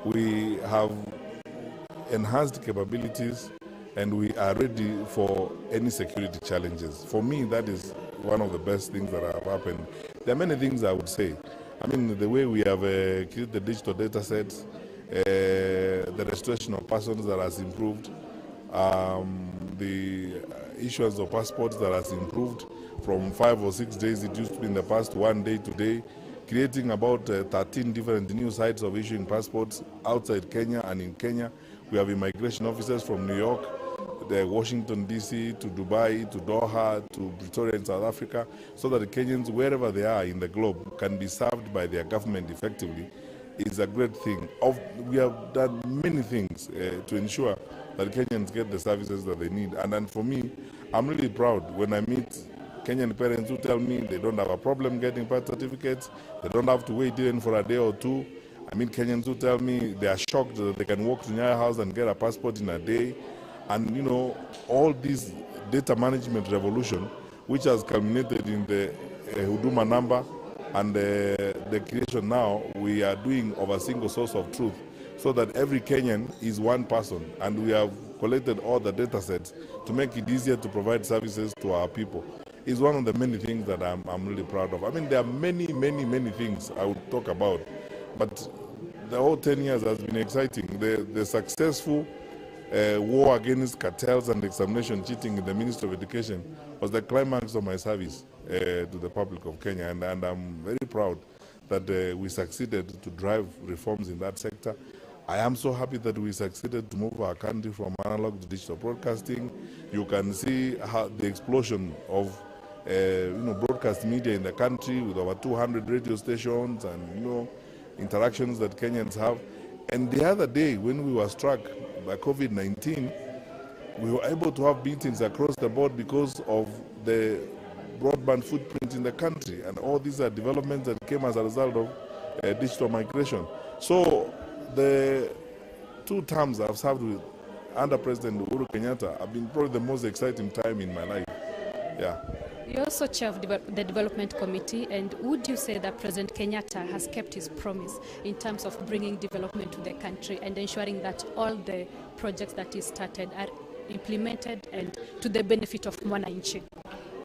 We have enhanced capabilities and we are ready for any security challenges. For me, that is one of the best things that have happened. There are many things I would say. I mean, the way we have created the digital data sets, the registration of persons that has improved, the issuance of passports that has improved from 5 or 6 days it used to be in the past, 1 day today, creating about 13 different new sites of issuing passports outside Kenya and in Kenya. We have immigration officers from New York, Washington, D.C., to Dubai, to Doha, to Pretoria in South Africa, so that the Kenyans, wherever they are in the globe, can be served by their government effectively. Is a great thing. We have done many things to ensure that Kenyans get the services that they need. And for me, I'm really proud when I meet Kenyan parents who tell me they don't have a problem getting birth certificates, they don't have to wait even for a day or two. I meet Kenyans who tell me they are shocked that they can walk to their house and get a passport in a day. And you know, all this data management revolution, which has culminated in the Huduma number and the creation now, we are doing of a single source of truth, so that every Kenyan is one person, and we have collected all the data sets to make it easier to provide services to our people. It's one of the many things that I'm really proud of. I mean, there are many things I would talk about, but the whole 10 years has been exciting. The successful war against cartels and examination cheating in the Ministry of Education was the climax of my service to the public of Kenya, and I'm very proud that we succeeded to drive reforms in that sector. I am so happy that we succeeded to move our country from analog to digital broadcasting. You can see how the explosion of broadcast media in the country, with over 200 radio stations and interactions that Kenyans have. And the other day, when we were struck by COVID-19, we were able to have meetings across the board because of the broadband footprint in the country. And all these are developments that came as a result of digital migration. So the 2 terms I've served with under President Uhuru Kenyatta have been probably the most exciting time in my life. Yeah. You also chair of the Development Committee, and would you say that President Kenyatta has kept his promise in terms of bringing development to the country and ensuring that all the projects that he started are implemented and to the benefit of Mwananchi?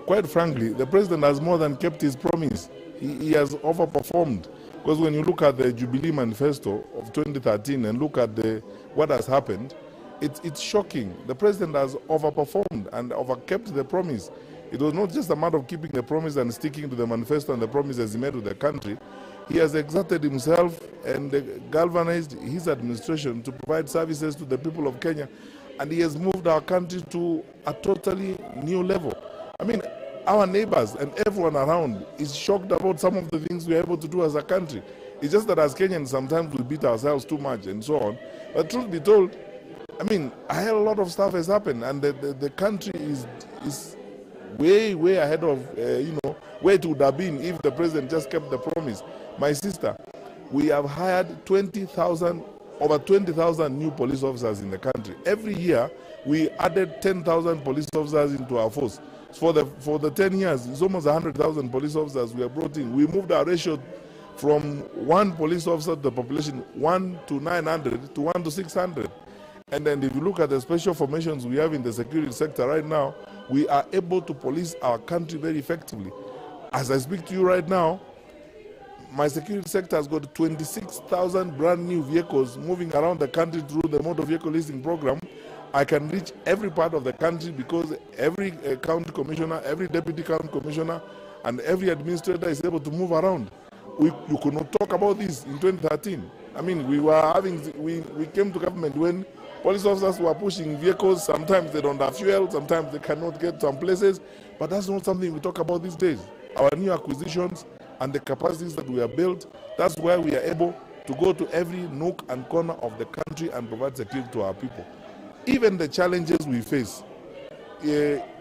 Quite frankly, the President has more than kept his promise. He has overperformed. Because when you look at the Jubilee Manifesto of 2013 and look at what has happened, it's shocking. The President has overperformed and overkept the promise. It was not just a matter of keeping the promise and sticking to the manifesto and the promises he made to the country. He has exerted himself and galvanized his administration to provide services to the people of Kenya. And he has moved our country to a totally new level. I mean, our neighbors and everyone around is shocked about some of the things we are able to do as a country. It's just that as Kenyans, sometimes we beat ourselves too much and so on. But truth be told, I mean, a hell of a lot of stuff has happened, and the country is way ahead of where it would have been if the president just kept the promise. My sister, we have hired over 20,000 new police officers in the country. Every year, we added 10,000 police officers into our force. For the 10 years, it's almost 100,000 police officers we have brought in. We moved our ratio from 1 police officer to the population, 1 to 900 to 1 to 600. And then if you look at the special formations we have in the security sector right now, we are able to police our country very effectively. As I speak to you right now, my security sector has got 26,000 brand new vehicles moving around the country through the motor vehicle leasing program. I can reach every part of the country because every county commissioner, every deputy county commissioner, and every administrator is able to move around. You could not talk about this in 2013. I mean, we came to government when police officers were pushing vehicles. Sometimes they don't have fuel, sometimes they cannot get some places. But that's not something we talk about these days. Our new acquisitions and the capacities that we have built, that's why we are able to go to every nook and corner of the country and provide security to our people. Even the challenges we face,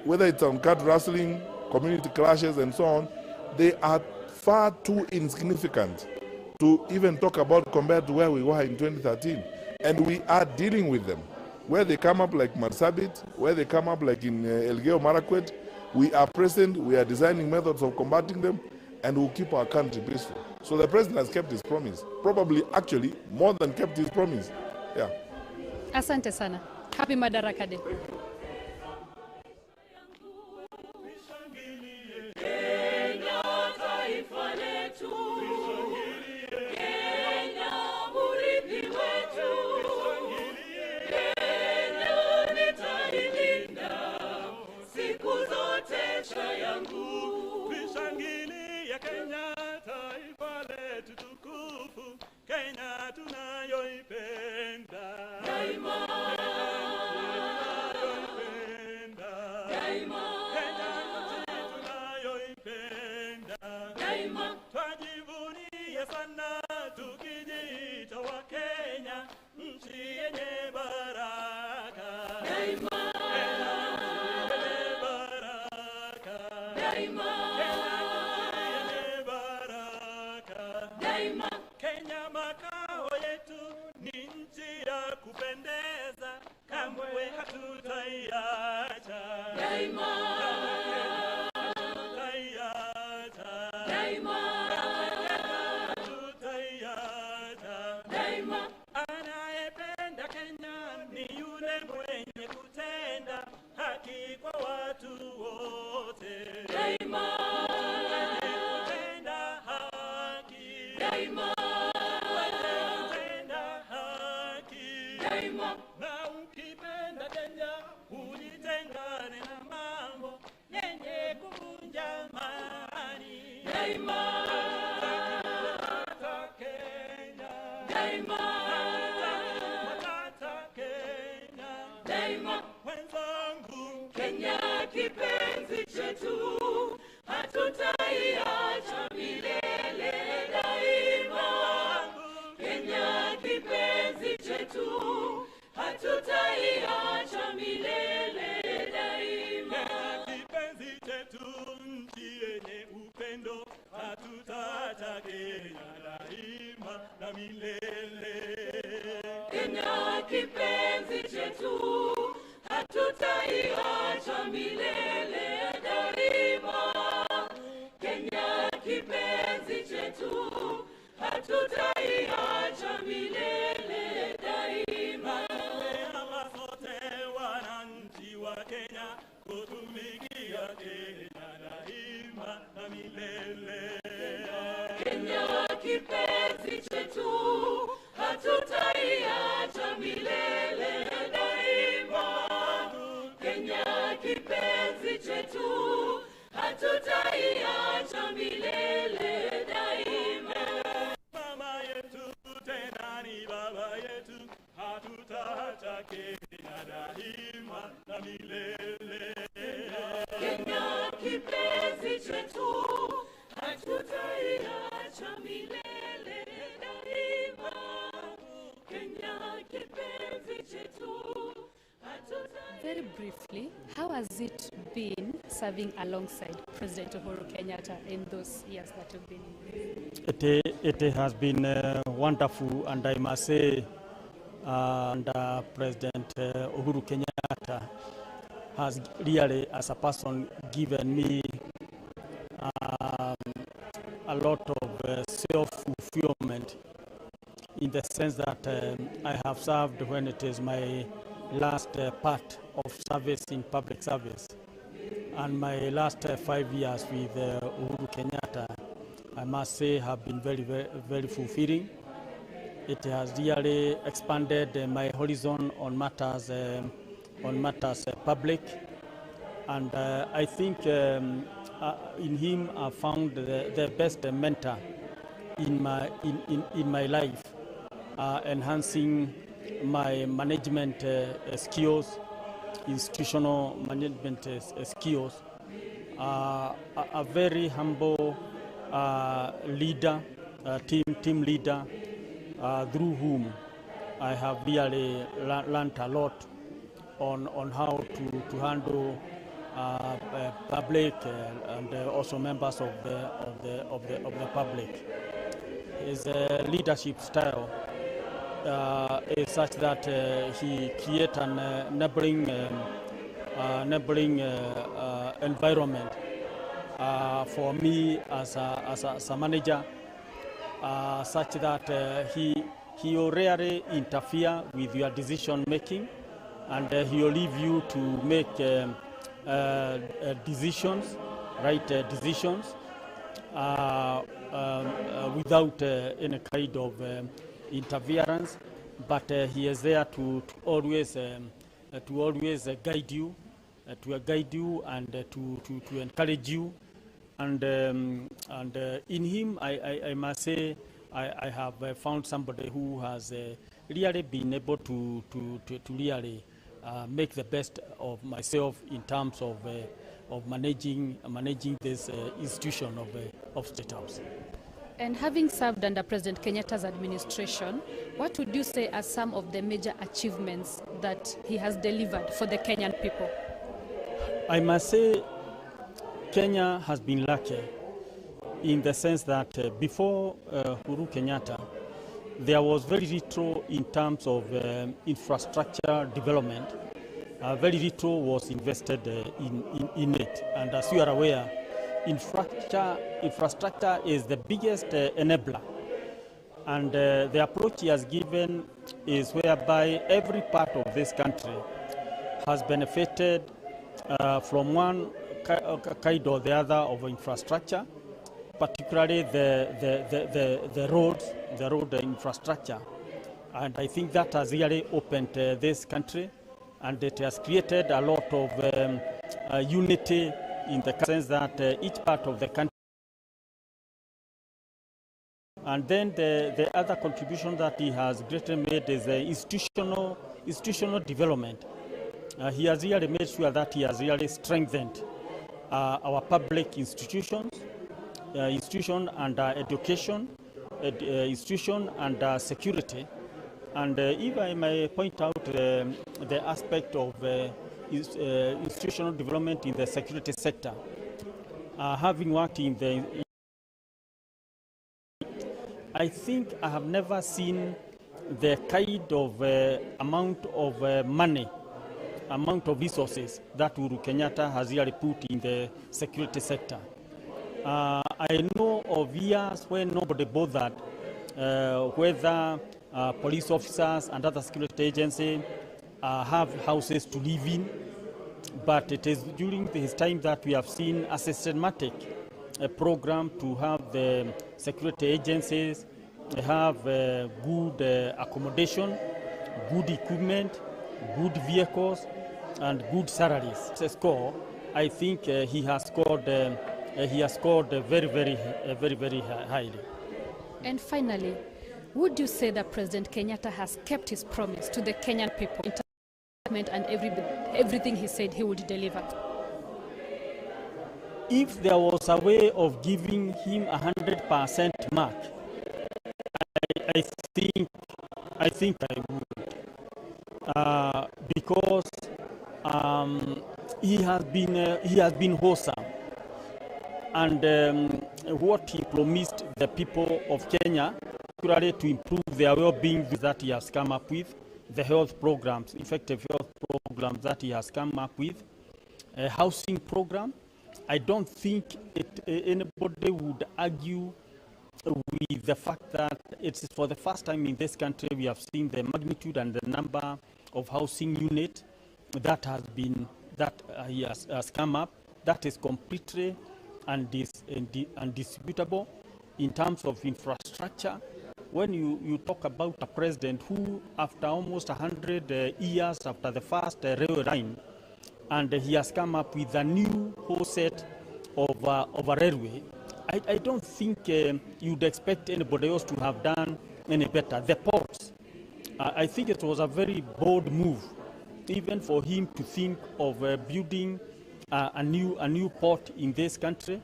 whether it's on cat rustling, community clashes and so on, they are far too insignificant to even talk about compared to where we were in 2013. And we are dealing with them. Where they come up like Marsabit, where they come up like in Elgeyo Marakwet, we are present, we are designing methods of combating them, and we'll keep our country peaceful. So the president has kept his promise. Probably, actually, more than kept his promise. Yeah. Asante sana. Happy Madaraka Day. Kenya tunayoipenda daima, daima, twajivunia sana tukijiita wa Kenya, nchi yenye baraka daima, yenye baraka daima, yenye baraka daima. Kenya makao yetu ni nchi ya kupendeza, kamwe hatutaiacha daima, hatutaiacha daima, hatutaiacha daima. Anayependa Kenya ni yule mwenye kutenda haki kwa watu wote daima, kutenda haki daima, na ukipenda Kenya ujitengane na mambo yenye kuvunja amani daima, Kenya daima, Kenya daima. Wenzangu, Kenya kipenzi chetu, hatutaiacha milele daima. Kenya kipenzi chetu, hatutaiacha milele daima. Kipenzi chetu, nchi yenye upendo, hatutaacha Kenya daima na milele. Kenya kipenzi chetu, hatutaiacha milele daima. Kenya kipenzi chetu, hatutaiacha milele daima. Kenya kutumikia Kenya daima na milele. Kenya kipenzi chetu, hatutaiacha milele daima. Kenya kipenzi chetu, hatutaiacha milele daima. Mama yetu tena ni baba yetu, hatutaacha Kenya daima na milele. Kenya kipenzi chetu, hatutaiacha milele daima. Kenya kipenzi chetu, hatutaiacha. Very briefly, how has it been serving alongside President Uhuru Kenyatta in those years that you've been in? It has been wonderful, and I must say, under President Uhuru Kenyatta has really, as a person, given me a lot of self-fulfillment, in the sense that I have served when it is my last part of service in public service, and my last 5 years with Uhuru Kenyatta, I must say, have been very, very, very fulfilling. It has really expanded my horizon on matters public, and I think in him I found the best mentor in my life, enhancing my management skills, institutional management skills. A very humble leader, team leader, through whom I have really learned a lot on how to handle public and also members of the public. His leadership style is such that he creates an enabling environment for me as a manager such that he will rarely interfere with your decision making, and he will leave you to make decisions, right decisions, without any kind of interference. But he is there to always guide you, and to encourage you. And in him, I must say, I have found somebody who has really been able to really make the best of myself in terms of managing this institution of State House. And having served under President Kenyatta's administration, what would you say are some of the major achievements that he has delivered for the Kenyan people? I must say Kenya has been lucky in the sense that before Uhuru Kenyatta, there was very little in terms of infrastructure development. Very little was invested in it. And as you are aware, infrastructure is the biggest enabler. And the approach he has given is whereby every part of this country has benefited from one kind or the other of infrastructure, particularly the road infrastructure. And I think that has really opened this country, and it has created a lot of unity in the sense that each part of the country. And then the other contribution that he has greatly made is institutional development. He has really made sure that he has really strengthened our public institutions, institution and education, institution and security. And if I may point out the aspect of institutional development in the security sector, having worked in the, I think I have never seen the kind of amount of money, amount of resources that Uhuru Kenyatta has really put in the security sector. I know of years when nobody bothered whether police officers and other security agencies have houses to live in, but it is during his time that we have seen a systematic program to have the security agencies have good accommodation, good equipment, good vehicles, and good salaries. Score, I think he has scored very, very highly. And finally, would you say that President Kenyatta has kept his promise to the Kenyan people in terms of and everything he said he would deliver? If there was a way of giving him 100% mark, I think I would, because he has been wholesome, and what he promised the people of Kenya, particularly to improve their well-being, that he has come up with, the health programs, effective health programs that he has come up with, a housing program. I don't think anybody would argue with the fact that it's for the first time in this country we have seen the magnitude and the number of housing units that he has come up. That is completely undisputable. In terms of infrastructure, when you talk about a president who, after almost 100 years after the first railway line, and he has come up with a new whole set of a railway, I don't think you'd expect anybody else to have done any better. The ports, I think it was a very bold move, even for him to think of building a new port in this country.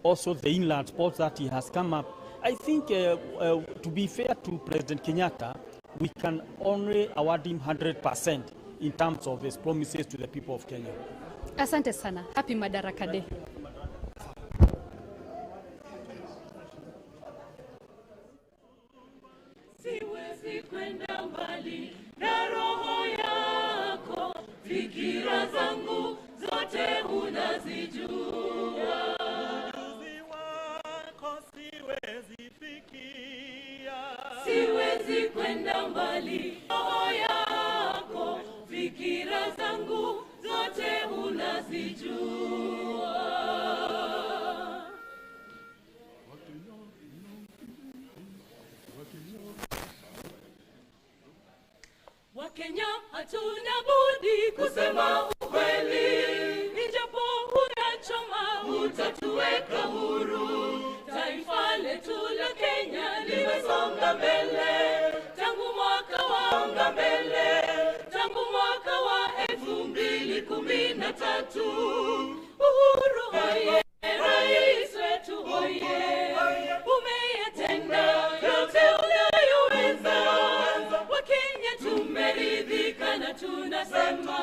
Also, the inland ports that he has come up. I think, to be fair to President Kenyatta, we can only award him 100% in terms of his promises to the people of Kenya. Asante sana. Happy Madaraka Day. Siwezi kwenda mbali na roho yako, fikira zangu zote unazijua. Ujuzi wako siwezi fikiri. Wakenya hatuna budi kusema ukweli, ijapo unachoma utatuweka huru. Taifa letu la Kenya limesonga mbele tangu mwaka wa mbele, tangu mwaka wa 2013. Uhuru hoye, rais wetu hoye, umeyatenda yote unayoweza. Wakenya tumeridhika na tunasema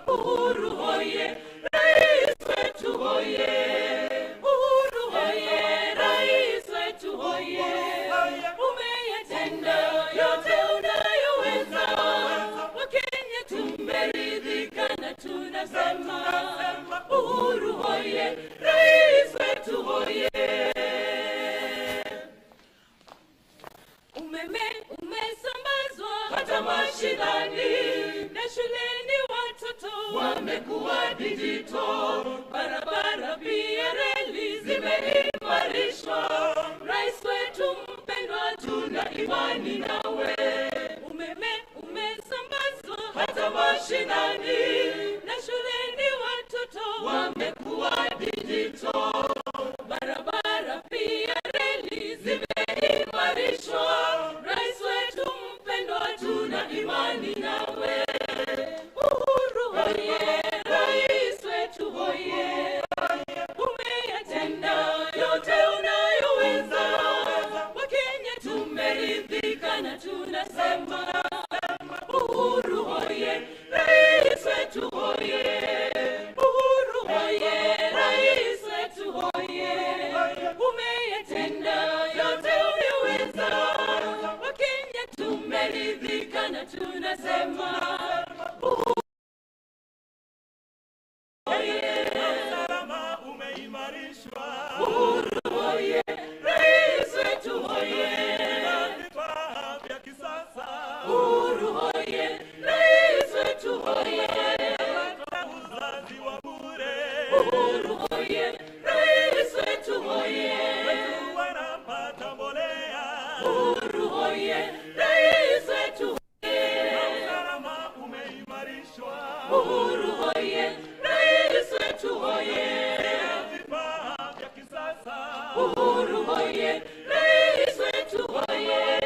Uhuru hoye, rais wetu hoye. Uhuru hoye, rais wetu hoye, umeyatenda yote unayoweza. Wakenya tumeridhika na tunasema Uhuru hoye, rais wetu hoye. Umeme umesambazwa hata mashinani, na shuleni watoto wamekuwa digital. Barabara pia reli zimeimarishwa. Rais wetu mpendwa, tuna imani nawe. Umeme umesambazwa hata mashinani, na shuleni watoto wamekuwa digital. Barabara pia reli zimeimarishwa. Rais wetu mpendwa, tuna imani nawe. Uhuru hoye, rais wetu hoye, umeyatenda yote unayoweza. Wakenya tumeridhika na tunasema Uhuru hoye, rais wetu hoye. Uhuru hoye, rais wetu hoye, umeyatenda yote unayoweza. Wakenya tumeridhika na tunasema Uhuru hoye, usalama umeimarishwa. Uhuru hoye, rais wetu hoye, vifaa vya kisasa. Uhuru hoye, rais wetu hoye, uzazi wa bure. Uhuru hoye, rais wetu hoye, wanapata mbolea. Uhuru hoye, rais wetu hoye, usalama umeimarishwa. Uhuru hoye, rais wetu hoye, vifaa vya kisasa. Uhuru hoye, rais wetu hoye,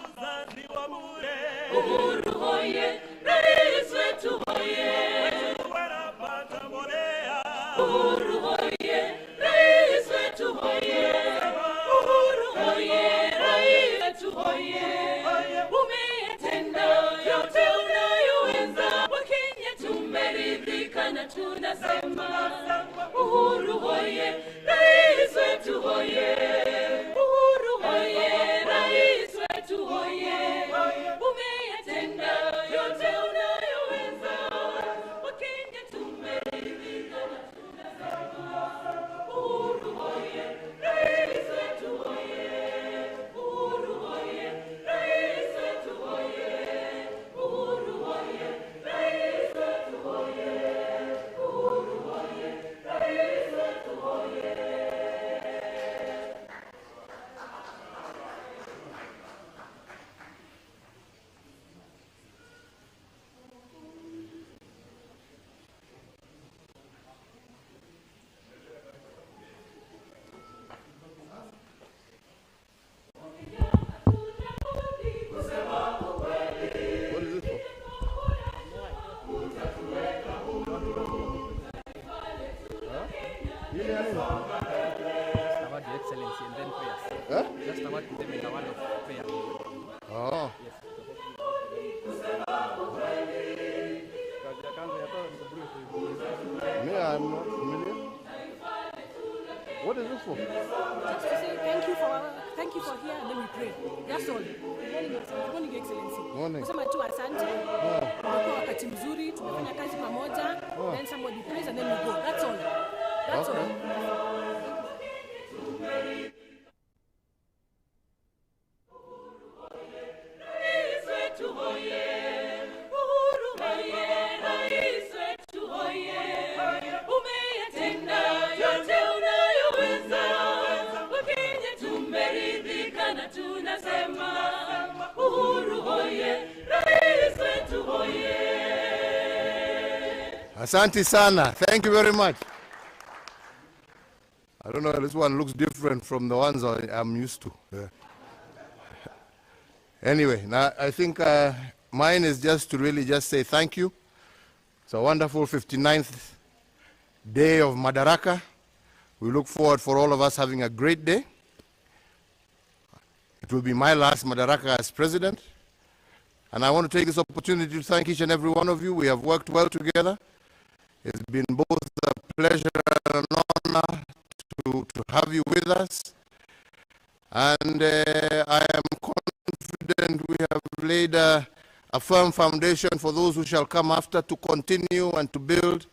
uzazi wa bure. Uhuru hoye, rais wetu hoye, wanapata mbolea. Uhuru hoye, rais wetu hoye. Uhuru hoye, rais wetu hoye, umeyatenda yote unayoweza. Wakenya tumeridhika na tunasema Uhuru hoye, rais wetu hoye. Uhuru hoye, rais wetu hoye, umeyatenda yote unayoweza. Wakenya tumeridhika na tunasema Uhuru hoye, rais wetu hoye. Uhuru hoye, rais wetu hoye. Uhuru hoye, rais wetu hoye. Uhuru hoye, rais wetu hoye. What is it for? Just about Your Excellency and then prayers. Huh? Just about them in a word of prayer. Oh. Me, I'm not familiar. What is this for? Just to say thank you for here and then we pray. That's all. Good morning, Your Excellency. Morning. Kusema tu asante. Kwa wakati mzuri tumefanya kazi pamoja. Then somebody prays and then we go. That's all. That's all. Rais wetu hoye, Uhuru hoye, rais wetu hoye, umeyatenda yote unayoweza. Wakenya tumeridhika na tunasema Uhuru hoye, rais Asante sana. Thank you very much. I don't know, this one looks different from the ones I'm used to. Anyway, now I think mine is just to really just say thank you. It's a wonderful 59th day of Madaraka. We look forward for all of us having a great day. It will be my last Madaraka as president. And I want to take this opportunity to thank each and every one of you. We have worked well together. It's been both a pleasure and an honor to have you with us. And I am confident we have laid a firm foundation for those who shall come after to continue and to build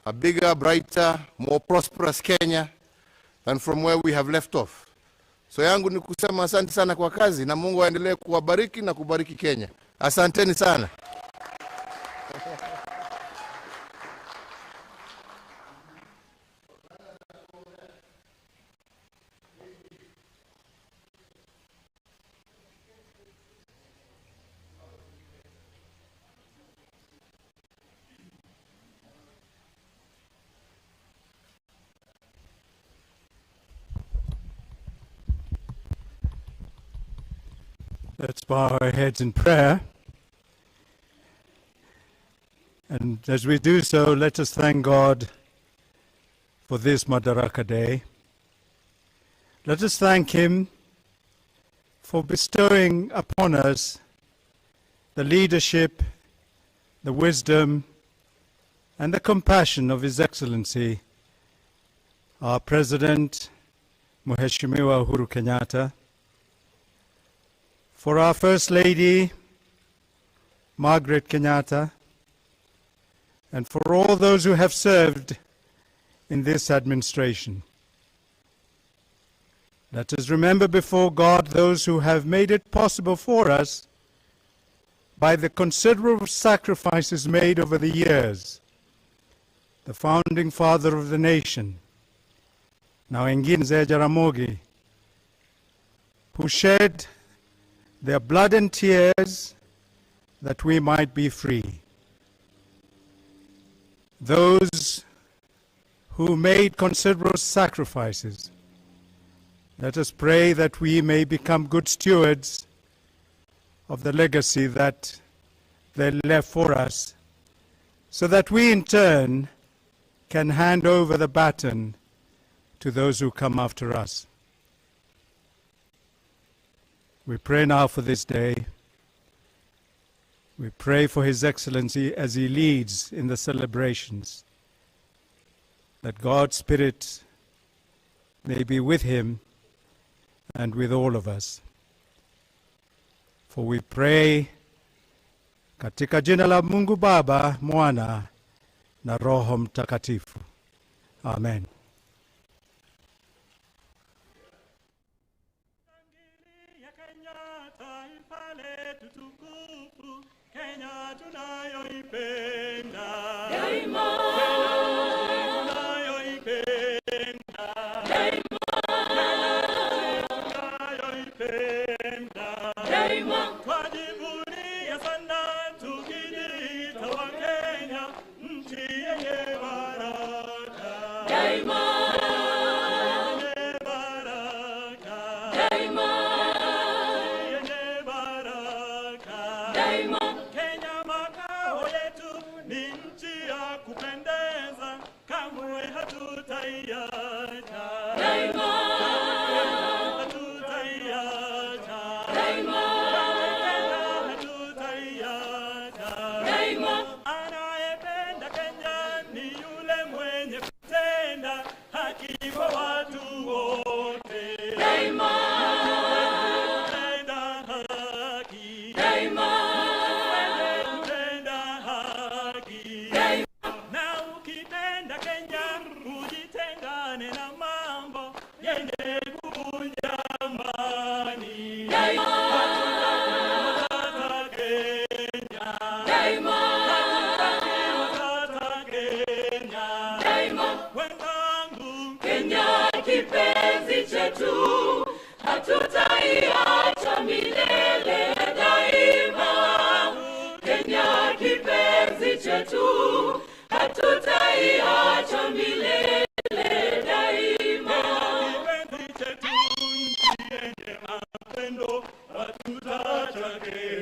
a bigger, brighter, more prosperous Kenya than from where we have left off. So yangu ni kusema asante sana kwa kazi na Mungu aendelee kuwabariki na kubariki Kenya. Asanteni sana. Let's bow our heads in prayer. And as we do so, let us thank God for this Madaraka Day. Let us thank Him for bestowing upon us the leadership, the wisdom, and the compassion of His Excellency, our President, Mheshimiwa Uhuru Kenyatta, for our First Lady, Margaret Kenyatta, and for all those who have served in this administration. Let us remember before God those who have made it possible for us by the considerable sacrifices made over the years. The founding father of the nation, now Nginze Jaramogi, who shed their blood and tears that we might be free. Those who made considerable sacrifices, let us pray that we may become good stewards of the legacy that they left for us, so that we in turn can hand over the baton to those who come after us. We pray now for this day. We pray for His Excellency as he leads in the celebrations, that God's Spirit may be with him and with all of us. For we pray katika jina la Mungu Baba, Mwana na Roho Mtakatifu. Amen. Hatutaiacha milele daima, Kenya kipenzi chetu.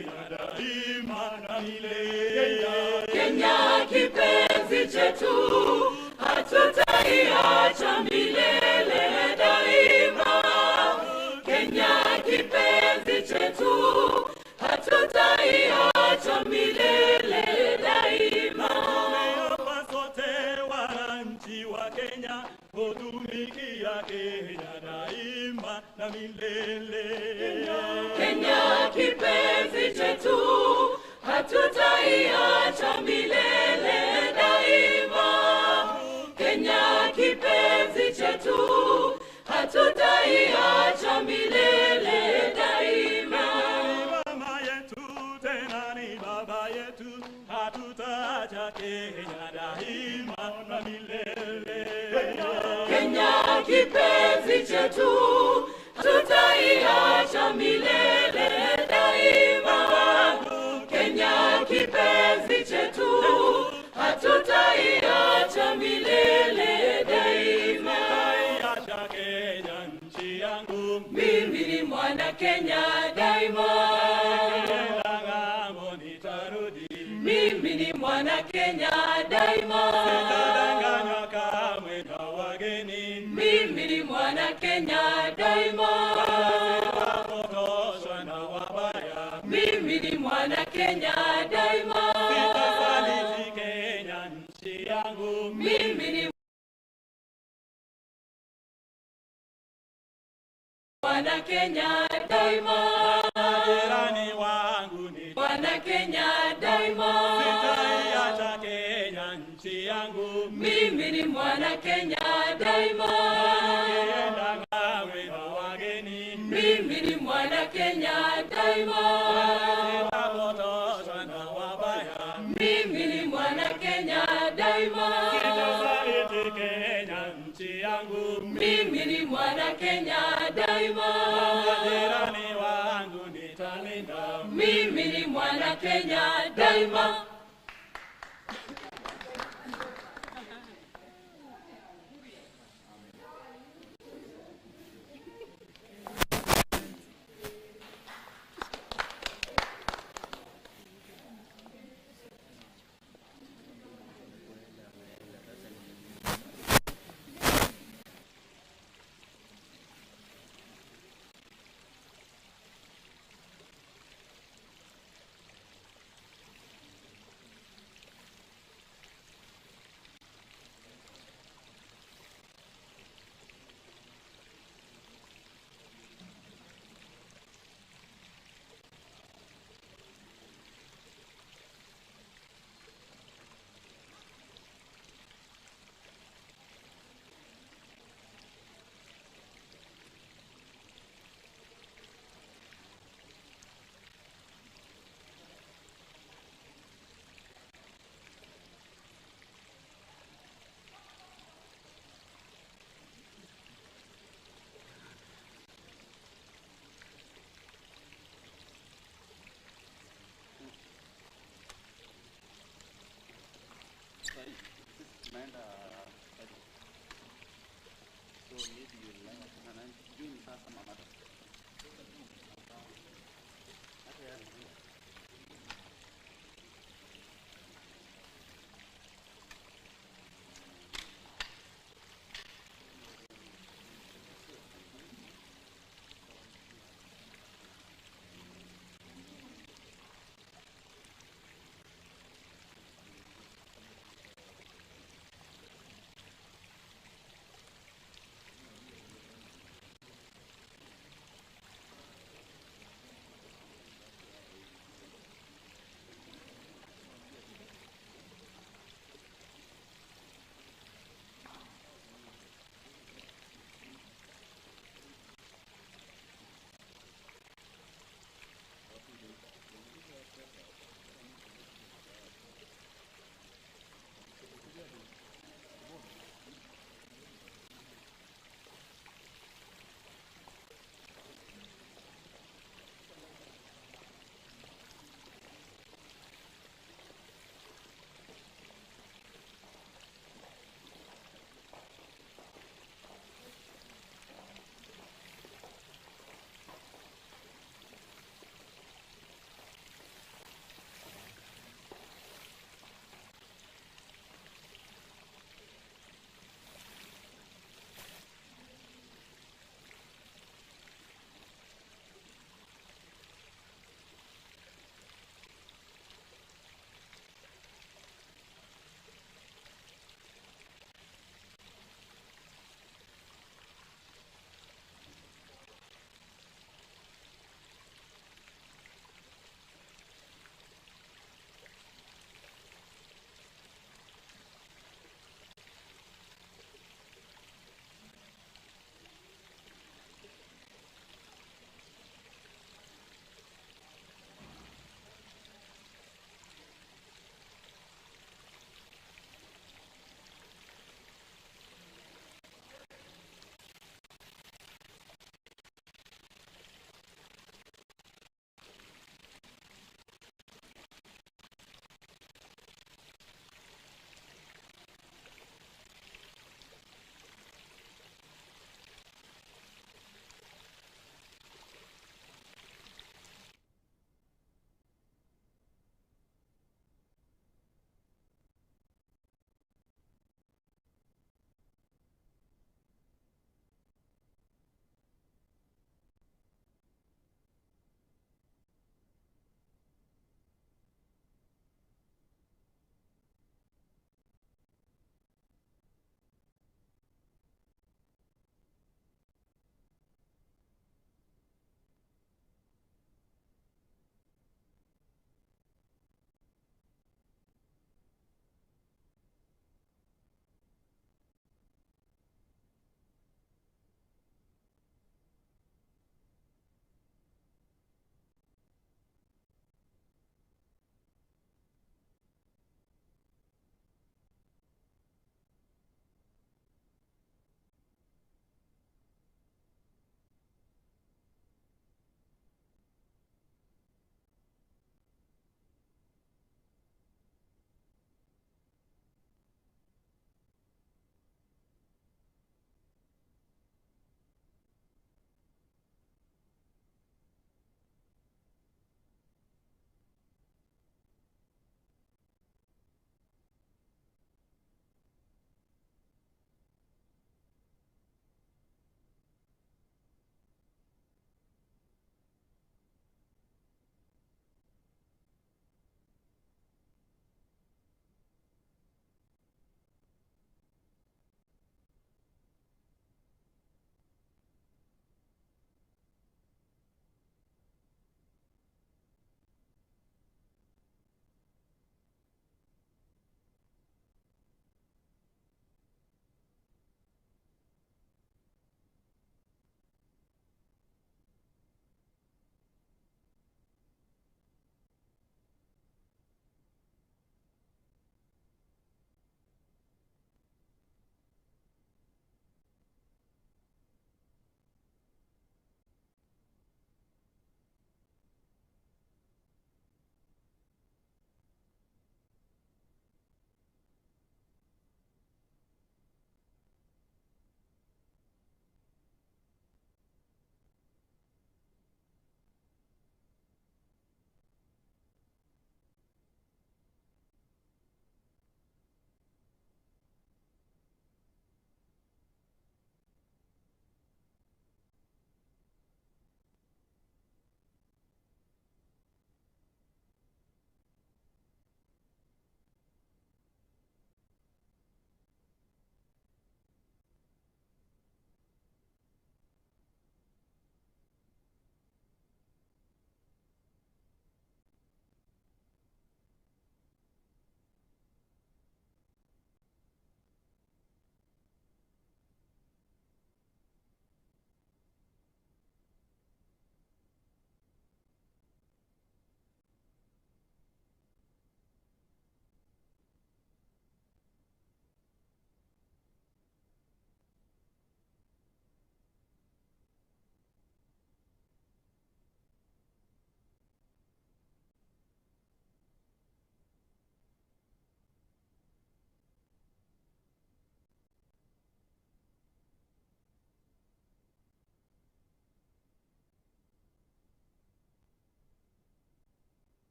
Kenya daima na milele. Kenya kipenzi chetu, hatutaiacha milele daima. Kenya kipenzi chetu, hatutaiacha milele daima. Tumeapa sote wananchi wa Kenya, kutumikia Kenya daima na milele. Kenya kipenzi chetu, hatutaiacha milele daima. Kenya kipenzi chetu, hatutaiacha milele daima. Mama yetu tena ni baba yetu, hatutaacha Kenya daima na milele. Kenya kipenzi chetu, hatutaiacha milele daima. Kenya kipenzi chetu, hatutaiacha milele daima. Hatutaiacha Kenya nchi yangu, mimi ni mwana Kenya daima. Ngambo nitarudi, mimi ni mwana Kenya daima. Sitadanganywa kamwe na wageni, mimi ni mwana Kenya daima. Sitapotoshwa na wabaya, mimi ni mwana Kenya daima. Sitasaliti Kenya nchi yangu, mimi ni mwana Kenya daima. Jirani wangu ni mwana Kenya daima. Sitaiacha Kenya nchi yangu, mimi ni mwana Kenya daima. Nikienda ngawe na wageni, mimi ni mwana Kenya daima. Sitapotoshwa na wabaya, mimi ni mwana Kenya daima. Sitasaliti Kenya nchi yangu, mimi ni mwana Kenya daima. Majirani wangu nitalinda, mimi ni mwana Kenya daima.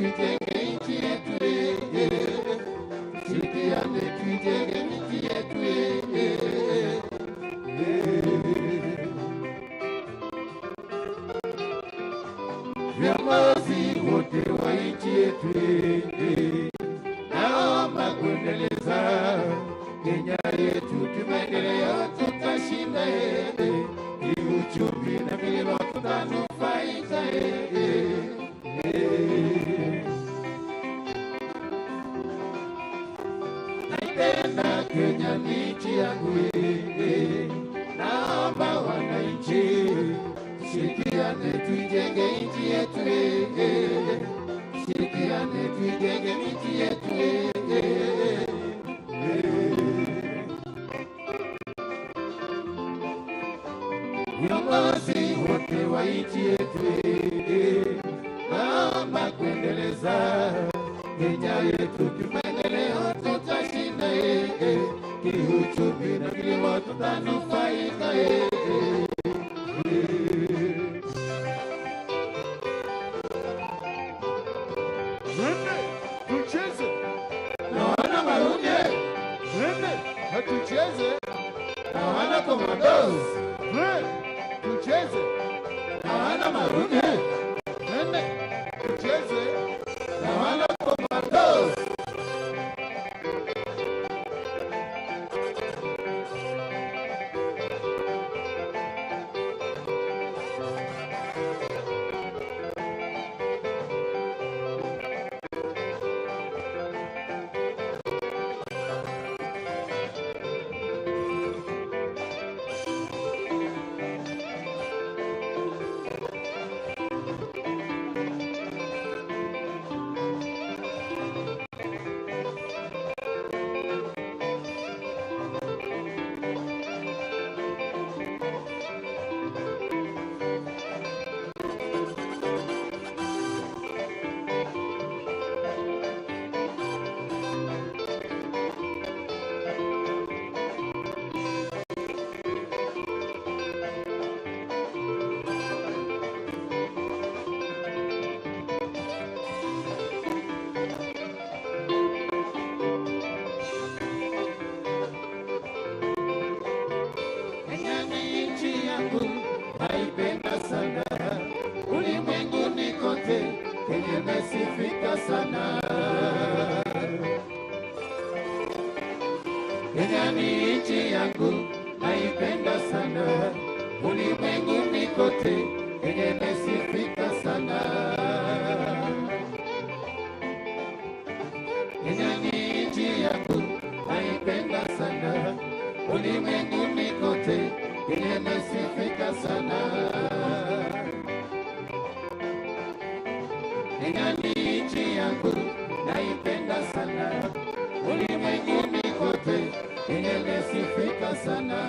tuitenge nchi yetu, tushirikiane tuitenge nchi yetu. Viongozi wote wa nchi yetu, naomba kuendeleza Kenya yetu kimaendeleo, tutashinda kiuchumi na vilevile tutanufaika. Naipenda Kenya ni nchi yangu, naomba wananchi shirikiane tuijenge nchi yetu, shirikiane tuijenge nchi yetu. Viongozi wote wa nchi yetu, naomba kuendeleza Kenya yetu kimaendeleo, tutashinda kiuchumi na vilevile tutanufaika. Tucheze na wana Marunye, tucheze na wana Commandos, tucheze na wana Marunye, tucheze na wana Commandos. Naipenda sana ulimwenguni kote, Kenya imesifika sana. Kenya ni nchi yangu, naipenda sana ulimwenguni kote, Kenya imesifika sana. Kenya ni nchi yangu, naipenda sana ulimwenguni kote, Kenya imesifika sana. Kenya ni nchi yangu, naipenda sana ulimwenguni kote, Kenya imesifika sana.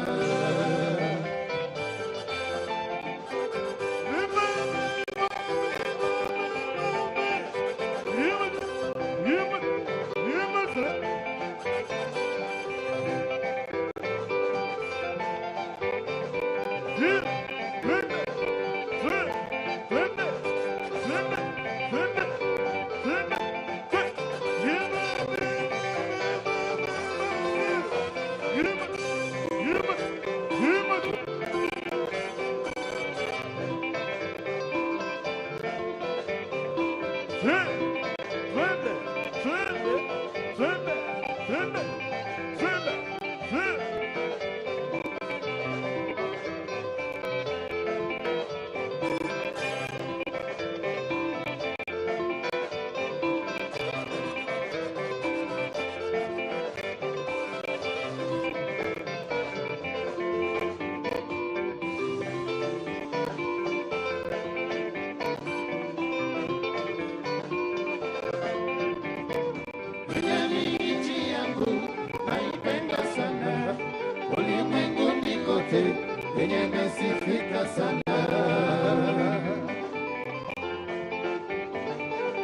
Kenya imesifika sana.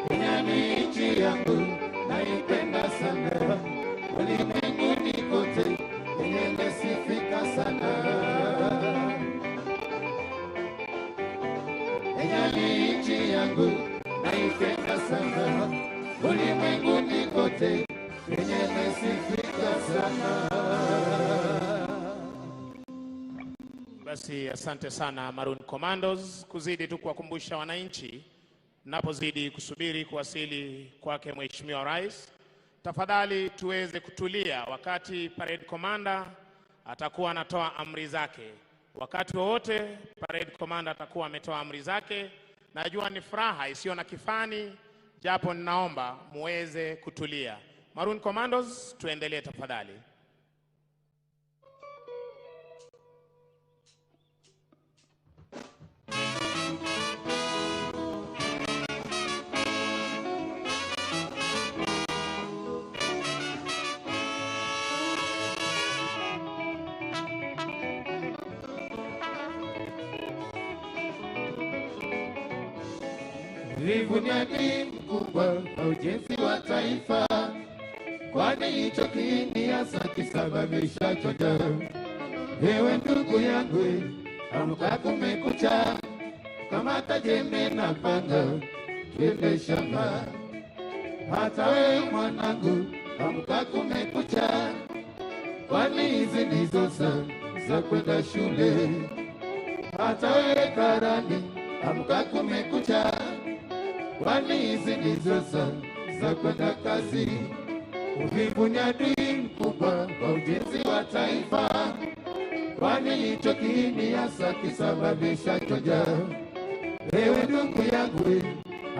Kenya ni nchi yangu, naipenda sana ulimwenguni kote, Kenya imesifika sana. Kenya ni nchi yangu, naipenda sana Basi asante sana Maroon Commandos, kuzidi tu kuwakumbusha wananchi napozidi kusubiri kuwasili kwake Mheshimiwa Rais. Tafadhali tuweze kutulia wakati parade commander atakuwa anatoa amri zake. Wakati wowote parade commander atakuwa ametoa amri zake. Najua ni furaha isiyo na kifani, japo ninaomba muweze kutulia. Maroon Commandos, tuendelee tafadhali. Jivunie mkubwa wa ujenzi wa taifa, kwani hicho kiini hasa kisababisha choja. Ewe ndugu yangu, amka kumekucha, kamata jembe na panga, twende shamba. Hata wewe mwanangu, amka kumekucha, kwani hizi ndizo saa za kwenda shule. Hata wewe karani, amka kumekucha, kwani hizi ndizo saa za kwenda kazi. Uvivu ni adui mkubwa wa ujenzi wa taifa, kwani hicho kiini hasa kisababisha choja. Ewe ndugu yangu,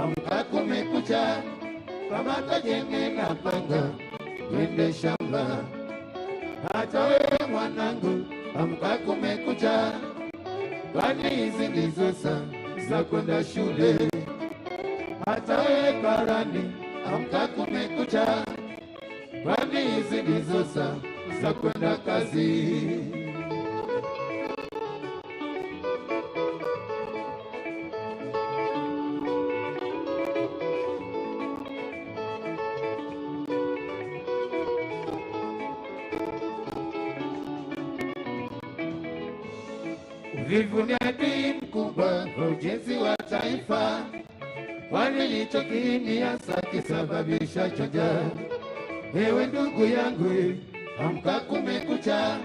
amka kumekucha, kamata jembe na panga, twende shamba. Hata wewe mwanangu, amka kumekucha, kwani hizi ndizo saa za kwenda shule. Hata wewe karani, amka kumekucha, kwani hizi ndizo saa za kwenda kazi. Uvivu ni adui mkubwa wa ujenzi wa taifa, kwani hicho kiini hasa kisababisha choja. Ewe ndugu yangu, amka kumekucha,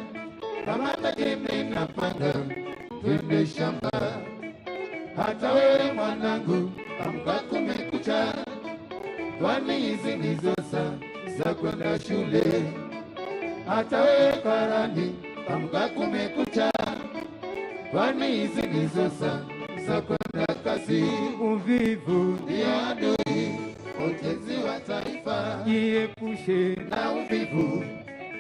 kamata jembe na panga, twende shamba. Hata wewe mwanangu, amka kumekucha, kwani hizi ndizo saa za kwenda shule. Hata wewe karani, amka kumekucha, kwani hizi ndizo saa za kwenda kazi. Uvivu ndio adui ujenzi wa taifa, jiepushe na uvivu,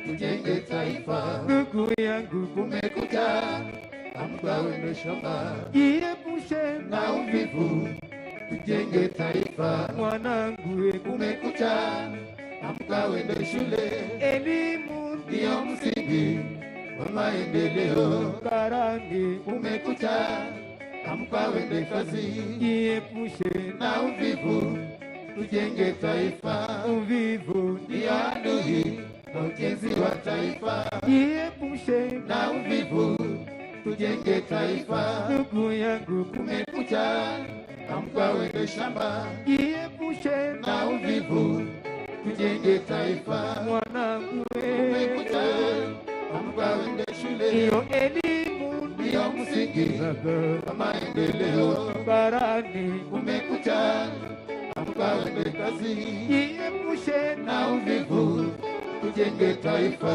tujenge taifa. Ndugu yangu, kumekucha, amka wende shamba. Jiepushe na uvivu, tujenge taifa. Mwanangu, kumekucha, amka wende shule. Elimu ndio msingi wa maendeleo. Karani, kumekucha, amka wende kazi. Jiepushe na uvivu, tujenge taifa. Uvivu ndio adui wa ujenzi wa taifa, jiepushe na uvivu, tujenge taifa. Ndugu yangu, kumekucha, amka wende shamba. Jiepushe na uvivu, tujenge taifa. Mwanangu, kumekucha, amka wende shule. Hiyo elimu ndio msingi wa maendeleo. Barani, kumekucha, amka wende kazi. Jiepushe na uvivu, tujenge taifa.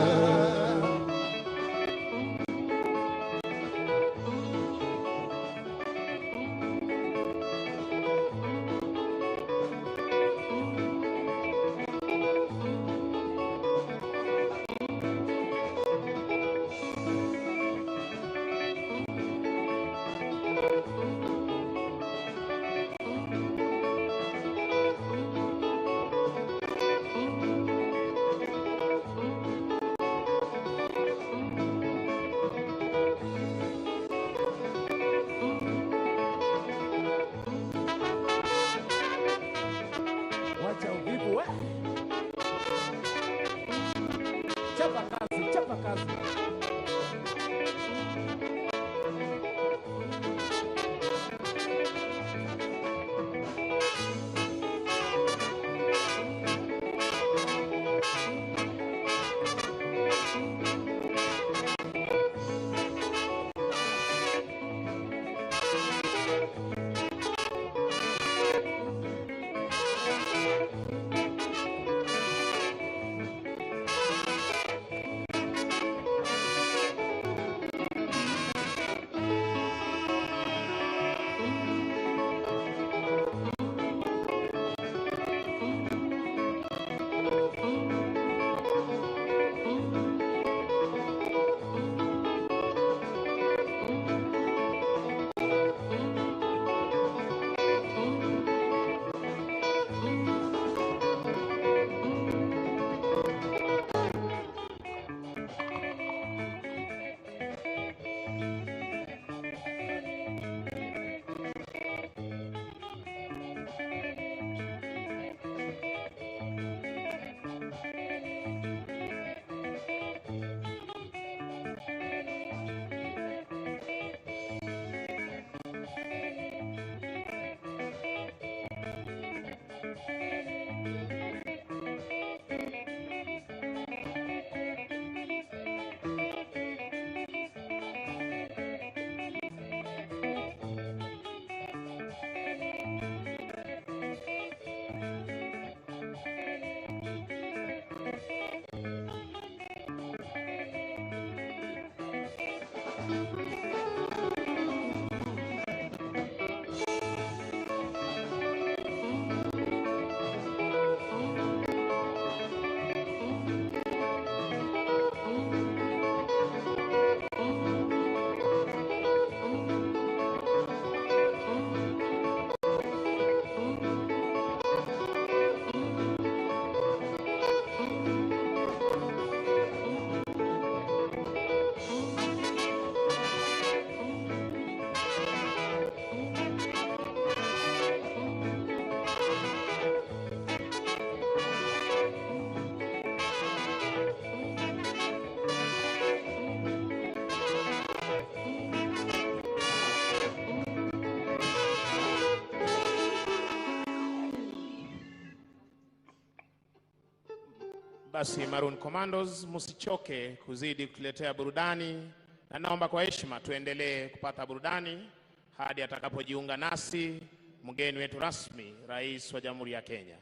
Basi Maroon Commandos, msichoke kuzidi kutuletea burudani, na naomba kwa heshima tuendelee kupata burudani hadi atakapojiunga nasi mgeni wetu rasmi, Rais wa Jamhuri ya Kenya.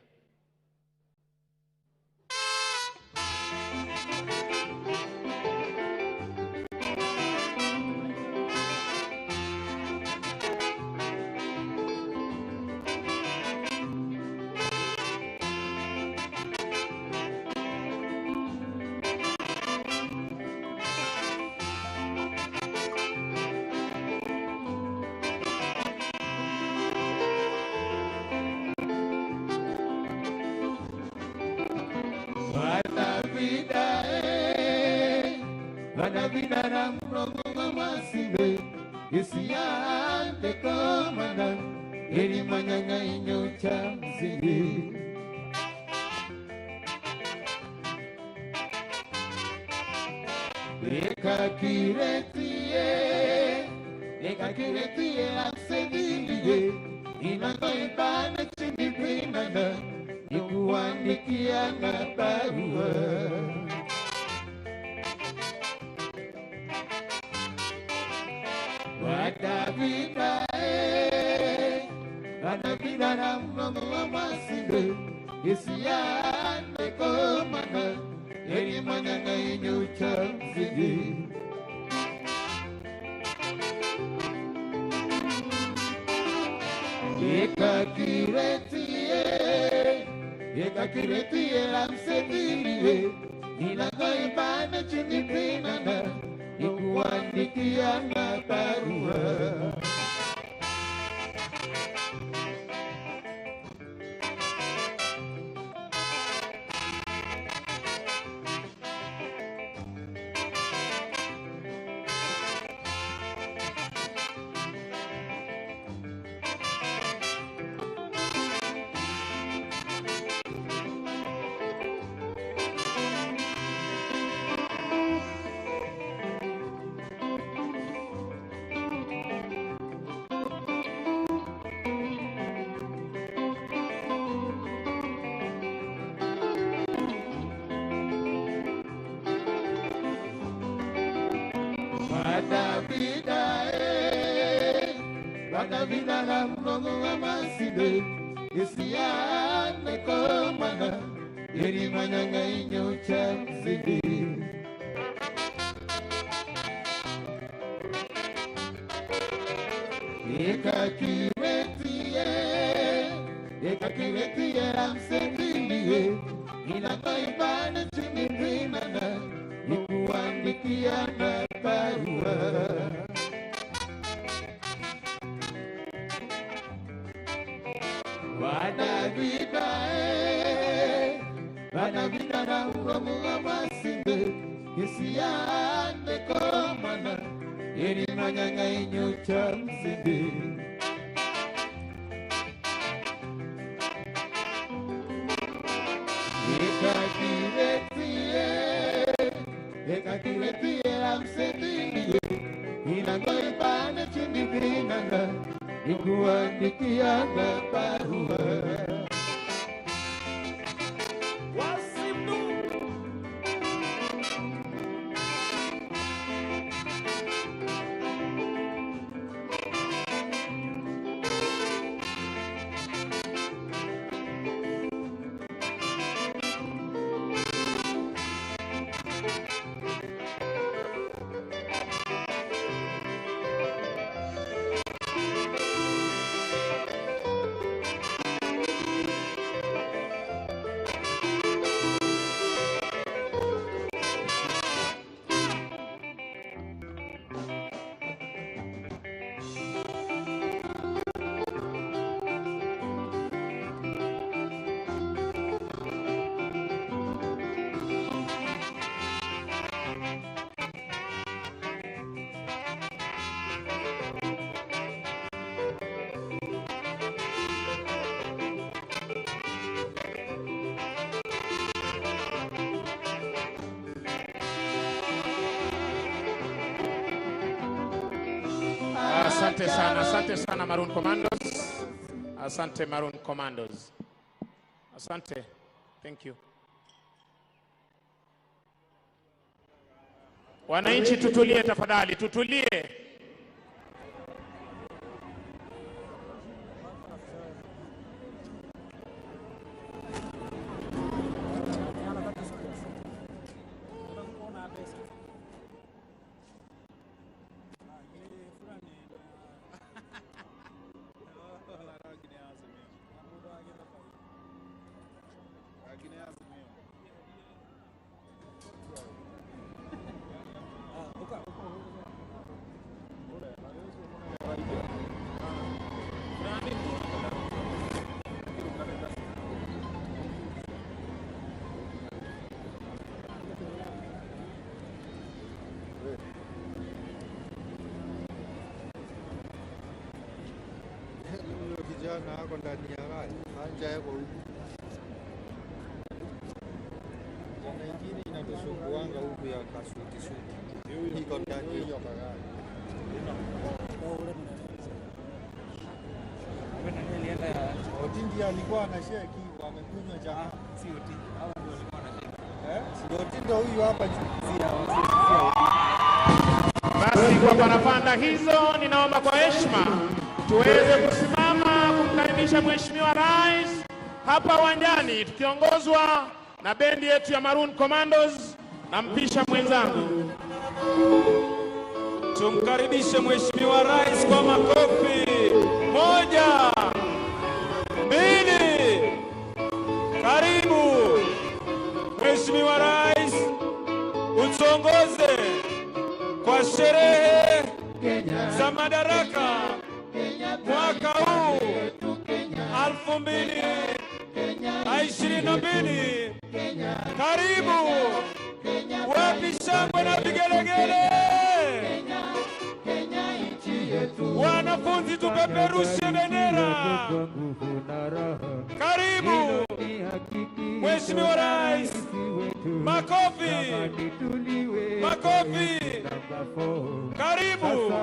Vida na mrongo masinde isiande komanda eri manyanga inyocha mzindi eka kiretie aksediliye inakoibana chini pinanda ikuandikia na barua Vida na mrongo masinde isiande komanda eri manyanga inyocha mzindi Eka kiretie amsedilie inakoibana chini pinanda ikuandikia na barua Vida na mrongo masinde isiande komanda eri manyanga inyocha mzindi Eka kiretie amsedilie inakoibana chini pinanda ikuandikia na barua Vida na mrongo masinde isiande komanda eri manyanga inyocha mzindi Eka kiretie amsedilie inakoibana chini pinanda ikuandikia na barua Asante sana Maroon Commandos. Asante Maroon Commandos. Asante. Thank you. Wananchi tutulie tafadhali, tutulie. Kijana ako ndani ya gari, anja yako huku. Jana ingine inatusumbuanga huku ya kasuti. Iko ndani hiyo gari. Otindi alikuwa anasheki, wamekunywa jana. Si Otindi, hawa ndio walikuwa wanasheki. Si Otindi huyu hapa Basi kwa parapanda hizo ninaomba kwa heshima tuweze kusimama kumkaribisha Mheshimiwa Rais hapa uwanjani tukiongozwa na bendi yetu ya Maroon Commandos na mpisha mwenzangu. Tumkaribishe Mheshimiwa Rais kwa makofi. 1, 2. Karibu Mheshimiwa Rais, utuongoze kwa sherehe za Madaraka mwaka huu 2022. Karibu, wapi shangwe na vigelegele? Wanafunzi tupeperushe bendera. Karibu Mheshimiwa Rais, makofi, makofi. Karibu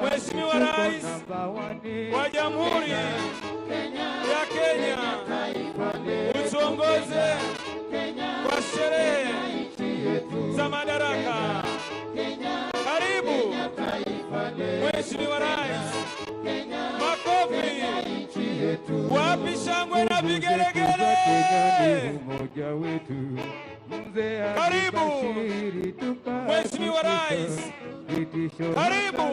Mheshimiwa Rais wa Jamhuri ya Kenya, utuongoze kwa sherehe za Madaraka. Karibu Mheshimiwa Rais, makofi, wapi shangwe na vigelegele? Karibu Mheshimiwa Rais, karibu,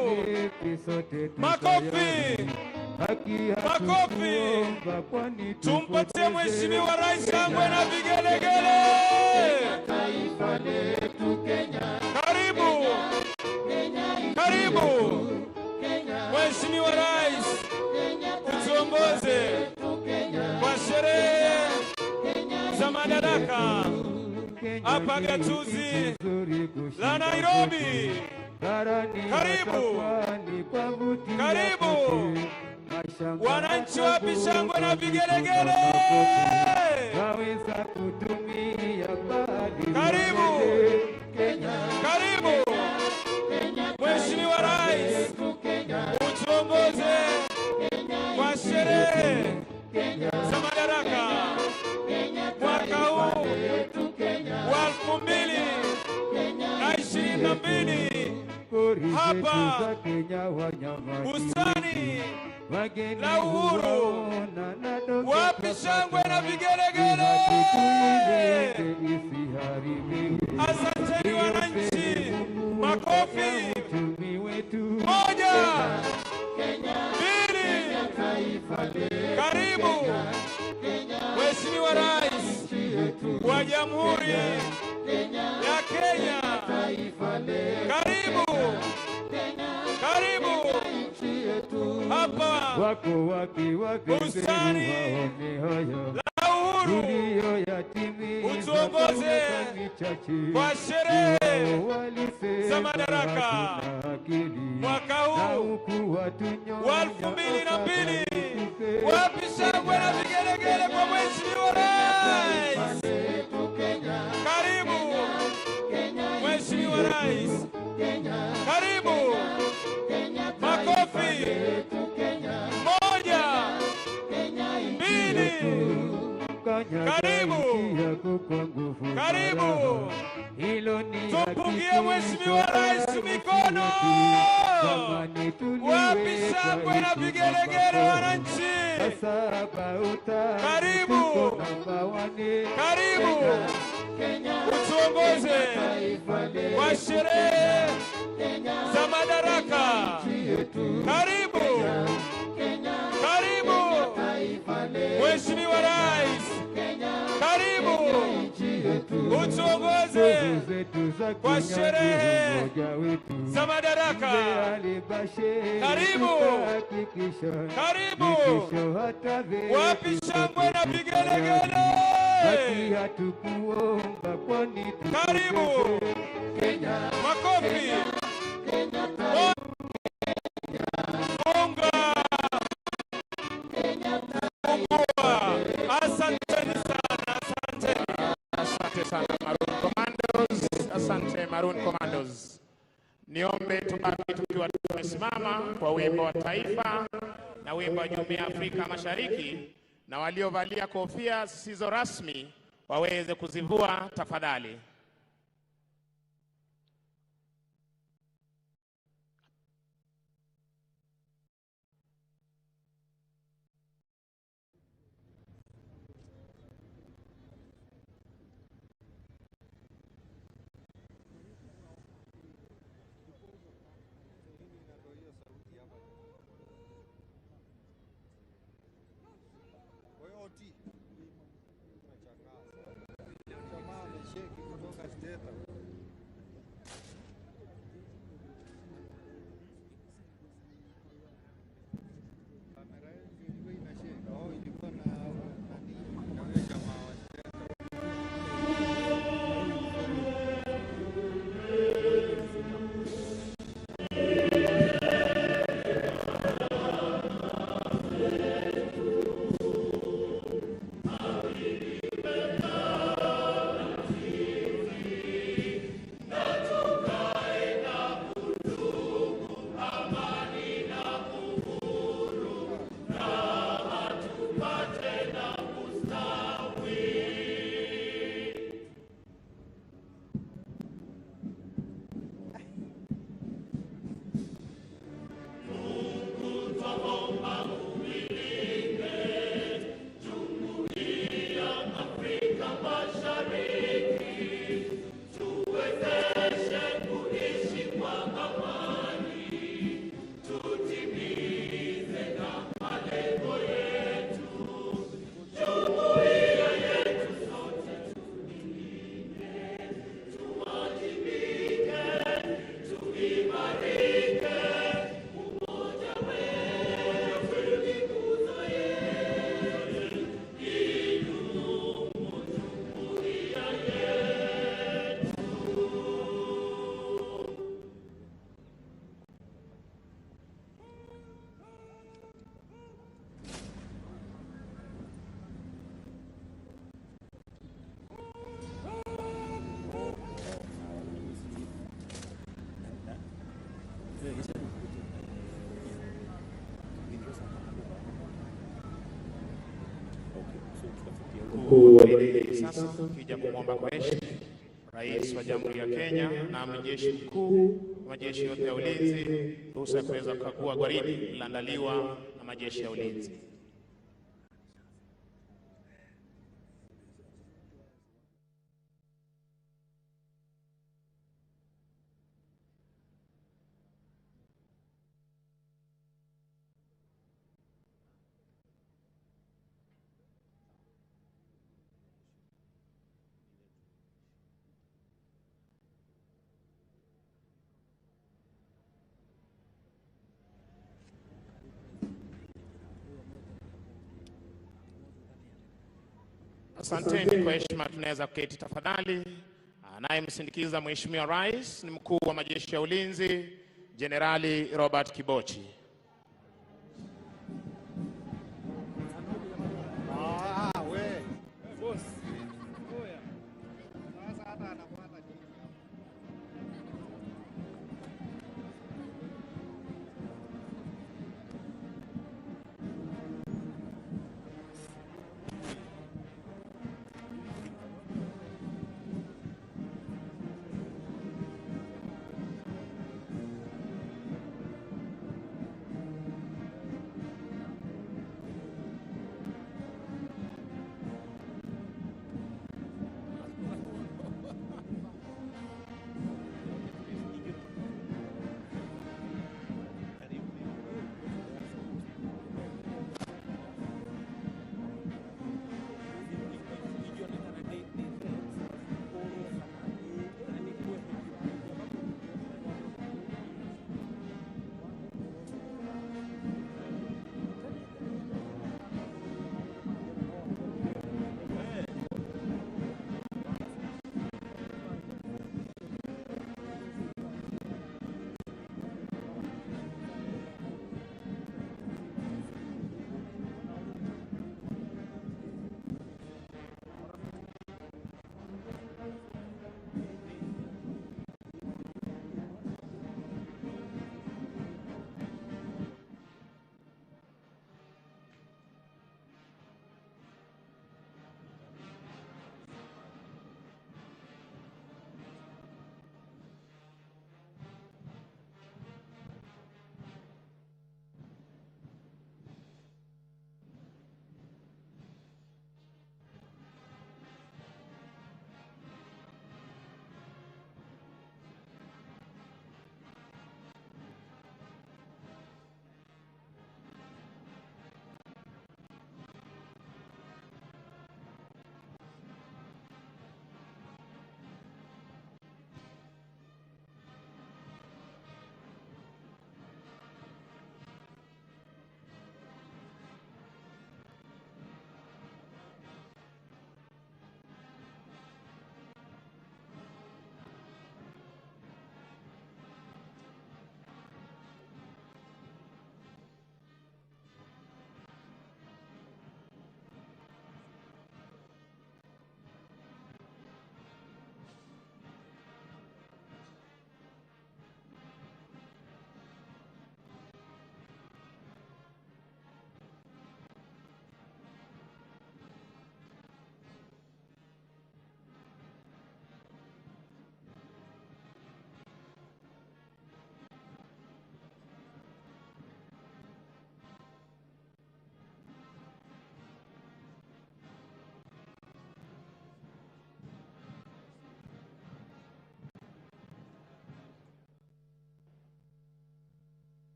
makofi, makofi. Tumpatie Mheshimiwa Rais shangwe na vigelegele. Karibu, karibu Mheshimiwa Rais, utuongoze kwa sherehe za Madaraka hapa gatuzi la Nairobi. Karibu, karibu wananchi, wapi shangwe na vigelegele? Karibu, karibu Mheshimiwa Rais, utuongoze kwa sherehe za Madaraka mwaka huu wa 2022 hapa bustani la Uhuru. Wapi shangwe na vigelegele? Asanteni wananchi, makofi. 1, 2. Karibu Mheshimiwa Rais wa Jamhuri ya Kenya. Karibu, karibu hapa bustani la Uhuru, utuongoze kwa sherehe za Madaraka mwaka huu wa 2022. Wapi shangwe na vigelegele kwa Mheshimiwa Rais? Karibu Mheshimiwa Rais, karibu. Karibu. Karibu. Tumpungie Mheshimiwa Rais mikono. Wapi shangwe na vigelegele wananchi? Karibu. Karibu. Utuongoze kwa sherehe za Madaraka. Karibu. Karibu. Mheshimiwa Rais. Karibu. Utuongoze kwa sherehe za Madaraka. Karibu. Karibu. Wapi shangwe na vigelegele? Karibu. Makofi. Funga. Asanteni sana. Asante sana Maroon Commandos. Asante Maroon Commandos. Niombe tubaki tukiwa tumesimama kwa wimbo wa taifa na wimbo wa Jumuiya ya Afrika Mashariki, na waliovalia kofia zisizo rasmi waweze kuzivua tafadhali. Mkuu wa Raila sasa kija kumwomba kwa heshima Rais wa Jamhuri ya Kenya na Mjeshi Mkuu wa majeshi yote ya ulinzi ruhusa kuweza kukagua gwaridi lililoandaliwa na majeshi ya ulinzi. Asanteni kwa heshima, tunaweza kuketi tafadhali. Anayemsindikiza Mheshimiwa Rais ni Mkuu wa Majeshi ya Ulinzi Jenerali Robert Kibochi.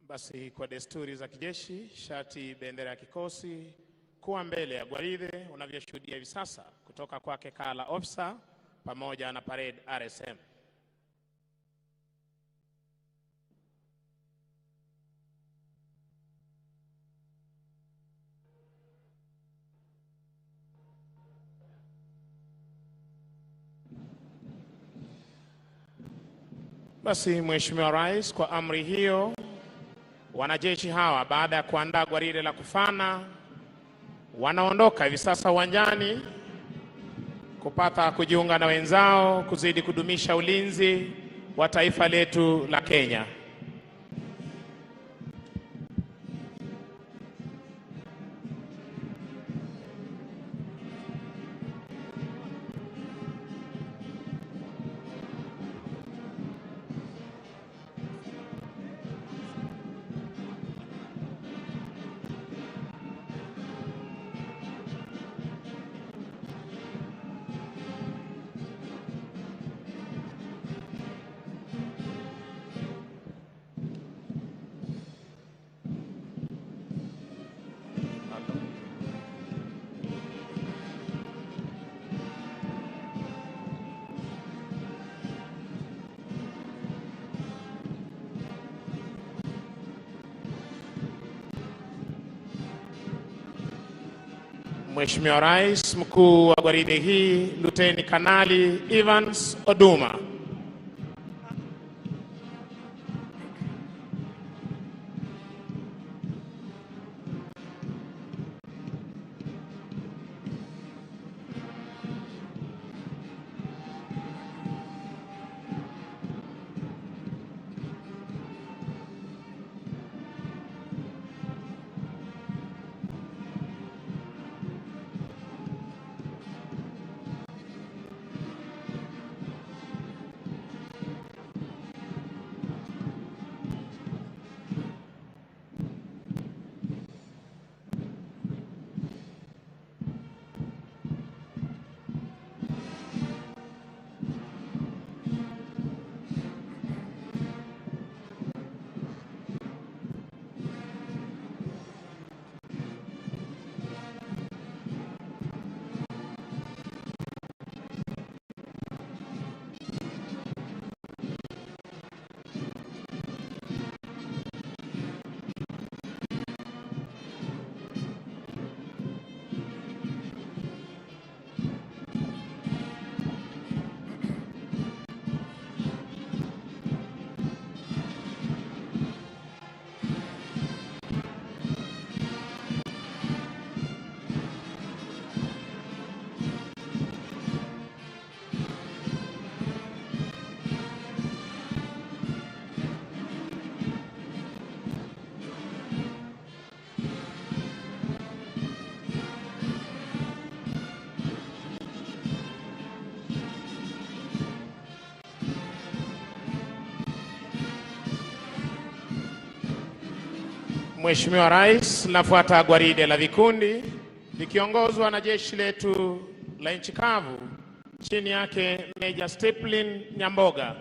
Basi kwa desturi za kijeshi, shati bendera ya kikosi kuwa mbele ya gwaride unavyoshuhudia hivi sasa kutoka kwake Kala Officer pamoja na parade RSM. Basi Mheshimiwa Rais, kwa amri hiyo, wanajeshi hawa baada ya kuandaa gwaride la kufana wanaondoka hivi sasa uwanjani kupata kujiunga na wenzao kuzidi kudumisha ulinzi wa taifa letu la Kenya. Mheshimiwa Rais, mkuu wa gwaride hii Luteni Kanali Evans Oduma. Mheshimiwa Rais, linafuata gwaride la vikundi likiongozwa na jeshi letu la nchi kavu chini yake Major Stephen Nyamboga.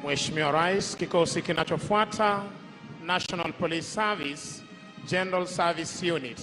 Mheshimiwa Rais, kikosi kinachofuata National Police Service General Service Unit.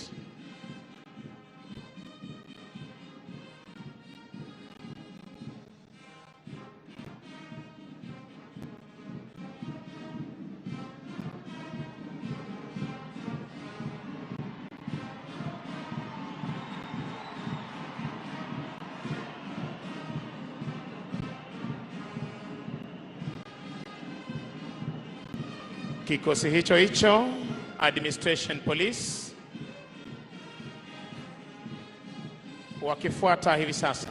Kikosi hicho hicho Administration Police wakifuata hivi sasa.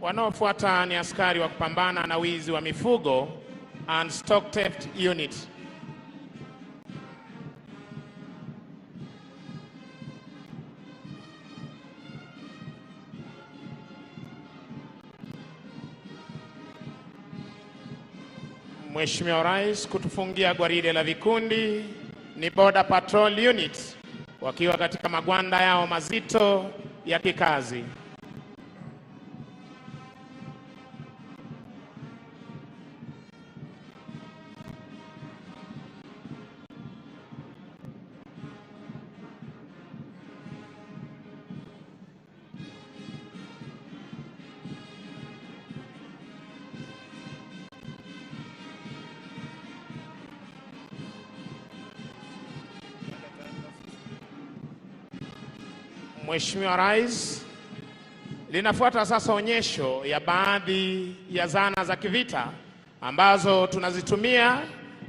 Wanaofuata ni askari wa kupambana na wizi wa mifugo and stock theft unit. Mheshimiwa Rais, kutufungia gwaride la vikundi ni Border Patrol Unit wakiwa katika magwanda yao mazito ya kikazi. Mheshimiwa Rais, linafuata sasa onyesho ya baadhi ya zana za kivita ambazo tunazitumia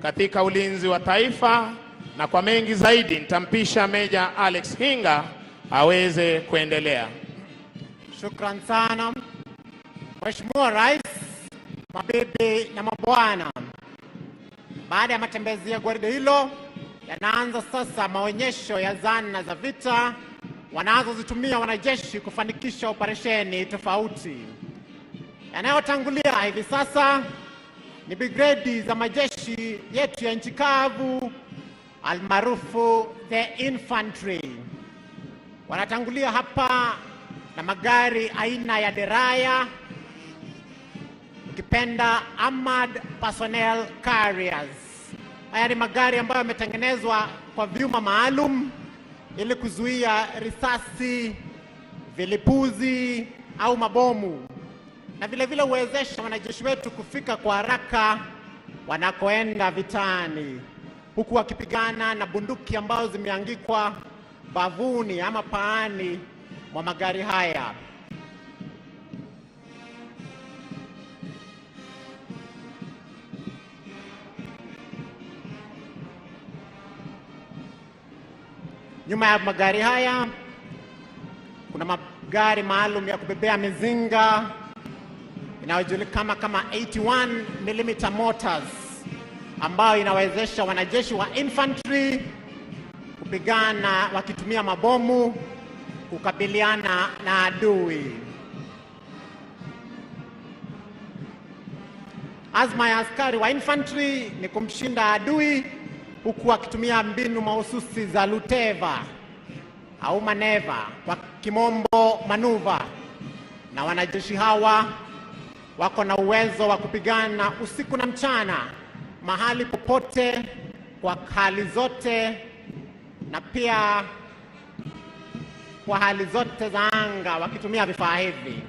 katika ulinzi wa taifa, na kwa mengi zaidi nitampisha Meja Alex Hinga aweze kuendelea. Shukran sana. Mheshimiwa Rais, mabibi na mabwana, baada ya matembezi ya gwaride hilo, yanaanza sasa maonyesho ya zana za vita wanazozitumia wanajeshi kufanikisha operesheni tofauti. Yanayotangulia hivi sasa ni brigade za majeshi yetu ya nchi kavu almaarufu the infantry. Wanatangulia hapa na magari aina ya deraya, ukipenda armored personnel carriers. Haya ni magari ambayo yametengenezwa kwa vyuma maalum ili kuzuia risasi, vilipuzi au mabomu, na vile vile uwezesha wanajeshi wetu kufika kwa haraka wanakoenda vitani, huku wakipigana na bunduki ambazo zimeangikwa bavuni ama paani mwa magari haya. Nyuma ya magari haya kuna magari maalum ya kubebea mizinga inayojulikana kama 81mm mortars, ambayo inawezesha wanajeshi wa infantry kupigana wakitumia mabomu kukabiliana na adui. Azma ya askari wa infantry ni kumshinda adui huku wakitumia mbinu mahususi za luteva au maneva, kwa kimombo manuva, na wanajeshi hawa wako na uwezo wa kupigana usiku na mchana, mahali popote, kwa hali zote, na pia kwa hali zote za anga wakitumia vifaa hivi.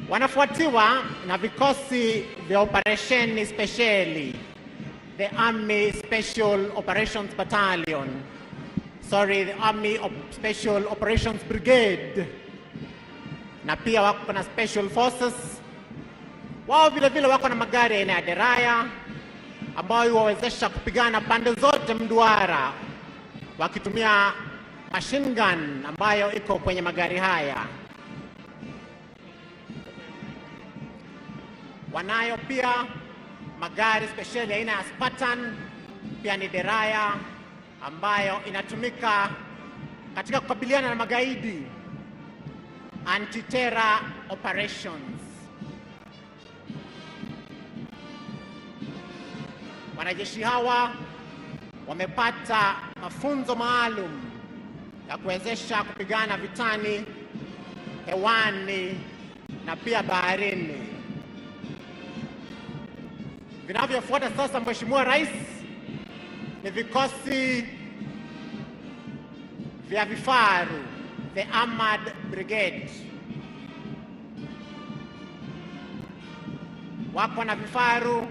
Wanafuatiwa na vikosi vya operesheni spesheli, the Army Special Operations Battalion, the Army Special Operations Brigade, na pia wako na Special Forces. Wao vile vile wako na magari aina ya deraya ambayo wawezesha kupigana pande zote mduara wakitumia machine gun ambayo iko kwenye magari haya. Wanayo pia magari speciali aina ya Spartan, pia ni deraya ambayo inatumika katika kukabiliana na magaidi, anti-terror operations. Wanajeshi hawa wamepata mafunzo maalum ya kuwezesha kupigana vitani, hewani na pia baharini. Vinavyofuata sasa, Mheshimiwa Rais, ni vikosi vya vifaru, the Armored Brigade. Wako na vifaru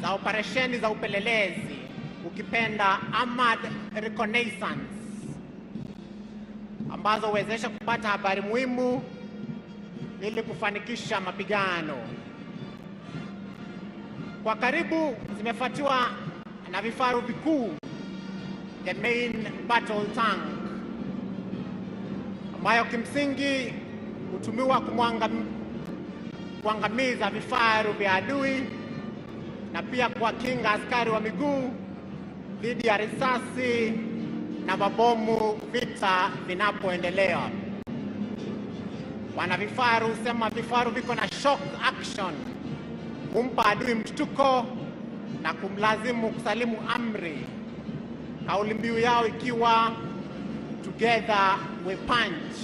za operesheni za upelelezi, ukipenda Armored Reconnaissance, ambazo huwezesha kupata habari muhimu ili kufanikisha mapigano. Kwa karibu zimefuatiwa na vifaru vikuu, the main battle tank, ambayo kimsingi hutumiwa kuangamiza vifaru vya adui na pia kuwakinga askari wa miguu dhidi ya risasi na mabomu vita vinapoendelea. Wana vifaru husema vifaru viko na shock action, kumpa adui mshtuko na kumlazimu kusalimu amri, kauli mbiu yao ikiwa together we punch.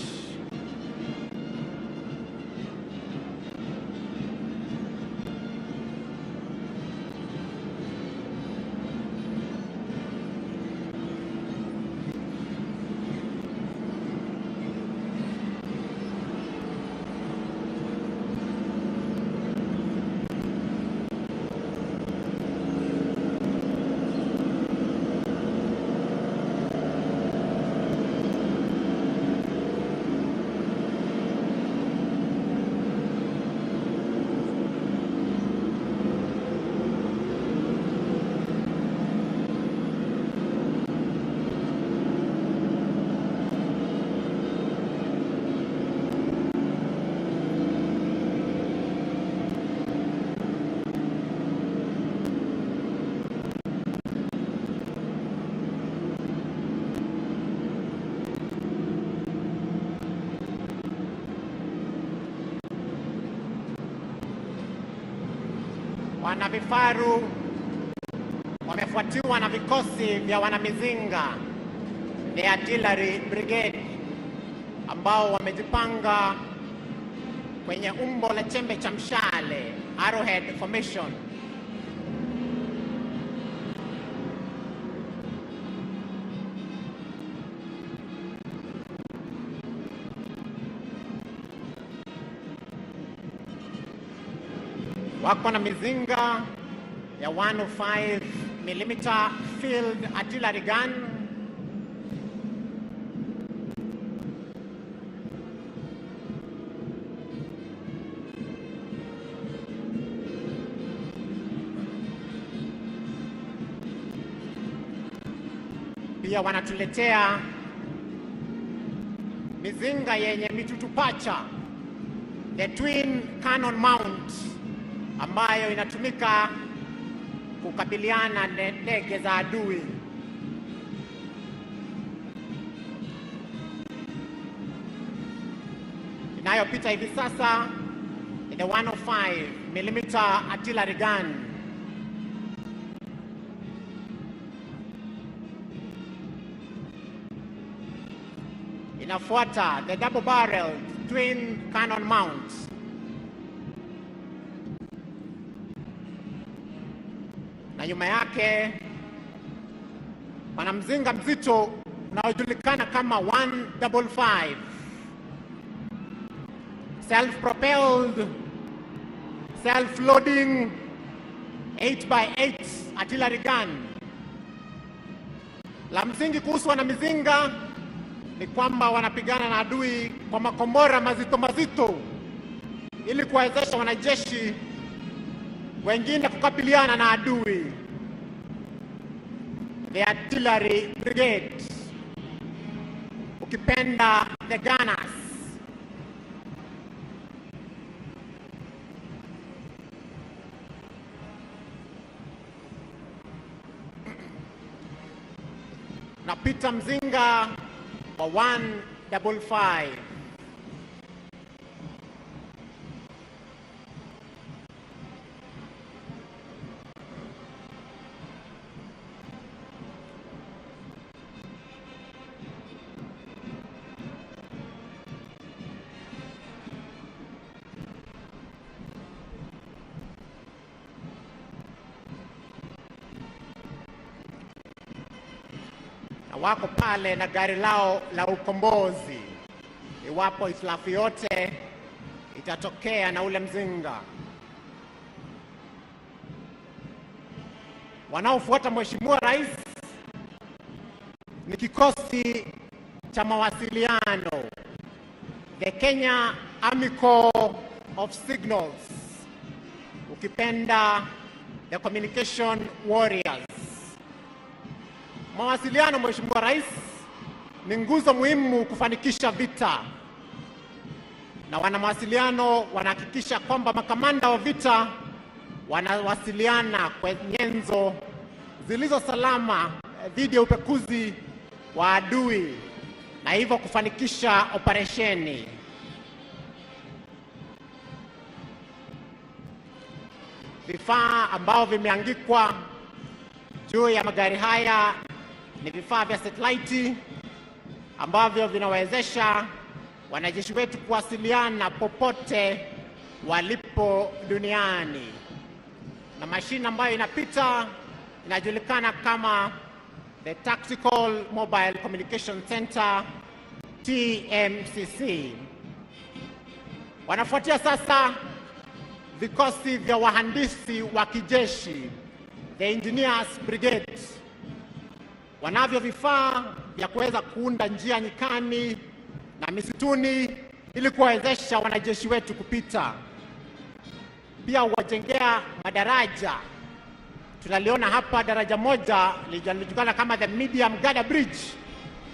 Wana vifaru wamefuatiwa na vikosi vya wanamizinga, the Artillery Brigade, ambao wamejipanga kwenye umbo la chembe cha mshale, arrowhead formation. Wako na mizinga ya 105 mm field artillery gun, pia wanatuletea mizinga yenye mitutu pacha, the twin cannon mount, ambayo inatumika kukabiliana na ndege za adui. Inayopita hivi sasa ni the 105 mm artillery gun. Inafuata the double barreled twin cannon mount. Na nyuma yake pana mzinga mzito unaojulikana kama 155 self-propelled, self-loading 8x8 artillery gun. La msingi kuhusu wanamizinga ni kwamba wanapigana na adui kwa makombora mazito mazito ili kuwezesha wanajeshi wengine kukabiliana na adui. The Artillery Brigade, ukipenda the gunners. Napita mzinga wa 155. na wako pale na gari lao la ukombozi iwapo hitilafu yote itatokea na ule mzinga. Wanaofuata Mheshimiwa Rais ni kikosi cha mawasiliano, the Kenya Army Corps of Signals, ukipenda the Communication Warriors. Mawasiliano, Mheshimiwa Rais, ni nguzo muhimu kufanikisha vita, na wana mawasiliano wanahakikisha kwamba makamanda wa vita wanawasiliana kwa nyenzo zilizo salama dhidi ya upekuzi wa adui na hivyo kufanikisha operesheni. Vifaa ambao vimeangikwa juu ya magari haya ni vifaa vya satellite ambavyo vinawezesha wanajeshi wetu kuwasiliana popote walipo duniani, na mashine ambayo inapita inajulikana kama the Tactical Mobile Communication Center, TMCC. Wanafuatia sasa vikosi vya wahandisi wa kijeshi, the Engineers Brigade. Wanavyo vifaa vya kuweza kuunda njia nyikani na misituni ili kuwawezesha wanajeshi wetu kupita. Pia wajengea madaraja. Tunaliona hapa daraja moja linalojulikana kama the Medium Girder Bridge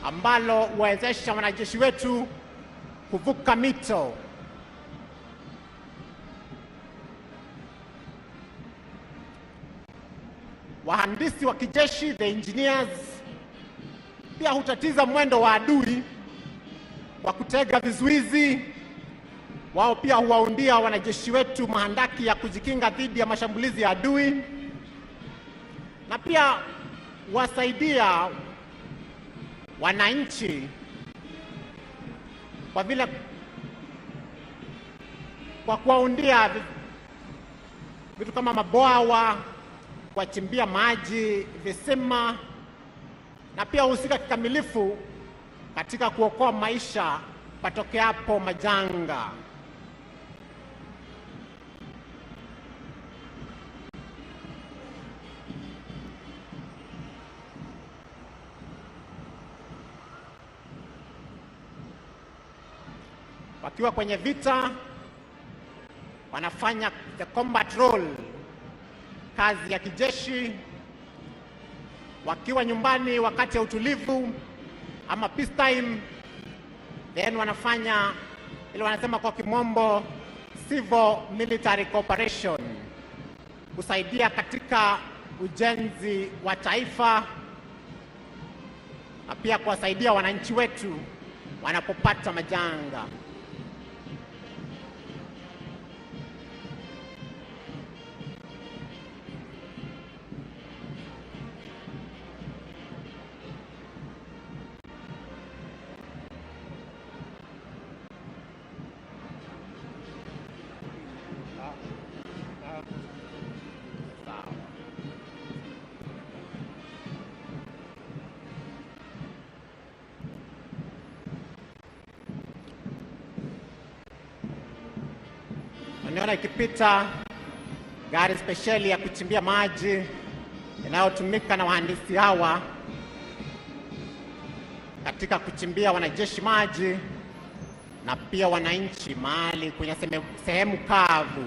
ambalo huwezesha wanajeshi wetu kuvuka mito. Wahandisi wa kijeshi, the engineers, pia hutatiza mwendo wa adui kwa kutega vizuizi. Wao pia huwaundia wanajeshi wetu mahandaki ya kujikinga dhidi ya mashambulizi ya adui, na pia wasaidia wananchi kwa kuwaundia vitu kama mabwawa, kuwachimbia maji, visima, na pia husika kikamilifu katika kuokoa maisha patokeapo majanga. Wakiwa kwenye vita wanafanya the combat role, kazi ya kijeshi. Wakiwa nyumbani wakati ya utulivu ama peace time, then wanafanya ile wanasema kwa kimombo civil military cooperation, kusaidia katika ujenzi wa taifa na pia kuwasaidia wananchi wetu wanapopata majanga. Niona ikipita gari spesheli ya kuchimbia maji inayotumika na wahandisi hawa katika kuchimbia wanajeshi maji na pia wananchi mahali kwenye sehemu kavu.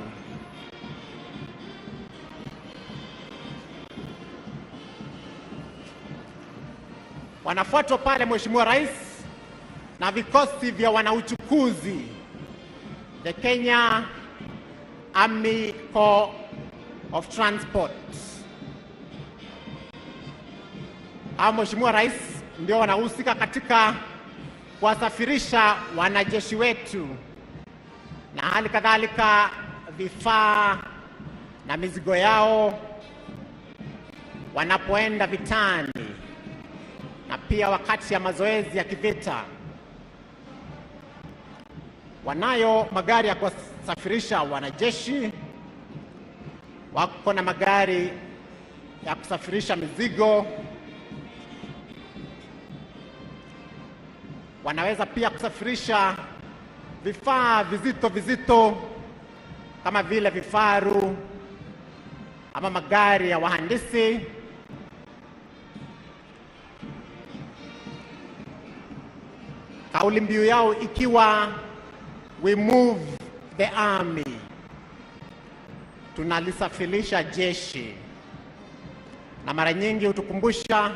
Wanafuatwa pale Mheshimiwa Rais na vikosi vya wanauchukuzi, the Kenya Army Corps of Transport. Hao Mheshimiwa Rais ndio wanahusika katika kuwasafirisha wanajeshi wetu na hali kadhalika vifaa na mizigo yao wanapoenda vitani na pia wakati ya mazoezi ya kivita. Wanayo magari ya kusafirisha wanajeshi, wako na magari ya kusafirisha mizigo, wanaweza pia kusafirisha vifaa vizito kama vile vifaru ama magari ya wahandisi. Kauli mbiu yao ikiwa we move the army, tunalisafirisha jeshi, na mara nyingi hutukumbusha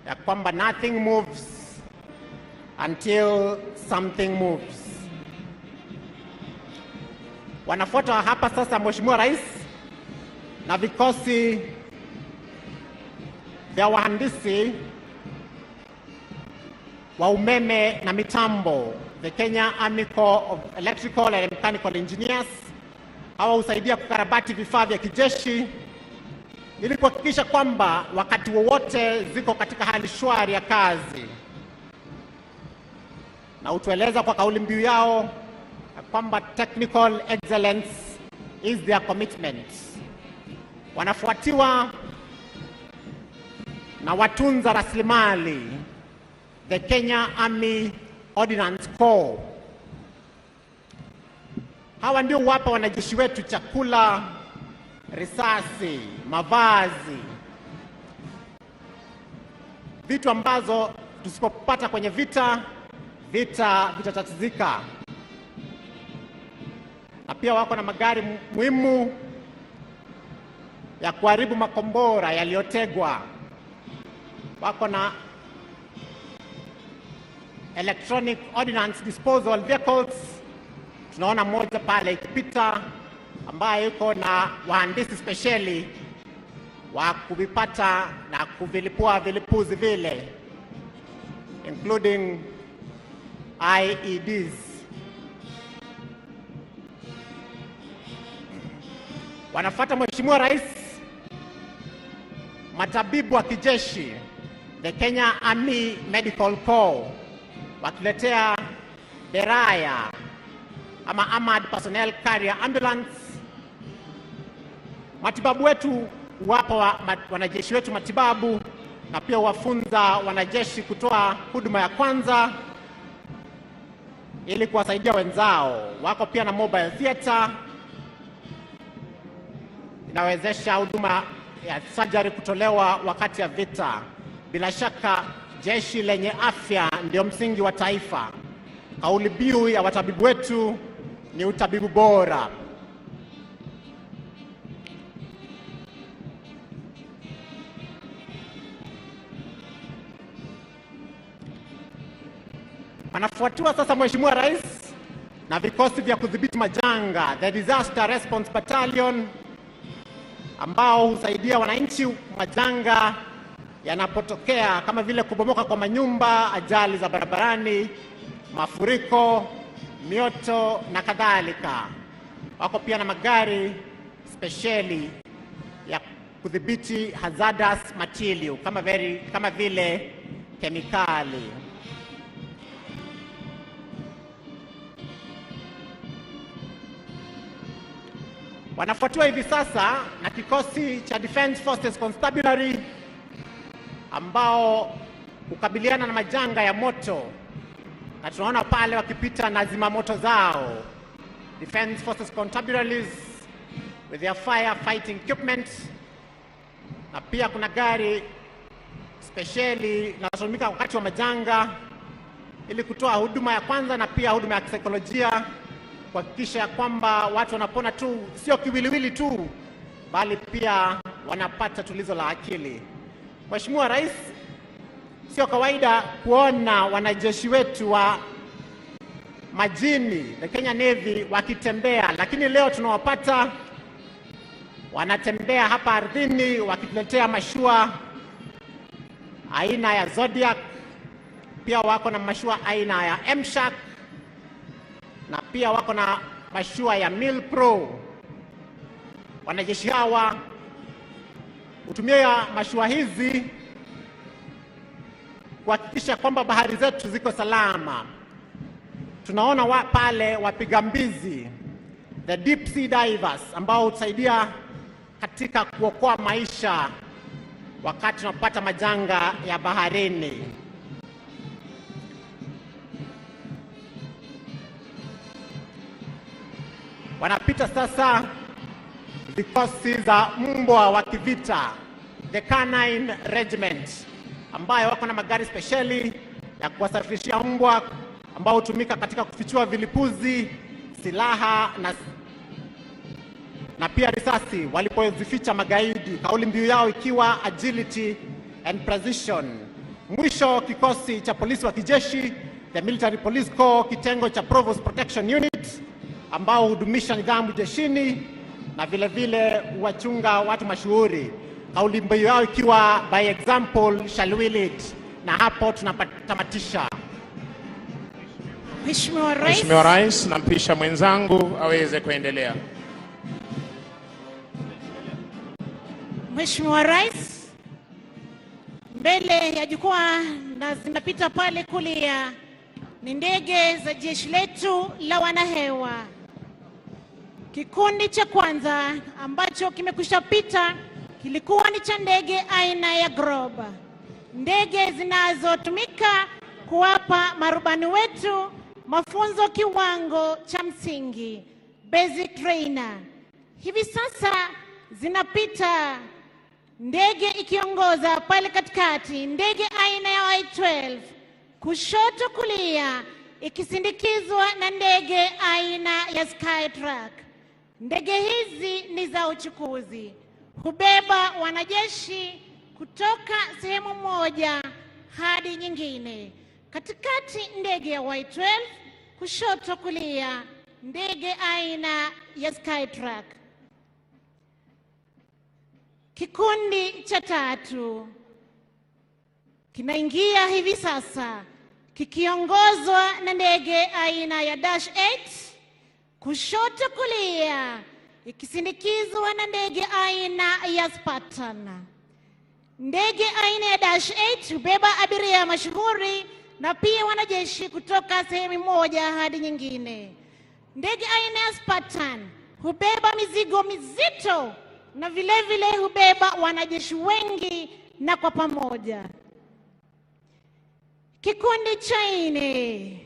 ya kwamba nothing moves until something moves. Wanafuata hapa sasa Mheshimiwa Rais na vikosi vya wahandisi wa umeme na mitambo, the Kenya Army Corps of Electrical and Mechanical Engineers. Hawa husaidia kukarabati vifaa vya kijeshi ili kuhakikisha kwamba wakati wowote ziko katika hali shwari ya kazi, na utueleza kwa kauli mbiu yao kwamba technical excellence is their commitment. Wanafuatiwa na watunza rasilimali, the Kenya Army Ordnance Corps. Hawa ndio wapa wanajeshi wetu chakula, risasi, mavazi, vitu ambazo tusipopata kwenye vita vitatatizika. Na pia wako na magari muhimu ya kuharibu makombora yaliyotegwa. Wako na electronic ordnance disposal vehicles. Tunaona mmoja pale ikipita ambaye yuko na wahandisi speciali wa kuvipata na kuvilipua vilipuzi vile, including IEDs. Wanafuata Mheshimiwa Rais matabibu wa kijeshi, the Kenya Army Medical Corps, wakiletea deraya ama Armored Personnel Carrier Ambulance. Matibabu wetu wapa wanajeshi wetu matibabu, na pia wafunza wanajeshi kutoa huduma ya kwanza ili kuwasaidia wenzao. Wako pia na mobile theater inawezesha huduma ya surgery kutolewa wakati ya vita. Bila shaka jeshi lenye afya ndio msingi wa taifa. Kauli mbiu ya watabibu wetu ni utabibu bora. Anafuatiwa sasa Mheshimiwa Rais na vikosi vya kudhibiti majanga, the Disaster Response Battalion, ambao husaidia wananchi majanga yanapotokea kama vile kubomoka kwa manyumba, ajali za barabarani, mafuriko, mioto na kadhalika. Wako pia na magari speciali ya kudhibiti hazardous material kama vile kemikali. Wanafuatiwa hivi sasa na kikosi cha Defense Forces Constabulary ambao hukabiliana na majanga ya moto, na tunaona pale wakipita na zimamoto zao, Defense Forces Constabularies with their fire fighting equipment. Na pia kuna gari speciali linalotumika wakati wa majanga ili kutoa huduma ya kwanza na pia huduma ya kisaikolojia, kuhakikisha kwamba watu wanapona tu, sio kiwiliwili tu, bali pia wanapata tulizo la akili. Mheshimiwa Rais, sio kawaida kuona wanajeshi wetu wa majini, the Kenya Navy, wakitembea, lakini leo tunawapata wanatembea hapa ardhini wakituletea mashua aina ya Zodiac. Pia wako na mashua aina ya M-Shark, na pia wako na mashua ya Mil Pro. Wanajeshi hawa hutumia mashua hizi kuhakikisha kwamba bahari zetu ziko salama. Tunaona pale wapiga mbizi, the deep sea divers, ambao husaidia katika kuokoa maisha wakati tunapata majanga ya baharini. wanapita sasa vikosi za mbwa wa kivita, the Canine Regiment, ambayo wako na magari speciali ya kuwasafirishia mbwa ambao hutumika katika kufichua vilipuzi, silaha na pia risasi walipozificha magaidi, kauli mbiu yao ikiwa agility and precision. Mwisho, kikosi cha polisi wa kijeshi, the Military Police Corps, kitengo cha Provost Protection Unit, ambao hudumisha nidhamu jeshini na vile vile wachunga watu mashuhuri, kauli mbiu yao ikiwa by example shall we lead. Na hapo tunatamatisha. Mheshimiwa Rais, nampisha mwenzangu aweze kuendelea. Mheshimiwa Rais, mbele ya jukwaa na zinapita pale kulia ni ndege za jeshi letu la wanahewa. Kikundi cha kwanza ambacho kimekwisha pita kilikuwa ni cha ndege aina ya Groba, ndege zinazotumika kuwapa marubani wetu mafunzo kiwango cha msingi, basic trainer. Hivi sasa zinapita ndege ikiongoza pale katikati, ndege aina ya Y12, kushoto kulia ikisindikizwa na ndege aina ya Skytrack. Ndege hizi ni za uchukuzi, hubeba wanajeshi kutoka sehemu moja hadi nyingine. Katikati ndege ya Y12, kushoto kulia ndege aina ya Skytrack. Kikundi cha tatu kinaingia hivi sasa kikiongozwa na ndege aina ya Dash 8, kushoto kulia ikisindikizwa na ndege aina ya Spartan. Ndege aina ya Dash 8 hubeba abiria mashuhuri na pia wanajeshi kutoka sehemu moja hadi nyingine. Ndege aina ya Spartan hubeba mizigo mizito na vile vile hubeba wanajeshi wengi na kwa pamoja. Kikundi cha 4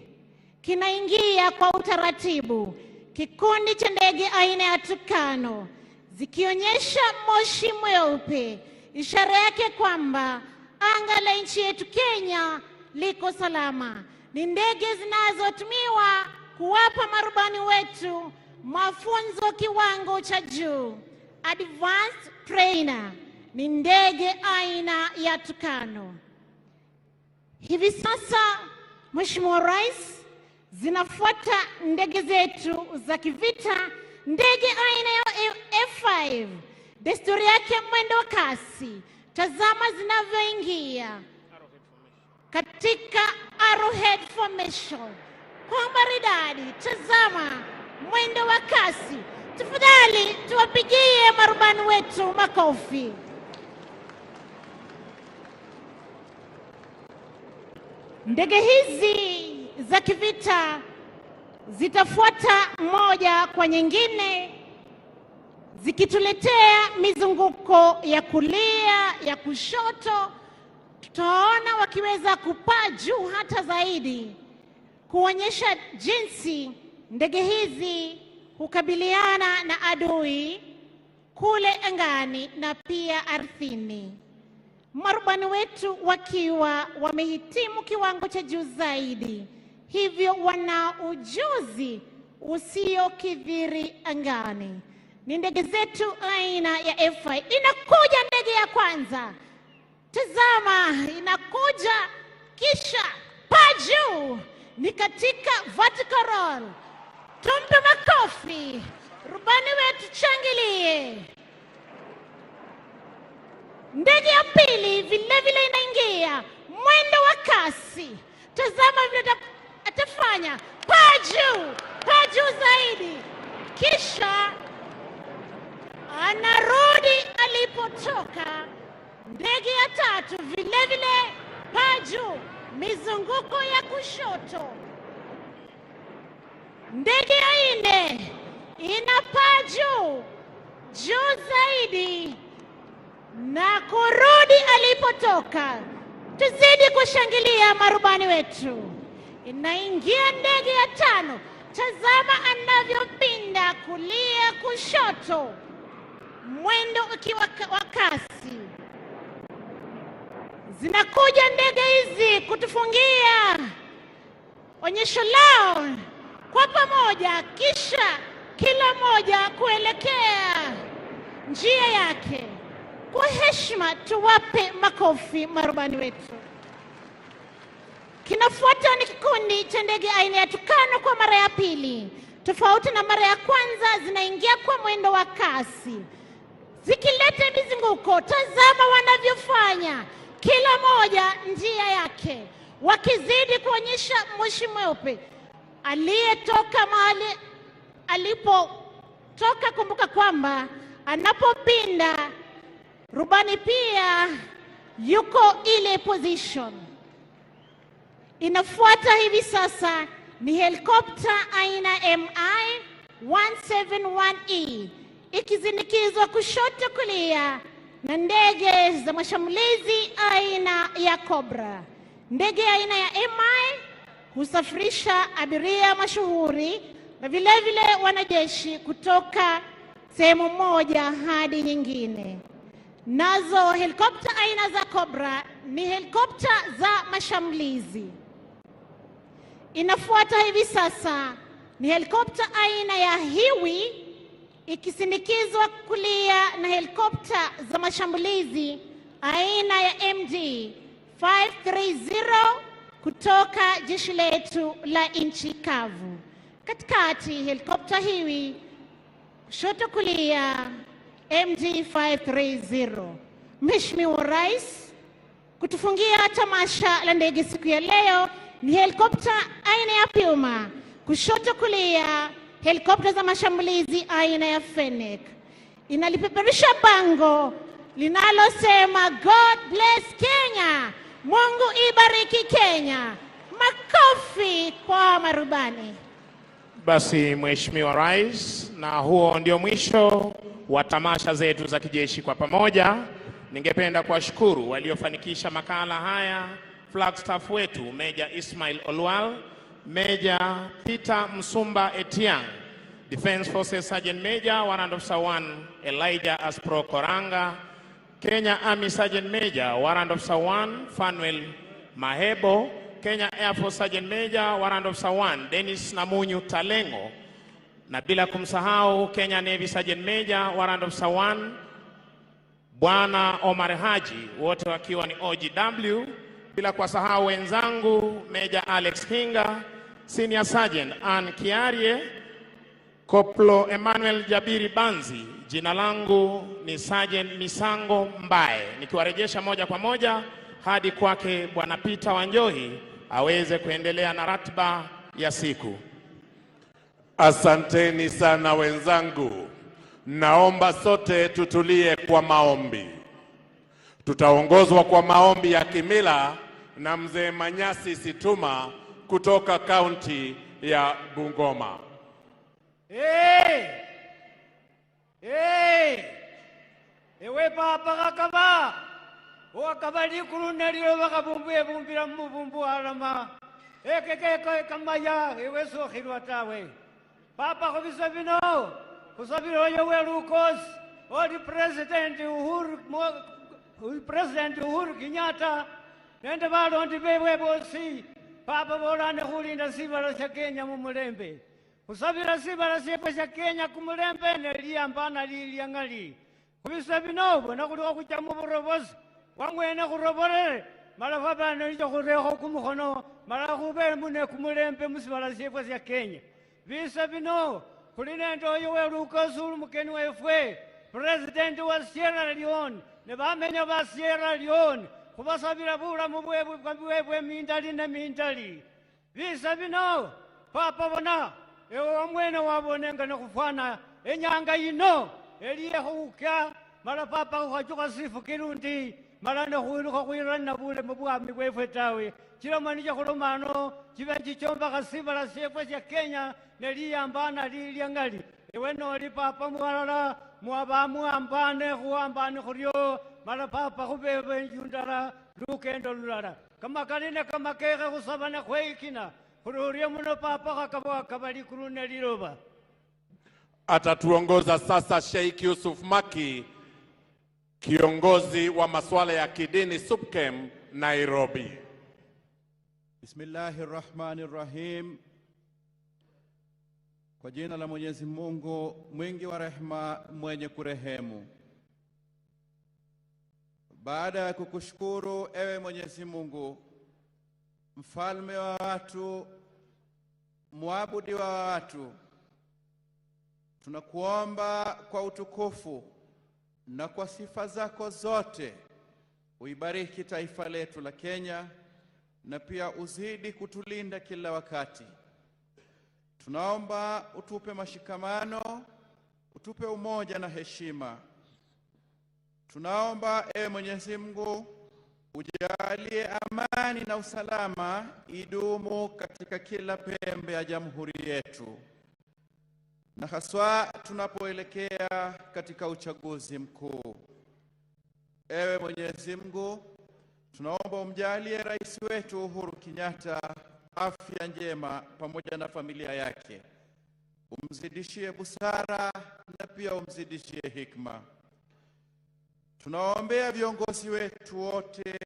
kinaingia kwa utaratibu, kikundi cha ndege aina ya Tucano, zikionyesha moshi mweupe, ishara yake kwamba anga la nchi yetu Kenya liko salama. Ni ndege zinazotumiwa kuwapa marubani wetu mafunzo kiwango cha juu, advanced trainer. Ni ndege aina ya Tucano. Hivi sasa, Mheshimiwa Rais, zinafuata ndege zetu za kivita, ndege aina ya F5. Desturi yake mwendo wa kasi. Tazama zinavyoingia katika arrowhead formation kwa maridadi. Tazama mwendo wa kasi. Tafadhali tuwapigie marubani wetu makofi. Ndege hizi za kivita zitafuata moja kwa nyingine, zikituletea mizunguko ya kulia, ya kushoto. Tutaona wakiweza kupaa juu hata zaidi, kuonyesha jinsi ndege hizi hukabiliana na adui kule angani na pia ardhini. Marubani wetu wakiwa wamehitimu kiwango cha juu zaidi, hivyo wana ujuzi usiokithiri angani. Ni ndege zetu aina ya F5. Inakuja ndege ya kwanza. Tazama, inakuja kisha paa juu. Ni katika vertical roll. Tumpe makofi. Rubani wetu changilie. Ndege ya pili vile vile inaingia mwendo wa kasi. Tazama vile atafanya. Paa juu zaidi. Kisha anarudi alipotoka. Ndege ya tatu vile vile paa juu, mizunguko ya kushoto. Ndege ya 4 inapaa juu zaidi na kurudi alipotoka. Tuzidi kushangilia marubani wetu. Inaingia ndege ya 5. tazama anavyopinda kulia kushoto, mwendo ukiwa wa kasi. Zinakuja ndege hizi kutufungia onyesho lao kwa pamoja, kisha kila moja kuelekea njia yake. Kwa heshima tuwape makofi marubani wetu. Kinafuata ni kikundi cha ndege aina ya Tukano kwa mara ya pili. Tofauti na mara ya kwanza, zinaingia kwa mwendo wa kasi, zikileta mizunguko. Tazama wanavyofanya, kila moja njia yake, wakizidi kuonyesha moshi mweupe. Aliyetoka mahali alipotoka, kumbuka kwamba anapopinda rubani pia yuko ile position. Inafuata hivi sasa ni helikopta aina MI-171E ikizinikizwa kushoto kulia na ndege za mashambulizi aina ya Cobra. Ndege aina ya MI husafirisha abiria mashuhuri na vile vile wanajeshi kutoka sehemu moja hadi nyingine. Nazo helikopta aina za Cobra ni helikopta za mashambulizi. Inafuata hivi sasa ni helikopta aina ya Hiwi ikisindikizwa kulia na helikopta za mashambulizi aina ya MD-530 kutoka jeshi letu la nchi kavu. Katikati helikopta Hiwi, kushoto kulia MD-530. Mheshimiwa Rais, kutufungia tamasha la ndege siku ya leo ni helikopta aina ya Puma, kushoto kulia helikopta za mashambulizi aina ya Fennec. Inalipeperusha bango linalosema God bless Kenya, Mungu ibariki Kenya. Makofi kwa marubani. Basi Mheshimiwa Rais, na huo ndio mwisho wa tamasha zetu za kijeshi kwa pamoja. Ningependa kuwashukuru waliofanikisha makala haya, Flagstaff wetu Meja Ismail Olwal, Meja Peter Msumba Etiang, Defense Forces Sergeant Major Warrant Officer 1 Elijah Aspro Koranga, Kenya Army Sergeant Major Warrant Officer 1 Fanuel Mahebo, Kenya Air Force Sergeant Major Warrant Officer 1 Dennis Namunyu Talengo, na bila kumsahau Kenya Navy Sergeant Major Warrant Officer 1 Bwana Omar Haji, wote wakiwa ni OGW, bila kuwasahau wenzangu Major Alex Hinga, Senior Sergeant Ann Kiarie, Koplo Emmanuel Jabiri Banzi. Jina langu ni Sergeant Misango Mbae, nikiwarejesha moja kwa moja hadi kwake Bwana Peter Wanjohi aweze kuendelea na ratiba ya siku. Asanteni sana wenzangu. Naomba sote tutulie kwa maombi. Tutaongozwa kwa maombi ya kimila na mzee Manyasi Situma kutoka kaunti ya Bungoma. Ewe papa kakaba, wakabali kulunelio wakabumbuye bumbira mbumbu alama. Keke kamaya, ewe sokhirwa tawe. Papa kubisa bino, kusabiro yewe Lukos, odi President Uhuru Kenyatta, nende bado ndibewe bosi. Papa bolane kulinda sibala sya Kenya mu mulembe. Kusabira sibala sya Kenya ku mulembe neliyambana liliangali. Kubisa bino bona kuliko kucha mu burobozi. Wangwene kuroborere mala fabana nijo kureho kumukono mala kubere mune ku mulembe musibala sya Kenya. Bisa bino kulinendo yewe Lukosulu mukeni wefwe President wa Sierra Leone ne bamenya ba Sierra Leone kubasabira bula mu bwebwe mindali na mindali. Bisa bino papa bona ewe wamwene wabonenga nakufana enyanga yino eliyehuka mala papa ukajuka sifu kirundi mala nehuiluka kuirana bule mu bwami bwefwe tawe chilomanija kulomano chibenji chomba kasibala sefwe sya Kenya neliyambana liliangali. Ewe noli papa mwalala mwabamu ambane huambane khuryo mala papa khubebe njundala lukendo lulala kama kaline kama keke khusabana khweikina kururia muno papa kakaboa kabali kurune liroba. Atatuongoza sasa Sheikh Yusuf Maki, kiongozi wa masuala ya kidini SUPKEM Nairobi. Bismillahirrahmanirrahim. Kwa jina la Mwenyezi Mungu mwingi wa rehema mwenye kurehemu. Baada ya kukushukuru ewe Mwenyezi Mungu, mfalme wa watu, muabudi wa watu, tunakuomba kwa utukufu na kwa sifa zako zote uibariki taifa letu la Kenya na pia uzidi kutulinda kila wakati. Tunaomba utupe mashikamano, utupe umoja na heshima. Tunaomba ewe Mwenyezi Mungu ujalie amani na usalama idumu katika kila pembe ya jamhuri yetu, na haswa tunapoelekea katika uchaguzi mkuu. Ewe Mwenyezi Mungu, tunaomba umjalie rais wetu Uhuru Kenyatta afya njema pamoja na familia yake. Umzidishie busara na pia umzidishie hikma. Tunaombea viongozi wetu wote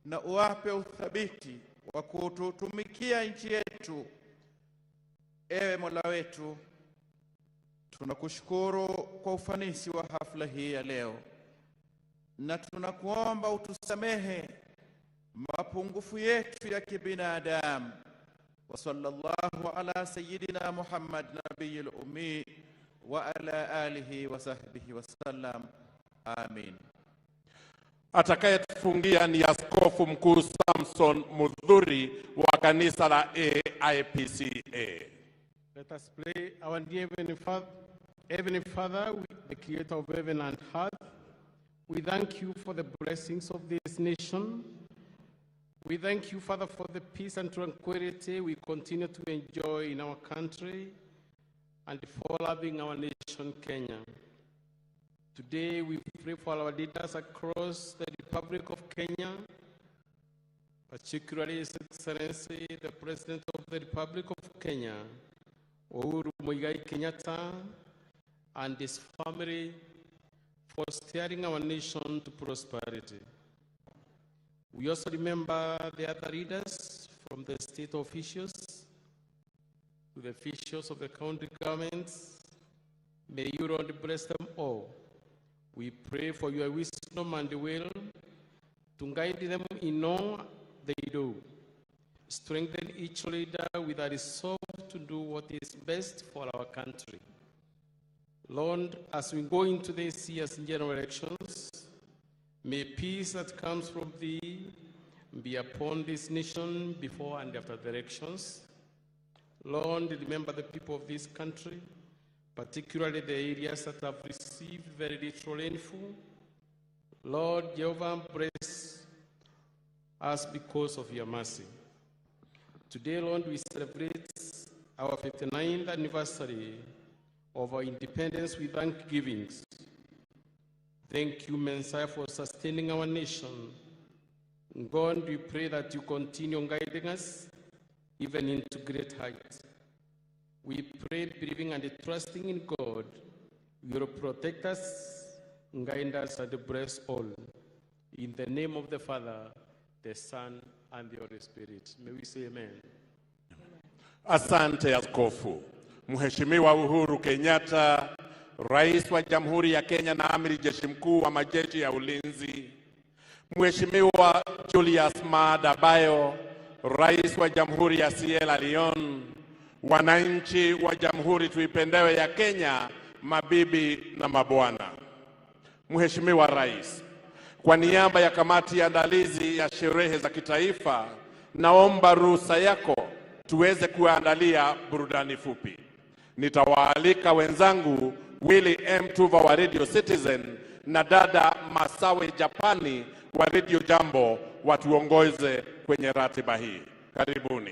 na uwape uthabiti wa kututumikia nchi yetu. Ewe Mola wetu, tunakushukuru kwa ufanisi wa hafla hii ya leo, na tunakuomba utusamehe mapungufu yetu ya kibinadamu. Wa sallallahu ala sayyidina Muhammad nabiyil ummi wa ala alihi wa sahbihi wa sallam. Amin. Atakayetufungia ni Askofu Mkuu Samson Mudhuri wa kanisa la AIPCA. Let us pray. Our dear Heavenly Father, the creator of heaven and earth, we thank you for the blessings of this nation. We thank you, Father, for the peace and tranquility we continue to enjoy in our country and for loving our nation, Kenya. Today, we pray for our leaders across the Republic of Kenya, particularly His Excellency, the President of the Republic of Kenya, Uhuru Kenyatta, and his family for steering our nation to prosperity. We also remember the other leaders, from the state officials to the officials of the county governments. May you, Lord, bless them all. We pray for your wisdom and will to guide them in all they do. Strengthen each leader with a resolve to do what is best for our country. Lord, as we go into this year's general elections, may peace that comes from thee be upon this nation before and after the elections. Lord, remember the people of this country, particularly the areas that have received very little rainfall. Lord, Jehovah, bless us because of your mercy. Today, Lord, we celebrate our 59th anniversary of our independence with thanksgivings. Thank you, Messiah, for sustaining our nation. God, we pray that you continue guiding us even into great heights. We pray, believing and trusting in God, you will protect us, guide us, and bless all. In the name of the Father, the Son, and the Holy Spirit. May we say amen. Asante Askofu. Mheshimiwa Uhuru Kenyatta, Rais wa Jamhuri ya Kenya na Amiri Jeshi Mkuu wa Majeshi ya Ulinzi. Mheshimiwa Julius Maada Bio, Rais wa Jamhuri ya Sierra Leone. Wananchi wa Jamhuri tuipendewe ya Kenya, mabibi na mabwana. Mheshimiwa Rais, kwa niaba ya kamati ya andalizi ya sherehe za kitaifa, naomba ruhusa yako tuweze kuandalia burudani fupi. Nitawaalika wenzangu Willy M. Tuva wa Radio Citizen na dada Masawe Japani wa Radio Jambo watuongoze kwenye ratiba hii. Karibuni.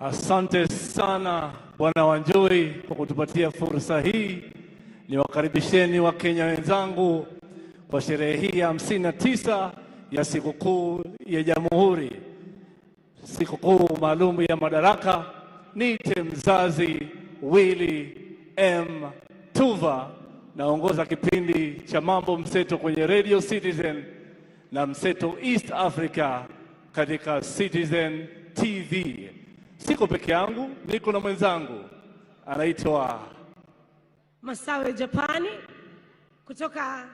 Asante sana Bwana Wanjoi kwa kutupatia fursa hii. Niwakaribisheni Wakenya wenzangu kwa sherehe hii ya 59 ya sikukuu ya Jamhuri, sikukuu maalum ya Madaraka. niite mzazi Willy M. Tuva. Naongoza kipindi cha Mambo Mseto kwenye Radio Citizen na Mseto East Africa katika Citizen TV. Siko peke yangu, niko na mwenzangu anaitwa Masawe Japani kutoka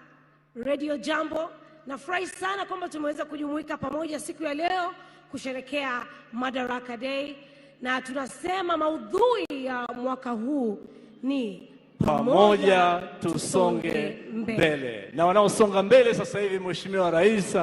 Radio Jambo. Nafurahi sana kwamba tumeweza kujumuika pamoja siku ya leo kusherekea Madaraka Day, na tunasema maudhui ya mwaka huu ni pamoja tusonge mbele. Na wanaosonga mbele sasa hivi, Mheshimiwa Rais,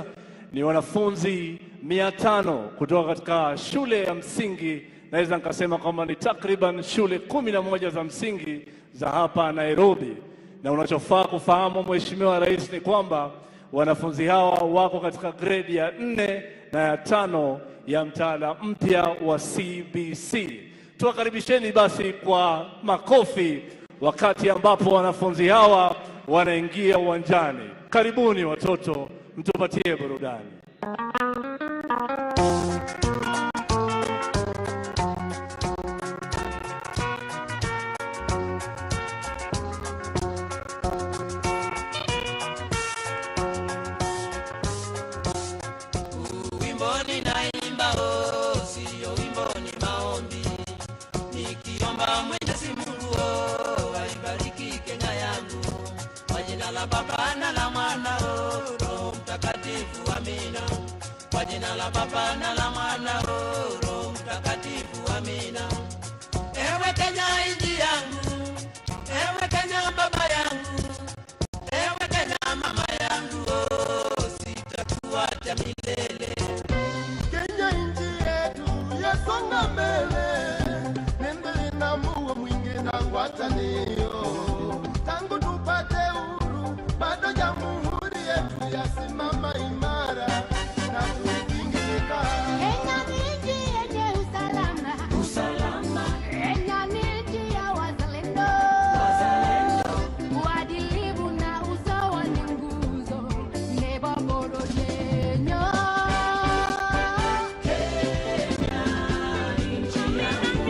ni wanafunzi 500 kutoka katika shule ya msingi. Naweza nikasema kwamba ni takriban shule 11 za msingi za hapa Nairobi. Na unachofaa kufahamu Mheshimiwa Rais ni kwamba wanafunzi hawa wako katika grade ya 4 na ya 5 ya mtaala mpya wa CBC. Tuwakaribisheni basi kwa makofi wakati ambapo wanafunzi hawa wanaingia uwanjani. Karibuni watoto, mtupatie burudani. Baba na la Mwana, Roho Mtakatifu, amina. Kwa jina la Baba na la Mwana, Roho Mtakatifu, amina. Ewe Kenya nchi yangu, ewe Kenya baba yangu, ewe Kenya mama yangu, sitakuacha milele. Kenya nchi yetu yasonga mbele, nembele na Mungu mwingi na ngwatanio. Tangu tupate bado jamhuri yetu yasimama imara na kutingika. Kenya ni nchi yenye usalama. Usalama. Kenya ni nchi ya wazalendo. Wazalendo. Uadilifu na usawa ni nguzo. Nebogoro yenyo. Kenya nchi yangu.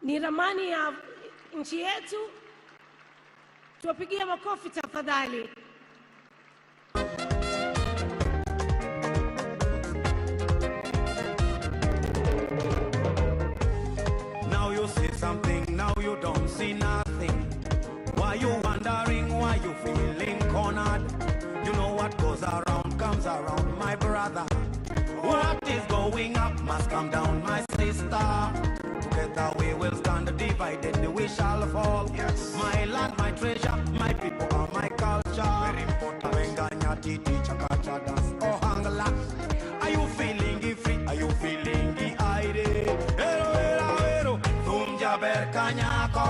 Ni ramani ya nchi yetu. Tuwapigie makofi tafadhali. Now you see something, now you don't see nothing. Why you wondering, why you feeling cornered? You know what goes around comes around, my brother. What is going up must come down, my sister. Together we will stand divided, we shall fall. Yes. My land, my treasure, my people are my culture. Very important. Wenganya titi chakacha dance oh hangala. Are you feeling free? Are you feeling aire? Ero ero ero, tumja berkanyako.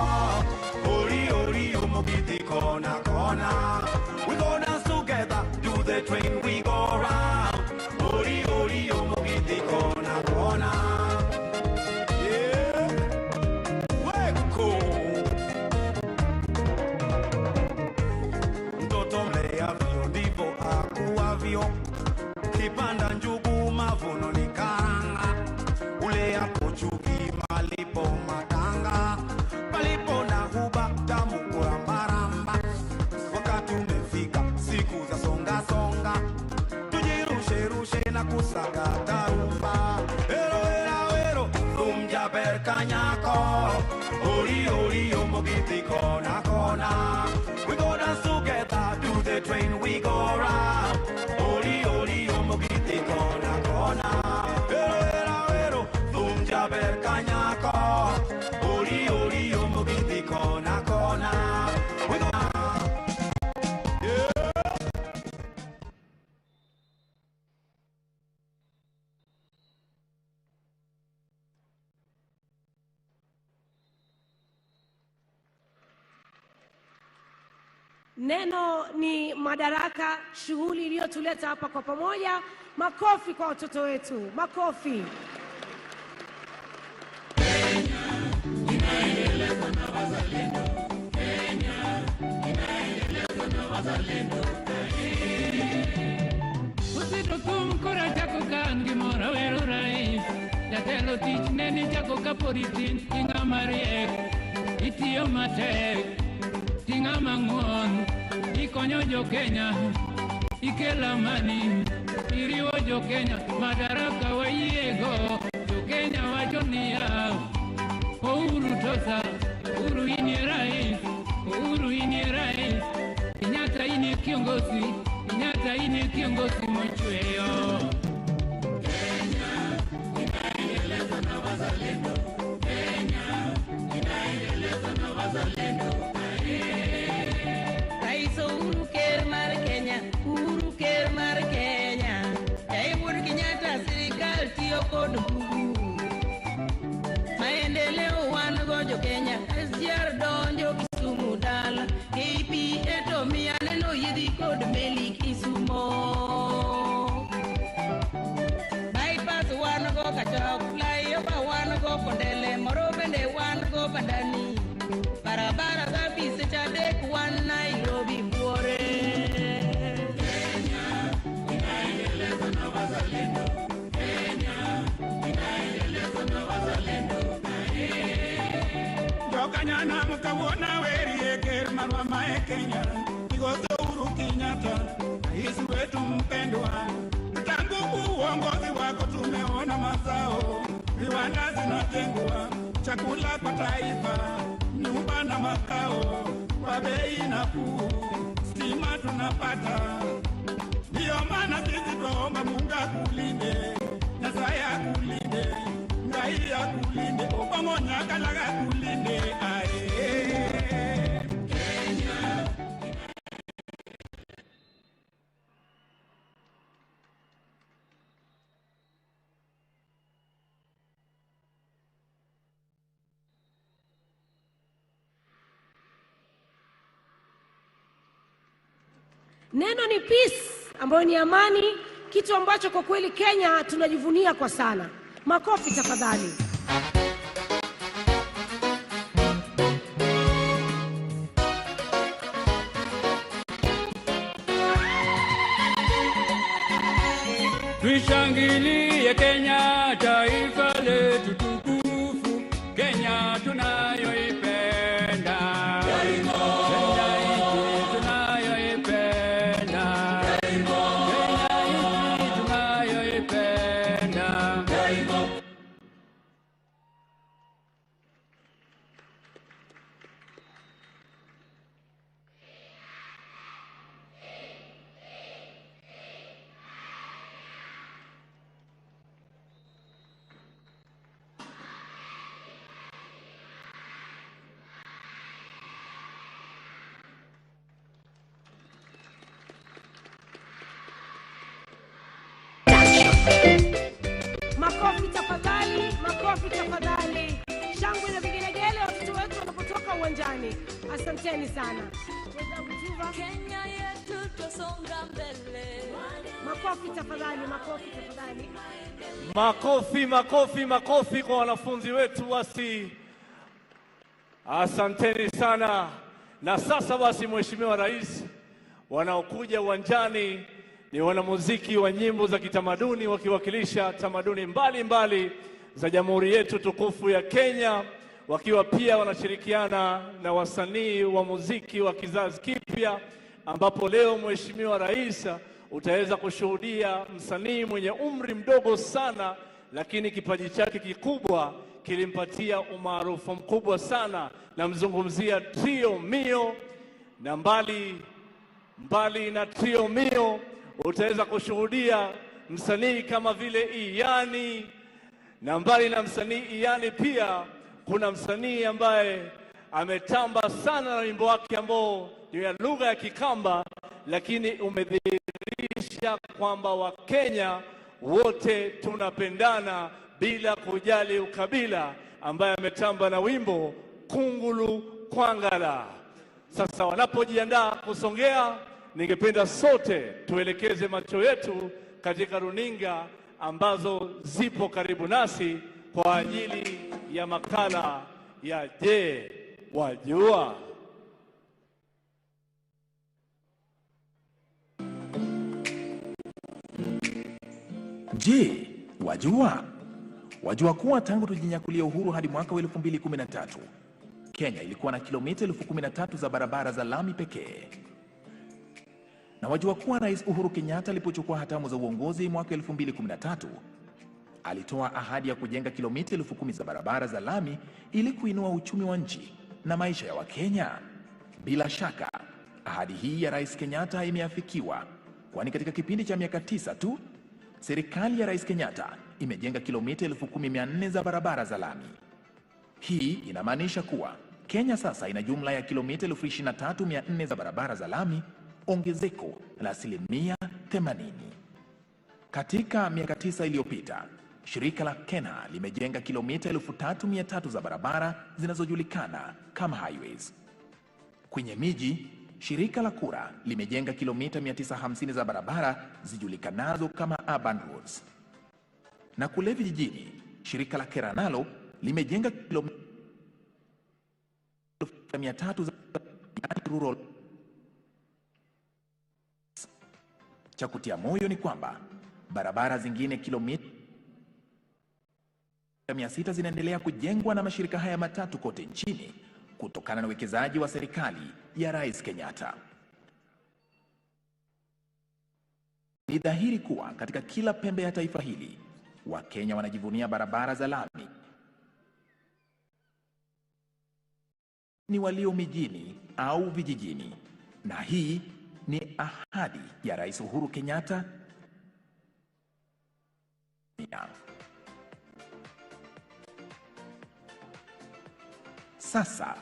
Ori ori umogiti kona kona. We go dance together, do the train we go round. Ori ori umogiti kona kona. Kipanda njugu mavuno ni karanga, ule hapo chuki malipo matanga, palipo na huba damu kurambaramba. Wakati umefika siku za songa songa, tujirushe rushe na kusaka tarumba. Ero ero ero, rumja jaber kanyako. Ori, ori, omogiti kona, kona. We go dance together to the train we go round. Ori, ori, omogiti kona, kona. Ero, ero, ero, thum jaber kanyako. Ori, ori, omogiti kona, kona. We go Neno ni Madaraka, shughuli iliyotuleta hapa kwa pamoja. Makofi kwa watoto wetu, makofi. Usitukum kura chako kan gimora wero rais. Jatelo tich neni chako kaporitin tinga mariek. Itiyo matek, tinga mang'uon. Ikonyo jo Kenya, ikelo amani. Iriwo jo Kenya, Madaraka wayiego. Jo Kenya wacho niya, Uhuru tosa, Uhuru ini rais, Uhuru ini rais. Kenyatta ini kiongozi, Kenyatta ini kiongozi mochweyo. Kenya, inaendeleza na wazalendo. Kenya, inaendeleza na wazalendo. Rais Uhuru ker mar Kenya, Uhuru ker mar Kenya. Uhuru Kenyatta sirikal tiyo kod bugu. Maendeleo wan gojo Kenya, SGR donjo Kisumu dala. KP eto miya neno yidhi kod meli Kisumo. Bypass wan go Kachok, flyover wan go Kondele, moro bende wan go Bandani. Barabara kabisa chadek wan Nairobi Mwore. Kenya, inaendeleza na wazalendo. Kenya, inaendeleza na wazalendo. Jokanyana mukawona weri ker marwa mae Kenya. Kigozo Uhuru Kenyatta, rais wetu mpendwa. Tangu uongozi wako tumeona mazao. Viwanda zinajengwa, chakula kwa taifa, nyumba na makao kwa bei nafuu, stima tunapata. Ndio maana sisi twaomba Mungu akulinde, Nyasaye akulinde, Ngai akulinde, Obama nyakalaga akulinde. Kenya. Neno ni peace, ambayo ni amani, kitu ambacho kwa kweli Kenya tunajivunia kwa sana. Makofi tafadhali. Tuishangilie Kenya, taifa letu tukufu. Kenya tunayoipenda. Kenya hii tunayoipenda. Kenya hii tunayoipenda. Makofi tafadhali, makofi tafadhali. Shangwe na vigelegele watoto wetu wanapotoka uwanjani. Asanteni sana. Kenya yetu tusonga mbele. Makofi tafadhali, makofi tafadhali. Makofi, makofi, makofi kwa wanafunzi wetu basi. Asanteni sana. Na sasa basi, Mheshimiwa Rais, wanaokuja uwanjani ni wanamuziki wa nyimbo za kitamaduni wakiwakilisha tamaduni mbalimbali za jamhuri yetu tukufu ya Kenya, wakiwa pia wanashirikiana na wasanii wa muziki wa kizazi kipya, ambapo leo Mheshimiwa Rais utaweza kushuhudia msanii mwenye umri mdogo sana, lakini kipaji chake kikubwa kilimpatia umaarufu mkubwa sana. Namzungumzia Trio Mio, na mbali na Trio Mio utaweza kushuhudia msanii kama vile Iyani, na mbali na msanii Iyani pia kuna msanii ambaye ametamba sana na wimbo wake ambao ni ya lugha ya Kikamba, lakini umedhihirisha kwamba Wakenya wote tunapendana bila kujali ukabila, ambaye ametamba na wimbo Kungulu Kwangala. Sasa wanapojiandaa kusongea, ningependa sote tuelekeze macho yetu katika runinga ambazo zipo karibu nasi kwa ajili ya makala ya Je, Wajua? Je, wajua? Wajua kuwa tangu tujinyakulia uhuru hadi mwaka wa 2013 Kenya ilikuwa na kilomita 13,000 za barabara za lami pekee. Na wajua kuwa Rais Uhuru Kenyatta alipochukua hatamu za uongozi mwaka 2013 alitoa ahadi ya kujenga kilomita 10,000 za barabara za lami ili kuinua uchumi wa nchi na maisha ya Wakenya. Bila shaka, ahadi hii ya Rais Kenyatta imeafikiwa, kwani katika kipindi cha miaka 9 tu serikali ya Rais Kenyatta imejenga kilomita 10,400 za barabara za lami. Hii inamaanisha kuwa Kenya sasa ina jumla ya kilomita 23,400 za barabara za lami, ongezeko la 80%. Katika miaka 9 iliyopita, shirika la KENHA limejenga kilomita 3,300 za barabara zinazojulikana kama highways. Kwenye miji, shirika la KURA limejenga kilomita 950 za barabara zijulikanazo kama urban roads. Na kule vijijini, shirika la KERA nalo limejenga kilomita 300 za rural. Cha kutia moyo ni kwamba barabara zingine kilomita 600 zinaendelea kujengwa na mashirika haya matatu kote nchini kutokana na uwekezaji wa serikali ya Rais Kenyatta. Ni dhahiri kuwa katika kila pembe ya taifa hili, Wakenya wanajivunia barabara za lami. Ni walio mijini au vijijini, na hii ni ahadi ya Rais Uhuru Kenyatta. Sasa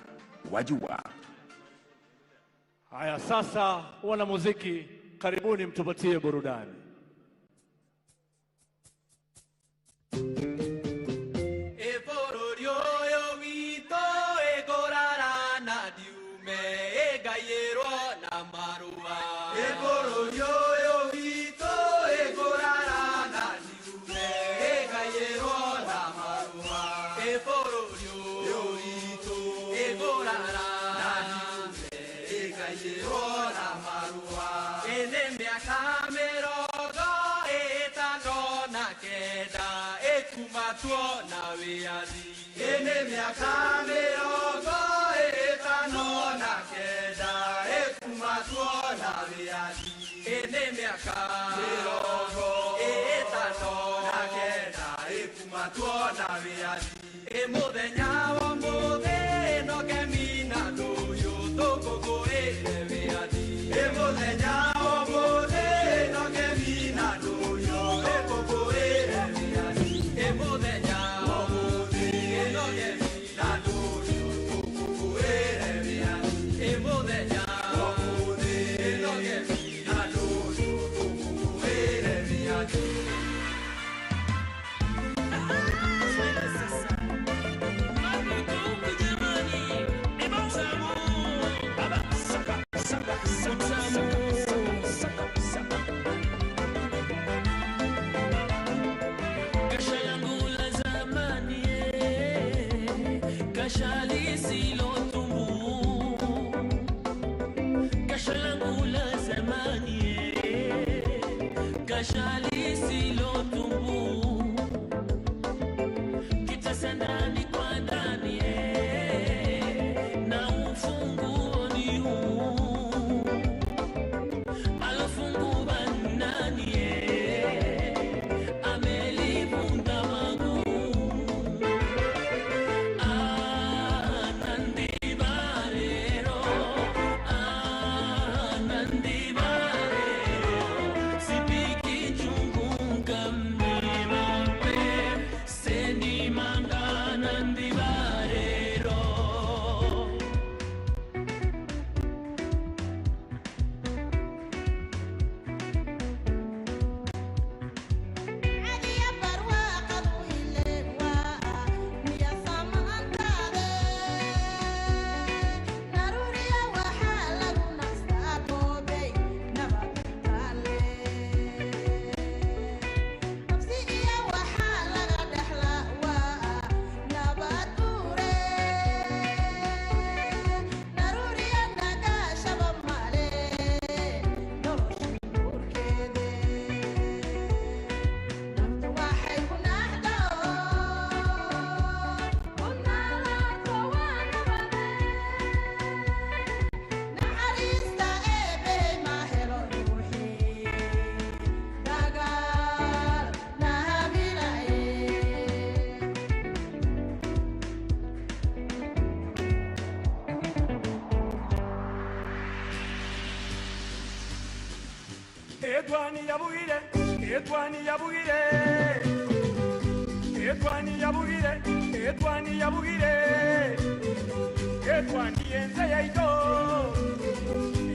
wajua. Haya, sasa wana muziki, karibuni mtupatie burudani. Ene miaka mirongo itano na kenda ekumatwo na wiathi. Ene miaka mirongo itano na kenda ekumatwo na wiathi. Muthenya wa muthe no kemina nduyu tukugurire wiathi. Muthenya wa muthe no kemina nduyu tukugurire wiathi. Muthenya bandi barero. Etwani yabugire, etwani yabugire, etwani yabugire, etwani yabugire, etwani yenze yaito,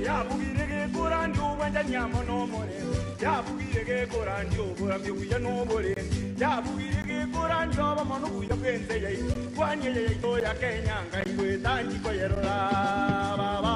yabugire ge kurandi ubanja nyamo no more, yabugire ge kurandi ubura byo no more, yabugire ge kurandi oba manu buya kwenze yaito, kwani yaito ya Kenya ngai kwetani ko yerora baba.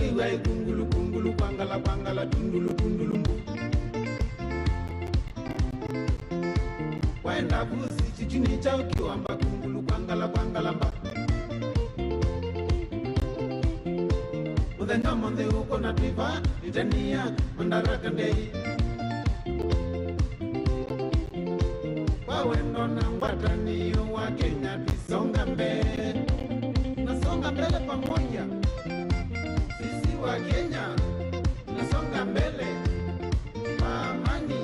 Iwai kungulu kungulu pangala pangala tundulu tundulu mbu. Waenda busi chichini chao kiwamba kungulu pangala pangala mba. muthenya mothe uko na twiva itania Madaraka Day. Kwa wendo na ngwatanio wa Kenya tusonga mbele, nasonga mbele pamoja. Sisi wa Kenya nasonga mbele kwa amani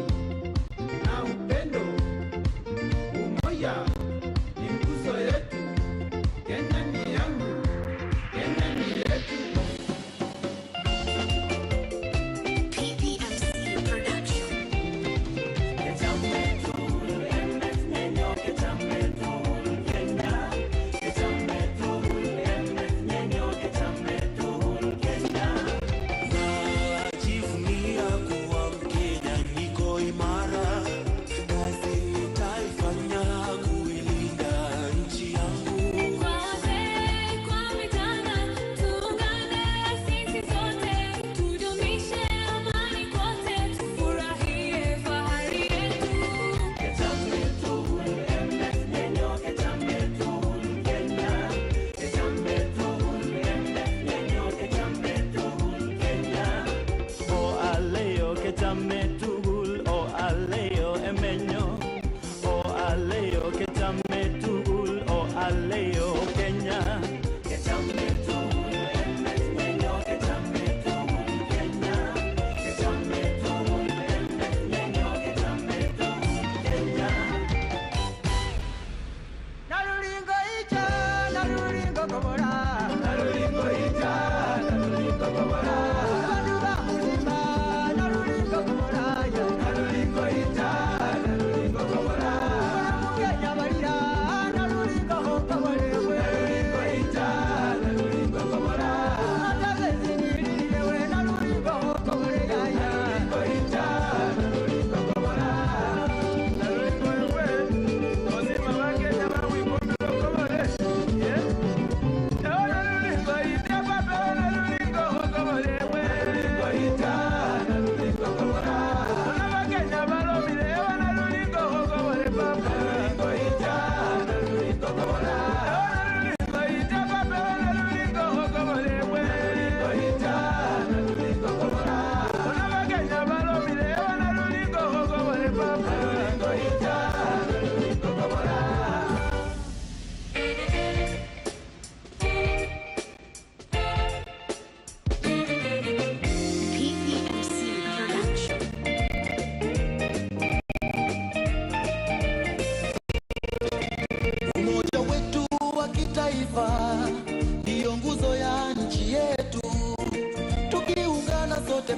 na upendo. Umoja ni nguzo yetu. Kenya ni yangu, Kenya ni yetu.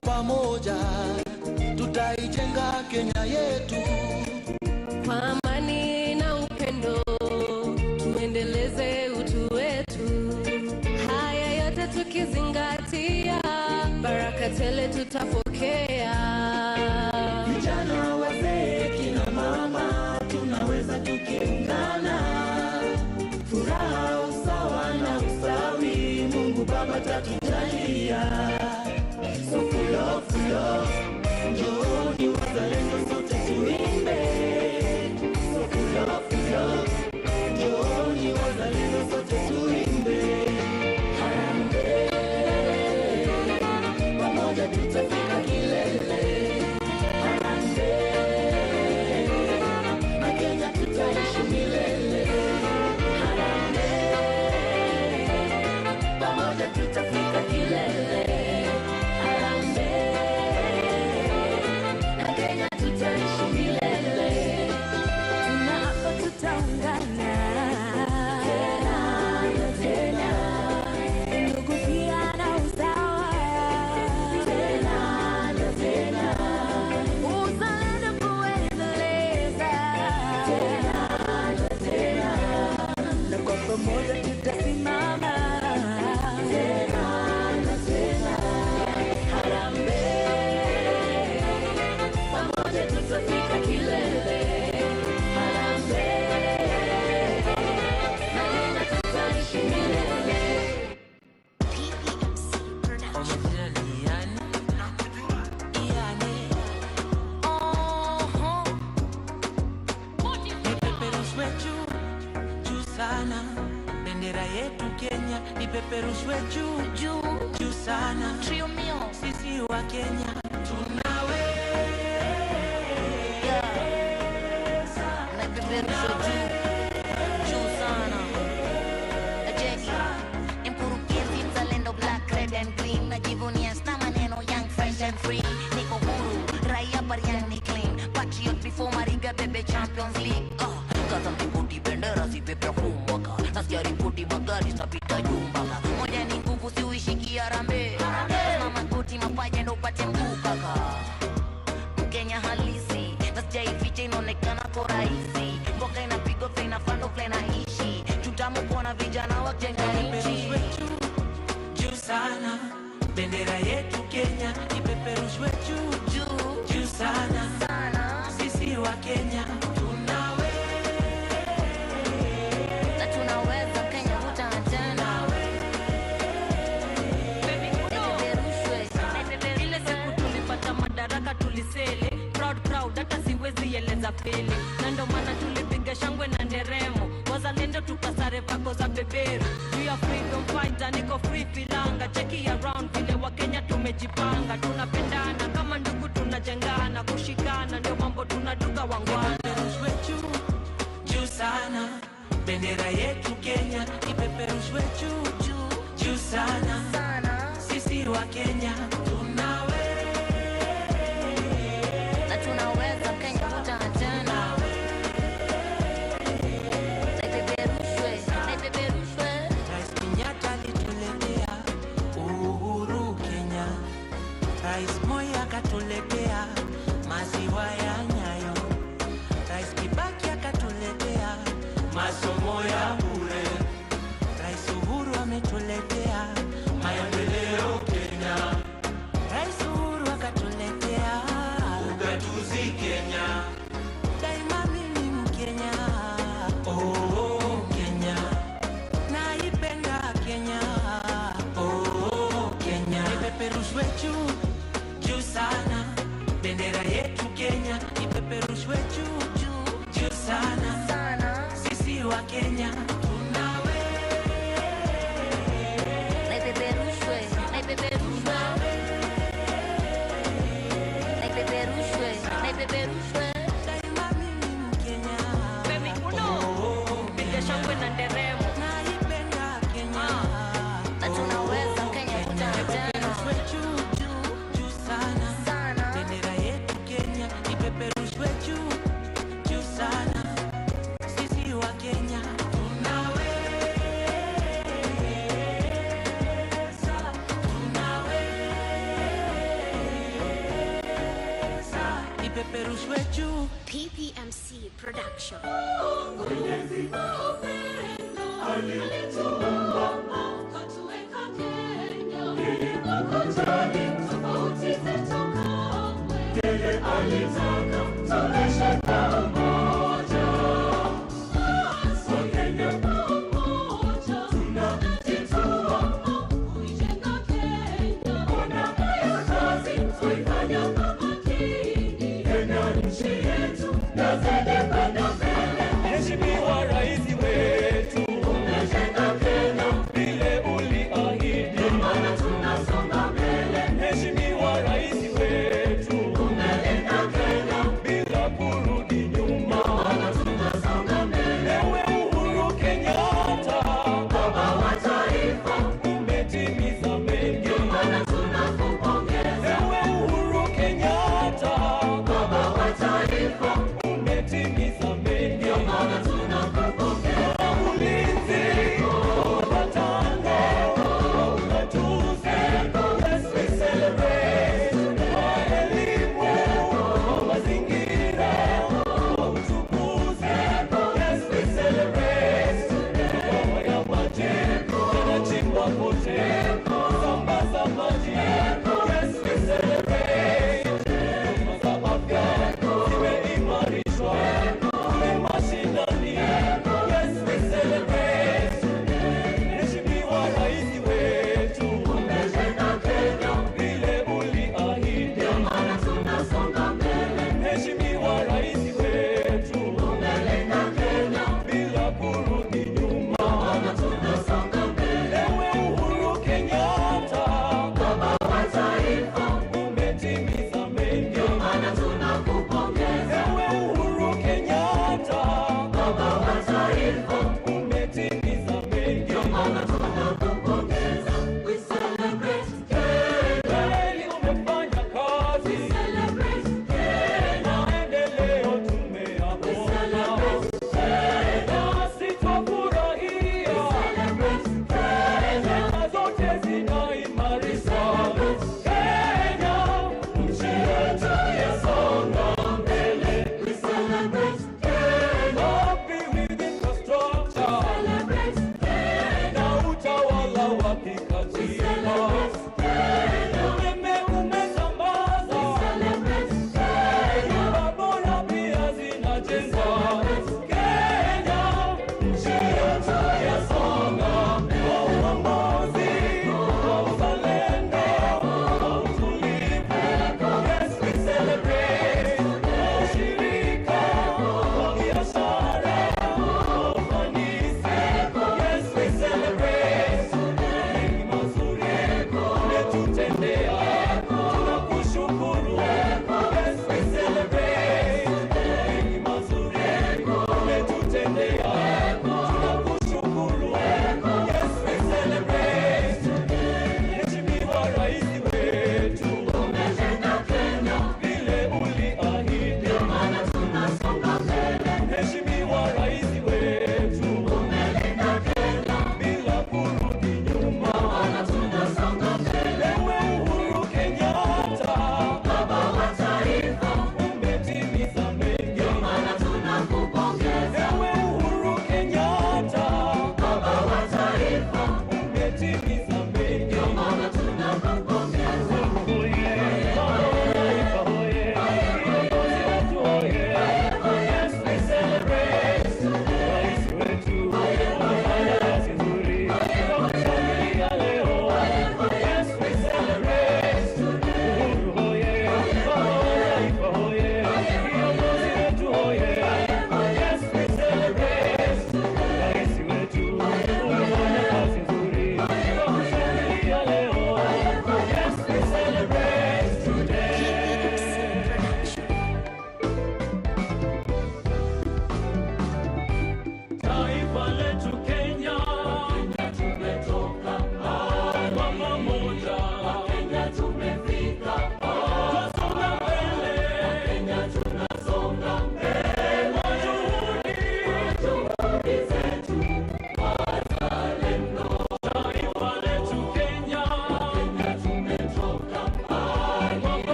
Pamoja tutaijenga Kenya yetu kwa amani na upendo, tuendeleze utu wetu. Haya yote tukizingatia, baraka tele tutapokea. Vijana, wazee, kina mama, tunaweza tukiungana. Furaha, usawa na usawi, Mungu Baba tatujalia. So full of, njooni wazalendo sote tuimbe. So full of, njooni wazalendo sote tuimbe. Harambee, pamoja tutafika kilele. Harambee, na Kenya tutaishi milele. Harambee, pamoja tutafika kilele. Pamoja tutasimama tena. ipeperushwe juu juu juu sana. Trio mio, sisi wa Kenya tunawe, na ipeperushwe juu juu sana. Jackie, mkurugenzi mzalendo, black, red and green, najivunia sna maneno young, fresh and free. Niko huru, raia bariani clean, patriot before Mariga bebe Champions League. Kaza mlikuti bendera zipepe humbaka, nasikia ripoti magari sapita jumbaka. Moja ni nguvu siuishiki harambe, mama koti mapaja ndo upate mguu kaka. Mkenya halisi, nasija ifiche inaonekana kwa rahisi. Mboka inapigwa vile inafando vile inaishi, tutamu kuona vijana wajenga nchi. Juu sana, bendera yetu Kenya ipeperushwe juu juu juu sana. Sisi wa Kenya tunawe, na tunaweza Kenya hutana. Ile siku tulipata madaraka tulisele, proud hata siwezi eleza pele. Na ndo maana tulipiga shangwe na nderemo, wazalendo tukasare vako za beberu. We are freedom fighter, niko free filanga. Cheki around vile wa Kenya tumejipanga. Tunapendana kama ndugu, tunajengana, kushikana ndio mambo tunaduka wangwana. Juu sana, bendera yetu Kenya ipeperushwe juu juu juu sana. Sisi wa Kenya tunawe, na tunaweza Kenya hutana. Ipeperushwe. Rais Kenyatta alituletea uhuru Kenya, Rais Moi akatuletea maziwa ya Nyayo, Rais Kibaki akatuletea masomo ya bure, Rais Uhuru ametuletea maendeleo Kenya, Rais Uhuru akatuletea ugatuzi Kenya. Daima mimi Mkenya, oh Kenya, naipenda Kenya, oh Kenya. Ipeperushwe juu juu sana, bendera yetu Kenya ipeperushwe juu juu juu sana. Sisi wa Kenya tunawe, na ipeperushwe, na ipeperushwe, na ipeperushwe, na ipeperushwe. Daima mimi Mkenya, baby uno, piga shangwe na nderemo, naipenda Kenya, na tunaweza Kenya hutana. Juu juu juu sana, bendera yetu Kenya ipeperushwe juu juu sana. Sisi wa Kenya tunawe, ipeperushwe juu. PPMC Production. Mheshimiwa Rais wetu, umejenga Kenya vile uliahidi, maana tunasonga mbele. Mheshimiwa Rais wetu, umejenga Kenya bila kurudi nyuma, maana tunasonga mbele. Ewe Uhuru Kenyatta, baba wa taifa, umetimiza mengi, maana tunakupongeza. Ewe Uhuru Kenyatta, baba wa taifa, umetimiza mengi, maana tunakupongeza. Ulinzi, unatango, unatuzi, yes we celebrate. Kwa elimu, mazingira, uchukuzi, yes we celebrate. Kwa ya maji, yanachimba kote, sambaza maji, yes we celebrate. Huduma za afya zimeimarishwa kule mashinani, yes we celebrate. Mheshimiwa Rais wetu, umejenga Kenya vile uliahidi, maana tunasonga mbele. Mheshimiwa Rais wetu, umejenga Kenya bila kurudi nyuma, maana tunasonga mbele. Ewe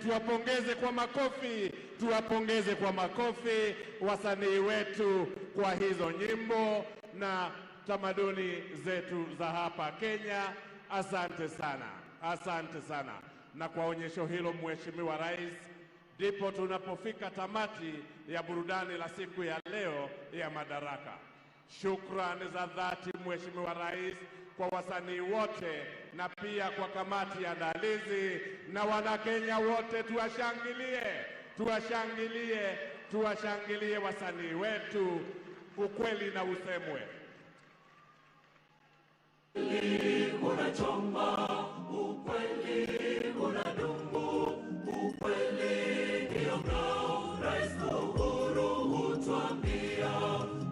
Tuwapongeze kwa makofi, tuwapongeze kwa makofi wasanii wetu kwa hizo nyimbo na tamaduni zetu za hapa Kenya. Asante sana, asante sana. Na kwa onyesho hilo, Mheshimiwa Rais, ndipo tunapofika tamati ya burudani la siku ya leo ya Madaraka. Shukrani za dhati Mheshimiwa Rais kwa wasanii wote na pia kwa kamati ya andalizi na Wanakenya wote. Tuwashangilie, tuwashangilie, tuwashangilie wasanii wetu. Ukweli na usemwe. Unachoma, ukweli unadumu, ukweli ndio ngao. Rais Uhuru hutuambia,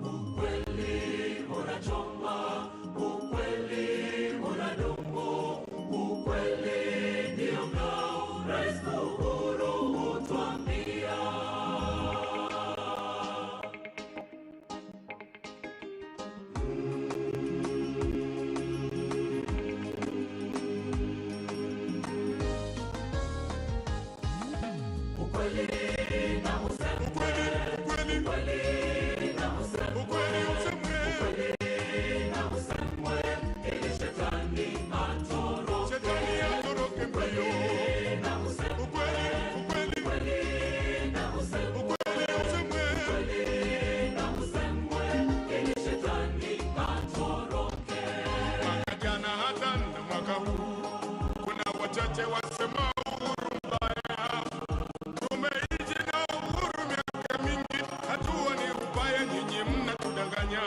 ukweli unachoma, ukweli unadumu, ukweli ndio ngao. Rais Uhuru hutuambia. Wachache wasema Uhuru mbaya, tumeishi na Uhuru miaka mingi, hatua ni ubaya, nyinyi mnatudanganya.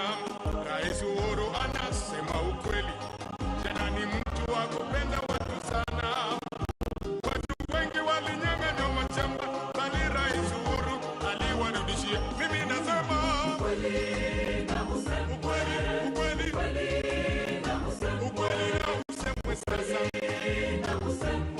Rais Uhuru anasema ukweli, tena ni mtu wa kupenda watu sana. Watu wengi walinyang'anywa mashamba, bali Rais Uhuru aliwarudishia. Mimi nasema ukweli na usemwe, ukweli na usemwe sasa.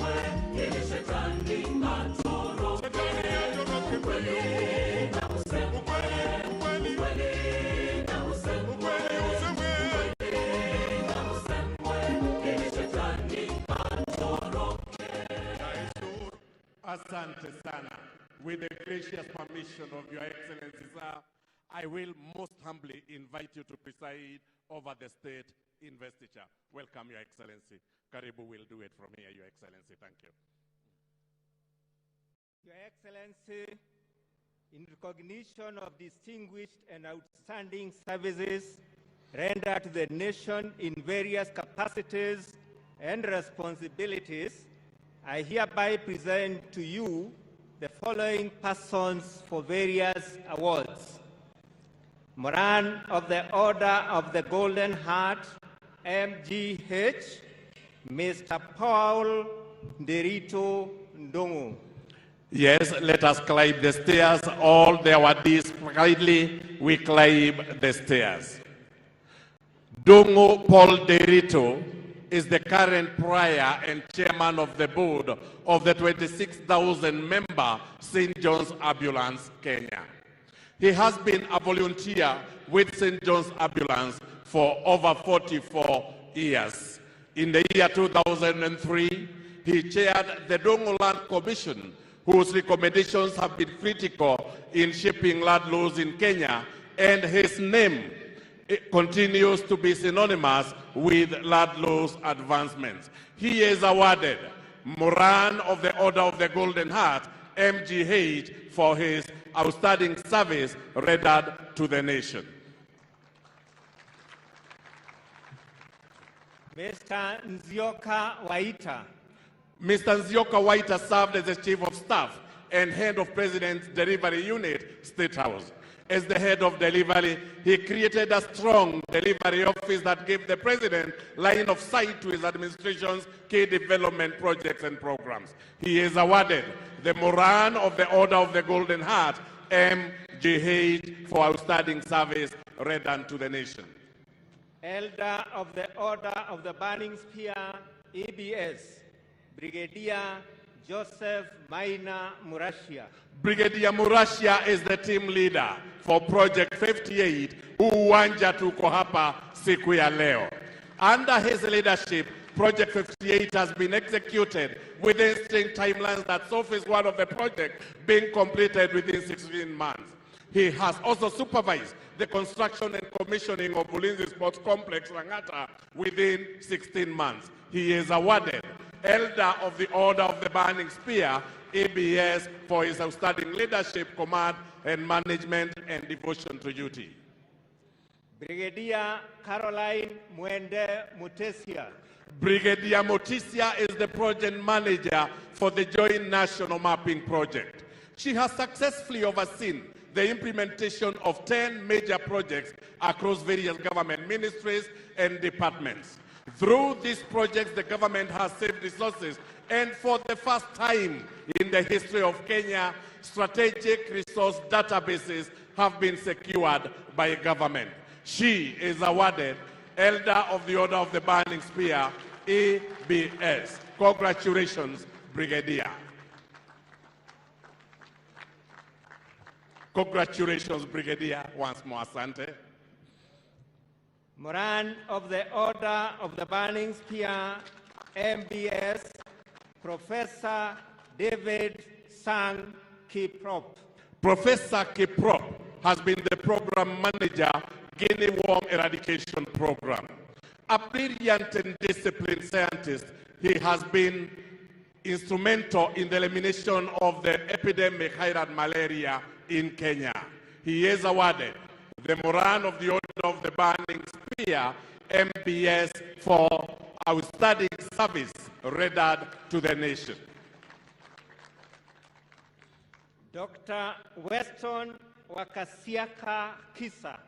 Asante sana. With the gracious permission of Your Excellency, sir, I will most humbly invite you to preside over the state investiture. Welcome, Your Excellency. Karibu will do it from here, Your Excellency. Thank you. Your Excellency, in recognition of distinguished and outstanding services rendered to the nation in various capacities and responsibilities, I hereby present to you the following persons for various awards. Moran of the Order of the Golden Heart, MGH, Mr. Paul Derito Ndongo. Yes, let us climb the stairs. All the awardees, kindly, we climb the stairs. Dongo Paul Derito is the current prior and chairman of the board of the 26,000-member St. John's Ambulance, Kenya. He has been a volunteer with St. John's Ambulance for over 44 years. In the year 2003, he chaired the Dongo Land Commission, whose recommendations have been critical in shaping land laws in Kenya, and his name continues to be synonymous with land laws advancements. He is awarded Moran of the Order of the Golden Heart, MGH, for his outstanding service rendered to the nation. Mr. Nzioka Waita. Mr. Nzioka Waita served as the Chief of Staff and Head of President's Delivery Unit, State House. As the head of delivery, he created a strong delivery office that gave the President line of sight to his administration's key development projects and programs. He is awarded the Moran of the Order of the Golden Heart, MGH, for outstanding service rendered to the nation. Elder of the Order of the Burning Spear, EBS, Brigadier Joseph Maina Murashia. Brigadier Murashia is the team leader for Project 58, uwanja tuko hapa siku ya leo. Under his leadership, Project 58 has been executed within strict timelines that saw phase 1 of the project being completed within 16 months. He has also supervised the construction and commissioning of Ulinzi Sports Complex, Langata, within 16 months. He is awarded Elder of the Order of the Burning Spear, ABS, for his outstanding leadership, command, and management and devotion to duty. Brigadier Caroline Mwende Mutesia. Brigadier Mutesia is the project manager for the Joint National Mapping Project. She has successfully overseen the implementation of 10 major projects across various government ministries and departments. Through these projects, the government has saved resources, and for the first time in the history of Kenya, strategic resource databases have been secured by government. She is awarded Elder of the Order of the Burning Spear, ABS. Congratulations, Brigadier. Congratulations, Brigadier, once more, asante. Moran of the Order of the Burning Spear, MBS, Professor David Sang Kiprop. Professor Kiprop has been the program manager, Guinea Worm Eradication Program. A brilliant and disciplined scientist, he has been instrumental in the elimination of the epidemic high-rate malaria in Kenya. He is awarded the Moran of the Order of the Burning Spear, MBS, for outstanding service rendered to the nation. Dr. Weston Wakasiaka Kisa.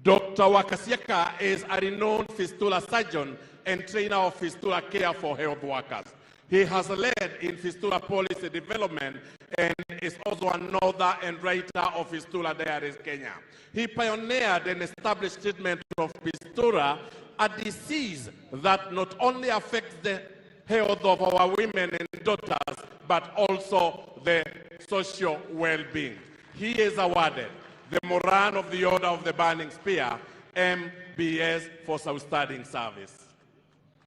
Dr. Wakasiaka is a renowned fistula surgeon and trainer of fistula care for health workers. He has led in fistula policy development and is also an author and writer of Fistula Diaries Kenya. He pioneered and established treatment of fistula, a disease that not only affects the health of our women and daughters, but also the social well-being. He is awarded the Moran of the Order of the Burning Spear, MBS, for outstanding service.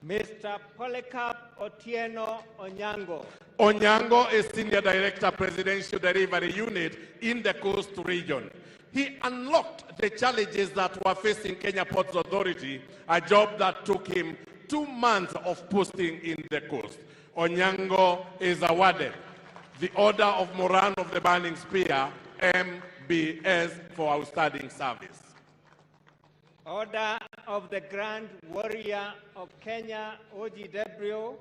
Mr. Polycarp Otieno Onyango. Onyango is Senior Director, Presidential Delivery Unit in the Coast Region. He unlocked the challenges that were facing Kenya Ports Authority, a job that took him 2 months of posting in the coast. Onyango is awarded the Order of Moran of the Burning Spear, MBS, for outstanding service. Order of the Grand Warrior of Kenya, OGW,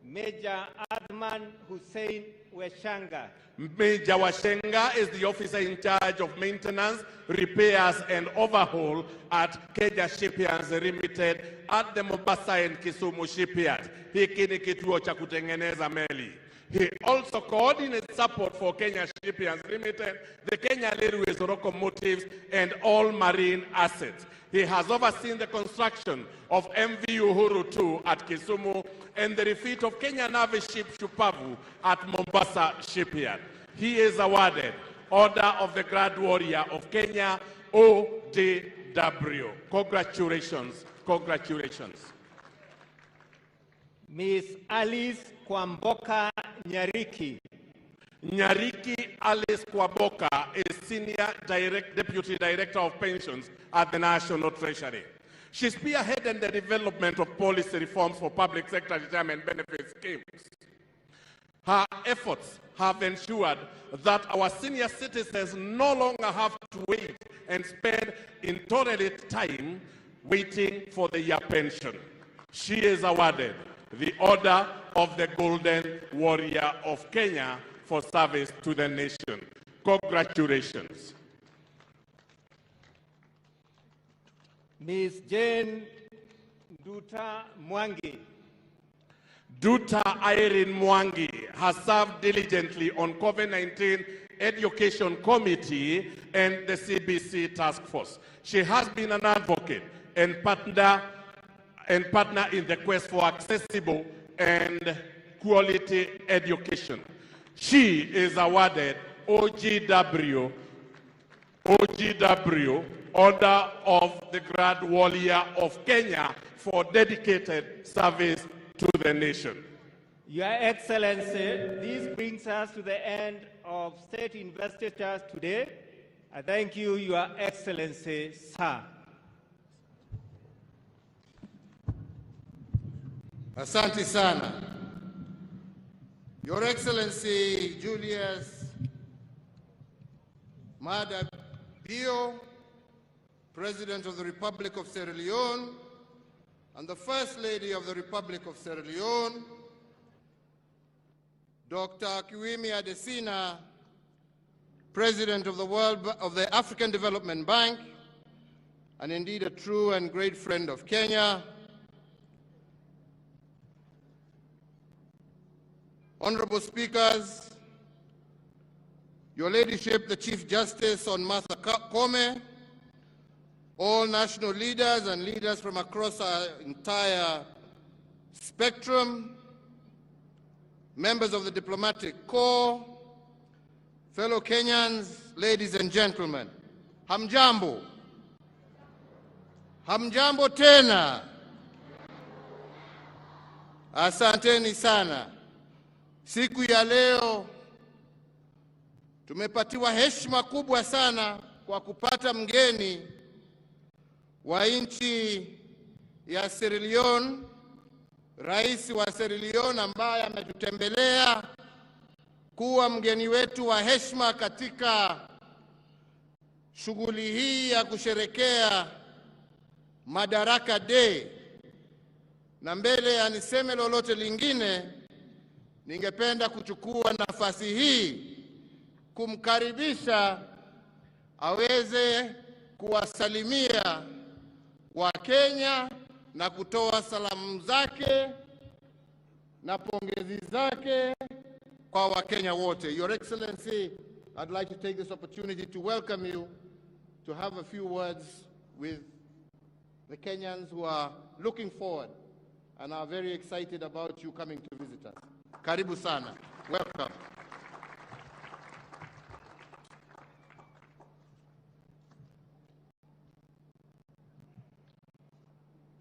Major Adman Hussein Weshanga. Major Washenga is the officer in charge of maintenance, repairs, and overhaul at Kenya Shipyards Limited at the Mombasa and Kisumu Shipyard. Hiki ni kituo cha kutengeneza meli. He also coordinates support for Kenya Shipyards Limited, the Kenya Railways locomotives, and all marine assets. He has overseen the construction of MV Uhuru 2 at Kisumu and the refit of Kenya Navy ship Shupavu at Mombasa Shipyard. He is awarded Order of the Grand Warrior of Kenya, OGW. Congratulations, congratulations. Miss Alice Kwamboka Nyariki. Nyariki Alice Kwaboka is Senior Deputy Director of Pensions at the National Treasury. She spearheaded the development of policy reforms for public sector retirement benefit schemes. Her efforts have ensured that our senior citizens no longer have to wait and spend intolerant time waiting for their pension. She is awarded the Order of the Golden Warrior of Kenya for service to the nation. Congratulations. Ms. Jane Duta Mwangi. Duta Irene Mwangi has served diligently on COVID-19 Education Committee and the CBC Task Force. She has been an advocate and partner in the quest for accessible and quality education. She is awarded OGW, Order of the Grand Warrior of Kenya for dedicated service to the nation. Your Excellency, this brings us to the end of state investitures today. I thank you, Your Excellency, sir. Asante sana. Your Excellency Julius Maada Bio, President of the Republic of Sierra Leone, and the First Lady of the Republic of Sierra Leone, Dr. Kiwumi Adesina, President of the African Development Bank, and indeed a true and great friend of Kenya, Honorable Speakers, Your Ladyship, the Chief Justice on Martha Koome, all national leaders and leaders from across our entire spectrum, members of the diplomatic corps, fellow Kenyans, ladies and gentlemen, hamjambo. Hamjambo tena. Asanteni sana. Siku ya leo tumepatiwa heshima kubwa sana kwa kupata mgeni wa nchi ya Sierra Leone, Rais wa Sierra Leone ambaye ametutembelea kuwa mgeni wetu wa heshima katika shughuli hii ya kusherekea Madaraka Day. Na mbele ya niseme lolote lingine, ningependa kuchukua nafasi hii kumkaribisha aweze kuwasalimia Wakenya na kutoa salamu zake na pongezi zake kwa Wakenya wote. Your Excellency, I'd like to take this opportunity to welcome you to have a few words with the Kenyans who are looking forward and are very excited about you coming to visit us. Karibu sana. Welcome.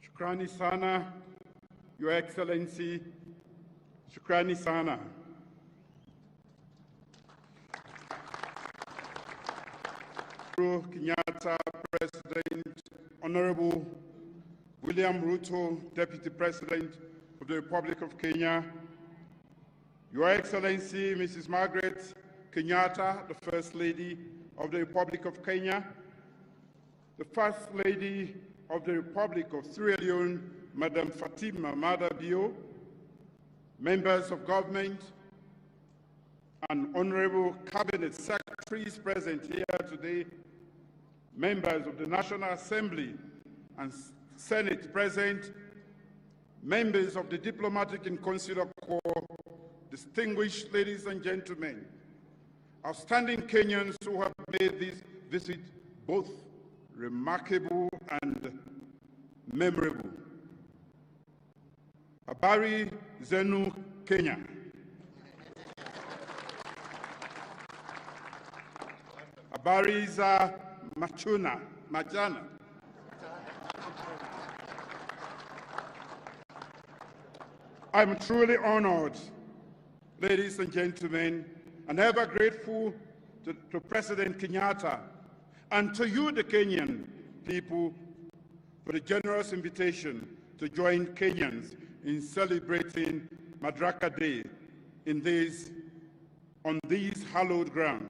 Shukrani sana, Your Excellency. Shukrani sana. Uhuru Kenyatta, President, Honorable William Ruto, Deputy President of the Republic of Kenya, Your Excellency Mrs. Margaret Kenyatta, the First Lady of the Republic of Kenya, the First Lady of the Republic of Sierra Leone, Madam Fatima Mada Bio, members of government, and honorable cabinet secretaries present here today, members of the National Assembly and Senate present, members of the Diplomatic and Consular Corps, distinguished ladies and gentlemen, outstanding Kenyans who have made this visit both remarkable and memorable. Habari zenu Kenya. Habari za majana. I'm truly honored, ladies and gentlemen, and ever grateful to President Kenyatta and to you, the Kenyan people, for the generous invitation to join Kenyans in celebrating Madaraka Day on these hallowed ground,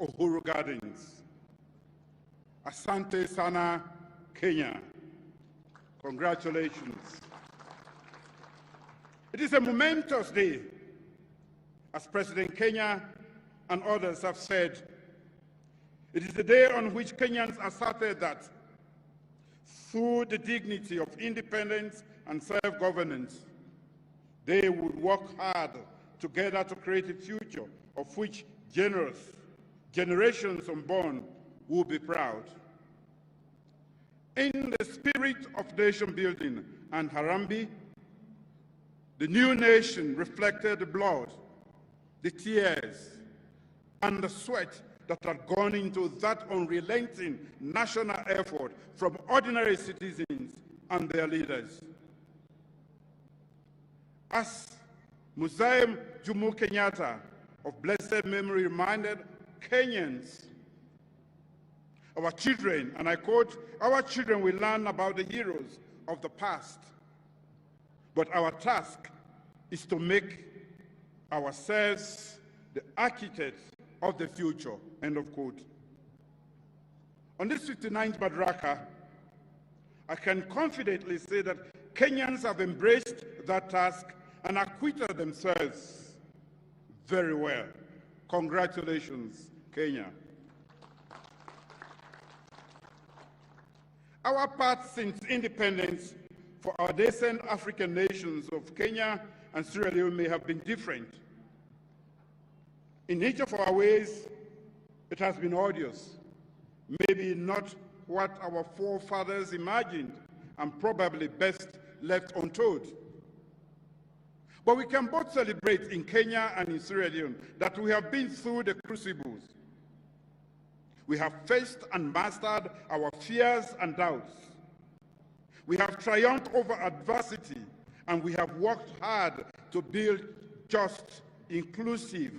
Uhuru Gardens. Asante sana, Kenya. Congratulations. It is a momentous day, as President Kenya and others have said. It is the day on which Kenyans asserted that through the dignity of independence and self-governance, they would work hard together to create a future of which generations unborn will be proud. In the spirit of nation building and Harambee, the new nation reflected the blood, the tears, and the sweat that had gone into that unrelenting national effort from ordinary citizens and their leaders. As Mzee Jomo Kenyatta of blessed memory reminded Kenyans, our children, and I quote, our children will learn about the heroes of the past, but our task is to make ourselves the architects of the future, end of quote. On this 59th Madaraka, I can confidently say that Kenyans have embraced that task and acquitted themselves very well. Congratulations, Kenya. Our path since independence for our nascent African nations of Kenya and Sierra Leone may have been different. In each of our ways, it has been arduous, maybe not what our forefathers imagined, and probably best left untold. But we can both celebrate in Kenya and in Sierra Leone that we have been through the crucibles. We have faced and mastered our fears and doubts. We have triumphed over adversity, and we have worked hard to build just, inclusive,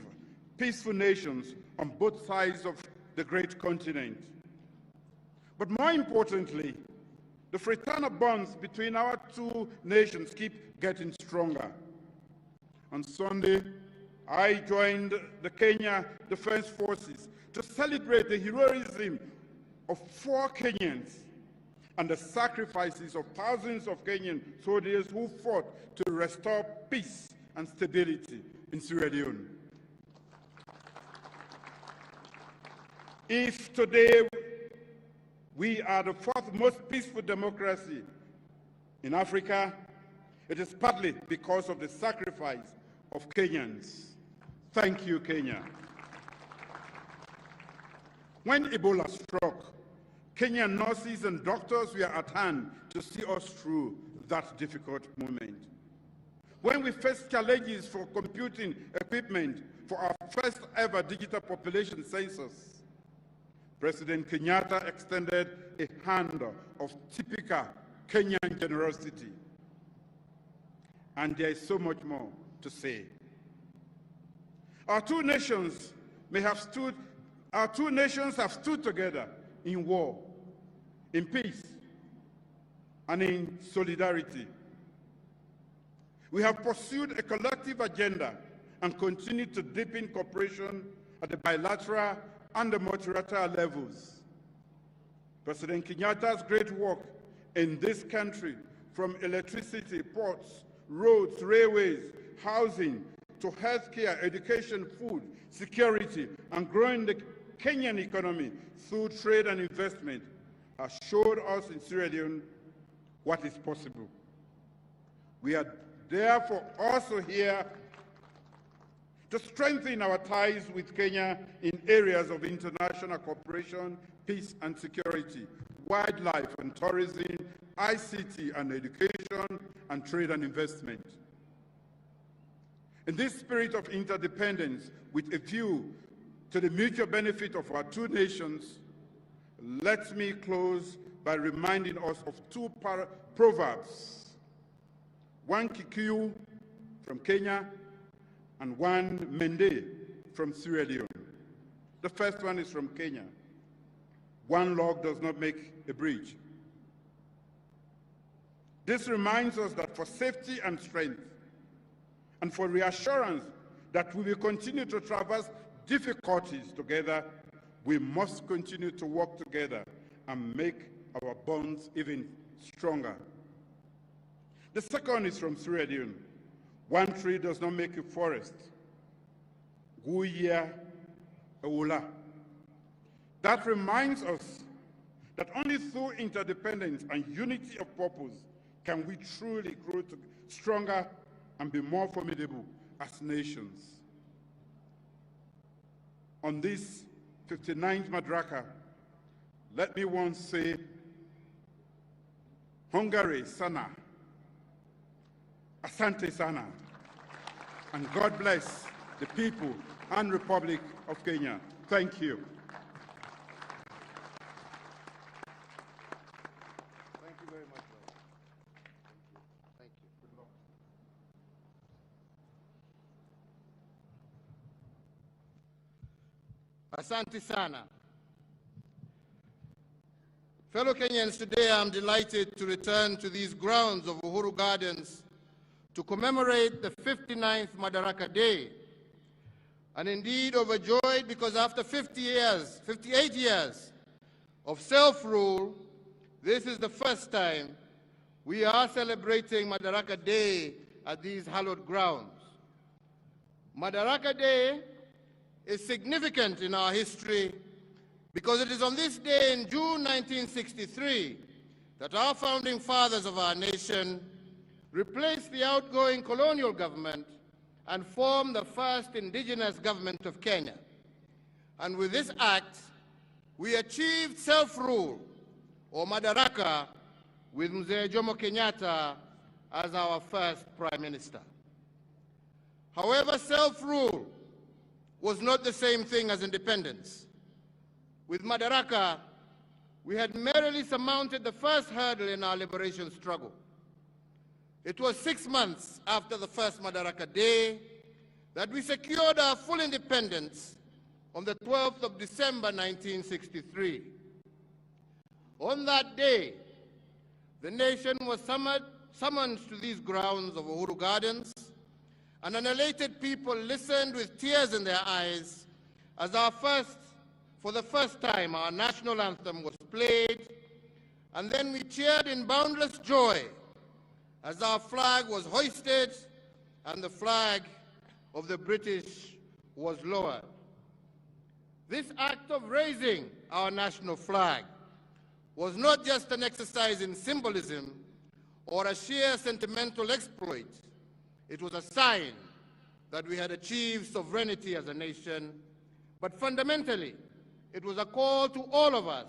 peaceful nations on both sides of the great continent. But more importantly, the fraternal bonds between our two nations keep getting stronger. On Sunday, I joined the Kenya Defense Forces to celebrate the heroism of 4 Kenyans and the sacrifices of thousands of Kenyan soldiers who fought to restore peace and stability in Sierra Leone. If today we are the 4th most peaceful democracy in Africa, it is partly because of the sacrifice of Kenyans. Thank you, Kenya. When Ebola struck, Kenyan nurses and doctors were at hand to see us through that difficult moment. When we faced challenges for computing equipment for our first ever digital population census, President Kenyatta extended a hand of typical Kenyan generosity. And there is so much more to say. Our two nations may have stood Our two nations have stood together in war, in peace, and in solidarity. We have pursued a collective agenda and continue to deepen cooperation at the bilateral and the multilateral levels. President Kenyatta's great work in this country, from electricity, ports, roads, railways, housing, to healthcare, education, food, security, and growing the Kenyan economy through trade and investment, has showed us in Sierra Leone what is possible. We are therefore also here to strengthen our ties with Kenya in areas of international cooperation, peace and security, wildlife and tourism, ICT and education, and trade and investment. In this spirit of interdependence, with a view to the mutual benefit of our two nations, let me close by reminding us of two proverbs, one Kikuyu from Kenya and one Mende from Sierra Leone. The first one is from Kenya. One log does not make a bridge. This reminds us that for safety and strength, and for reassurance that we will continue to traverse difficulties together, we must continue to work together and make our bonds even stronger. The second is from Sierra Leone. One tree does not make a forest. Guya Eula. That reminds us that only through interdependence and unity of purpose can we truly grow stronger and be more formidable as nations. On this 59th Madaraka, let me once say, Hongare sana, asante sana, and God bless the people and Republic of Kenya. Thank you. Thank you very much, brother. Thank you. Good luck. Asante sana. Fellow Kenyans, today I'm delighted to return to these grounds of Uhuru Gardens to commemorate the 59th Madaraka Day, and indeed overjoyed because after 58 years of self-rule, this is the first time we are celebrating Madaraka Day at these hallowed grounds. Madaraka Day is significant in our history because it is on this day in June 1963 that our founding fathers of our nation replaced the outgoing colonial government and formed the first indigenous government of Kenya. And with this act, we achieved self-rule, or Madaraka, with Mzee Jomo Kenyatta as our first Prime Minister. However, self-rule was not the same thing as independence. With Madaraka, we had merely surmounted the first hurdle in our liberation struggle. It was 6 months after the first Madaraka Day that we secured our full independence on the 12th of December 1963. On that day, the nation was summoned to these grounds of Uhuru Gardens, and an elated people listened with tears in their eyes as for the first time, our national anthem was played, and then we cheered in boundless joy as our flag was hoisted and the flag of the British was lowered. This act of raising our national flag was not just an exercise in symbolism or a sheer sentimental exploit. It was a sign that we had achieved sovereignty as a nation, but fundamentally, it was a call to all of us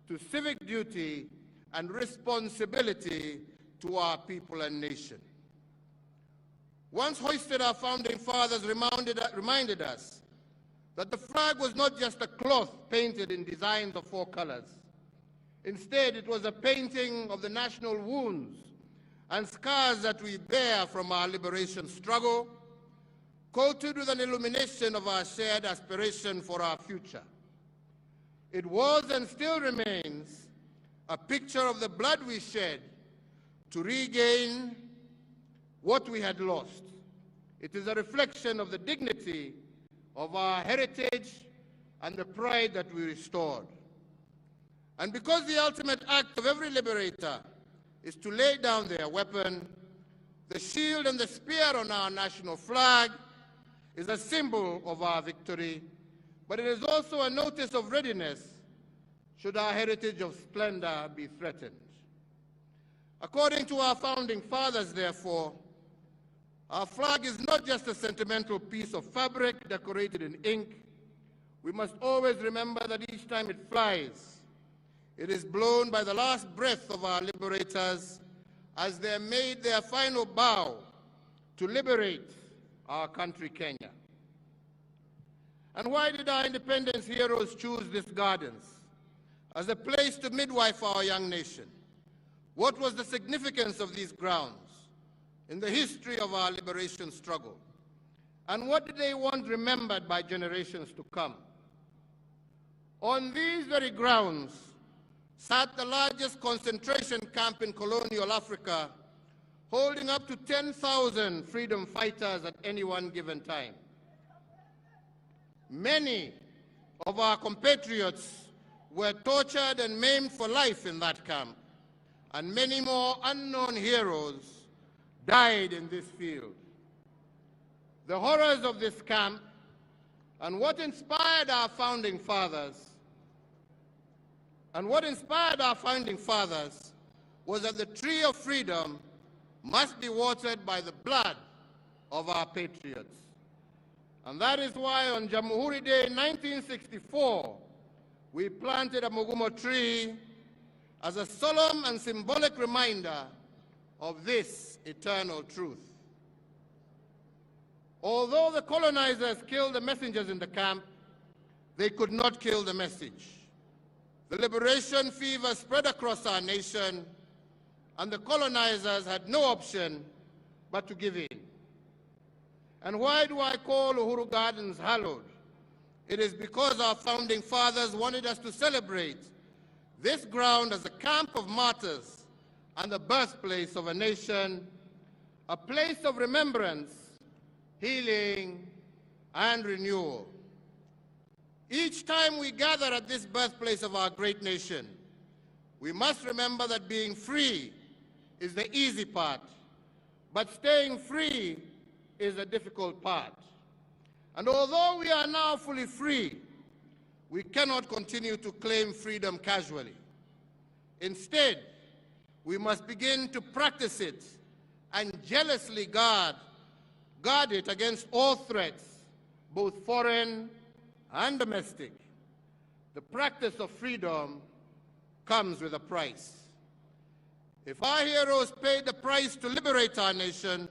to civic duty and responsibility to our people and nation. Once hoisted, our founding fathers reminded us that the flag was not just a cloth painted in designs of 4 colors. Instead, it was a painting of the national wounds and scars that we bear from our liberation struggle, coated with an illumination of our shared aspiration for our future. It was and still remains a picture of the blood we shed to regain what we had lost. It is a reflection of the dignity of our heritage and the pride that we restored. And because the ultimate act of every liberator is to lay down their weapon, the shield and the spear on our national flag is a symbol of our victory, but it is also a notice of readiness should our heritage of splendor be threatened. According to our founding fathers, therefore, our flag is not just a sentimental piece of fabric decorated in ink. We must always remember that each time it flies, it is blown by the last breath of our liberators as they made their final bow to liberate our country, Kenya. And why did our independence heroes choose these gardens as a place to midwife our young nation? What was the significance of these grounds in the history of our liberation struggle? And what did they want remembered by generations to come? On these very grounds sat the largest concentration camp in colonial Africa, holding up to 10,000 freedom fighters at any one given time. Many of our compatriots were tortured and maimed for life in that camp, and many more unknown heroes died in this field. The horrors of this camp and what inspired our founding fathers was that the tree of freedom must be watered by the blood of our patriots. And that is why on Jamhuri Day 1964, we planted a Mugumo tree as a solemn and symbolic reminder of this eternal truth. Although the colonizers killed the messengers in the camp, they could not kill the message. The liberation fever spread across our nation, and the colonizers had no option but to give in. And why do I call Uhuru Gardens hallowed? It is because our founding fathers wanted us to celebrate this ground as a camp of martyrs and the birthplace of a nation, a place of remembrance, healing, and renewal. Each time we gather at this birthplace of our great nation, we must remember that being free is the easy part, but staying free is the difficult part. And although we are now fully free, we cannot continue to claim freedom casually. Instead, we must begin to practice it and jealously guard it against all threats, both foreign and domestic. The practice of freedom comes with a price. If our heroes paid the price to liberate our nation,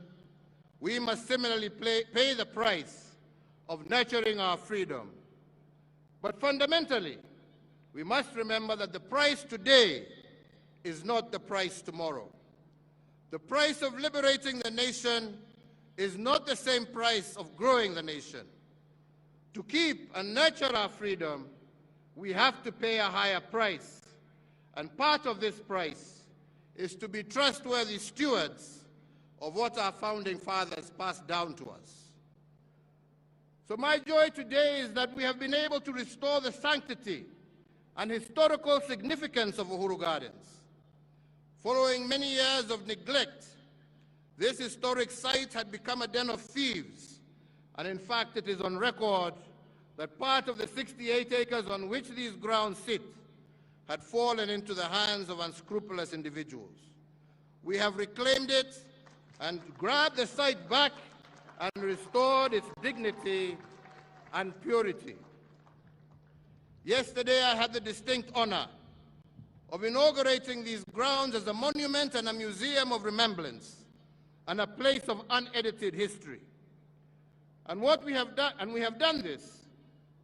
we must similarly pay the price of nurturing our freedom. But fundamentally, we must remember that the price today is not the price tomorrow. The price of liberating the nation is not the same price of growing the nation. To keep and nurture our freedom, we have to pay a higher price. And part of this price is to be trustworthy stewards of what our founding fathers passed down to us. So my joy today is that we have been able to restore the sanctity and historical significance of Uhuru Gardens. Following many years of neglect, this historic site had become a den of thieves, and in fact it is on record that part of the 68 acres on which these grounds sit had fallen into the hands of unscrupulous individuals. We have reclaimed it and grabbed the site back and restored its dignity and purity. Yesterday I had the distinct honor of inaugurating these grounds as a monument and a museum of remembrance and a place of unedited history. And we have done this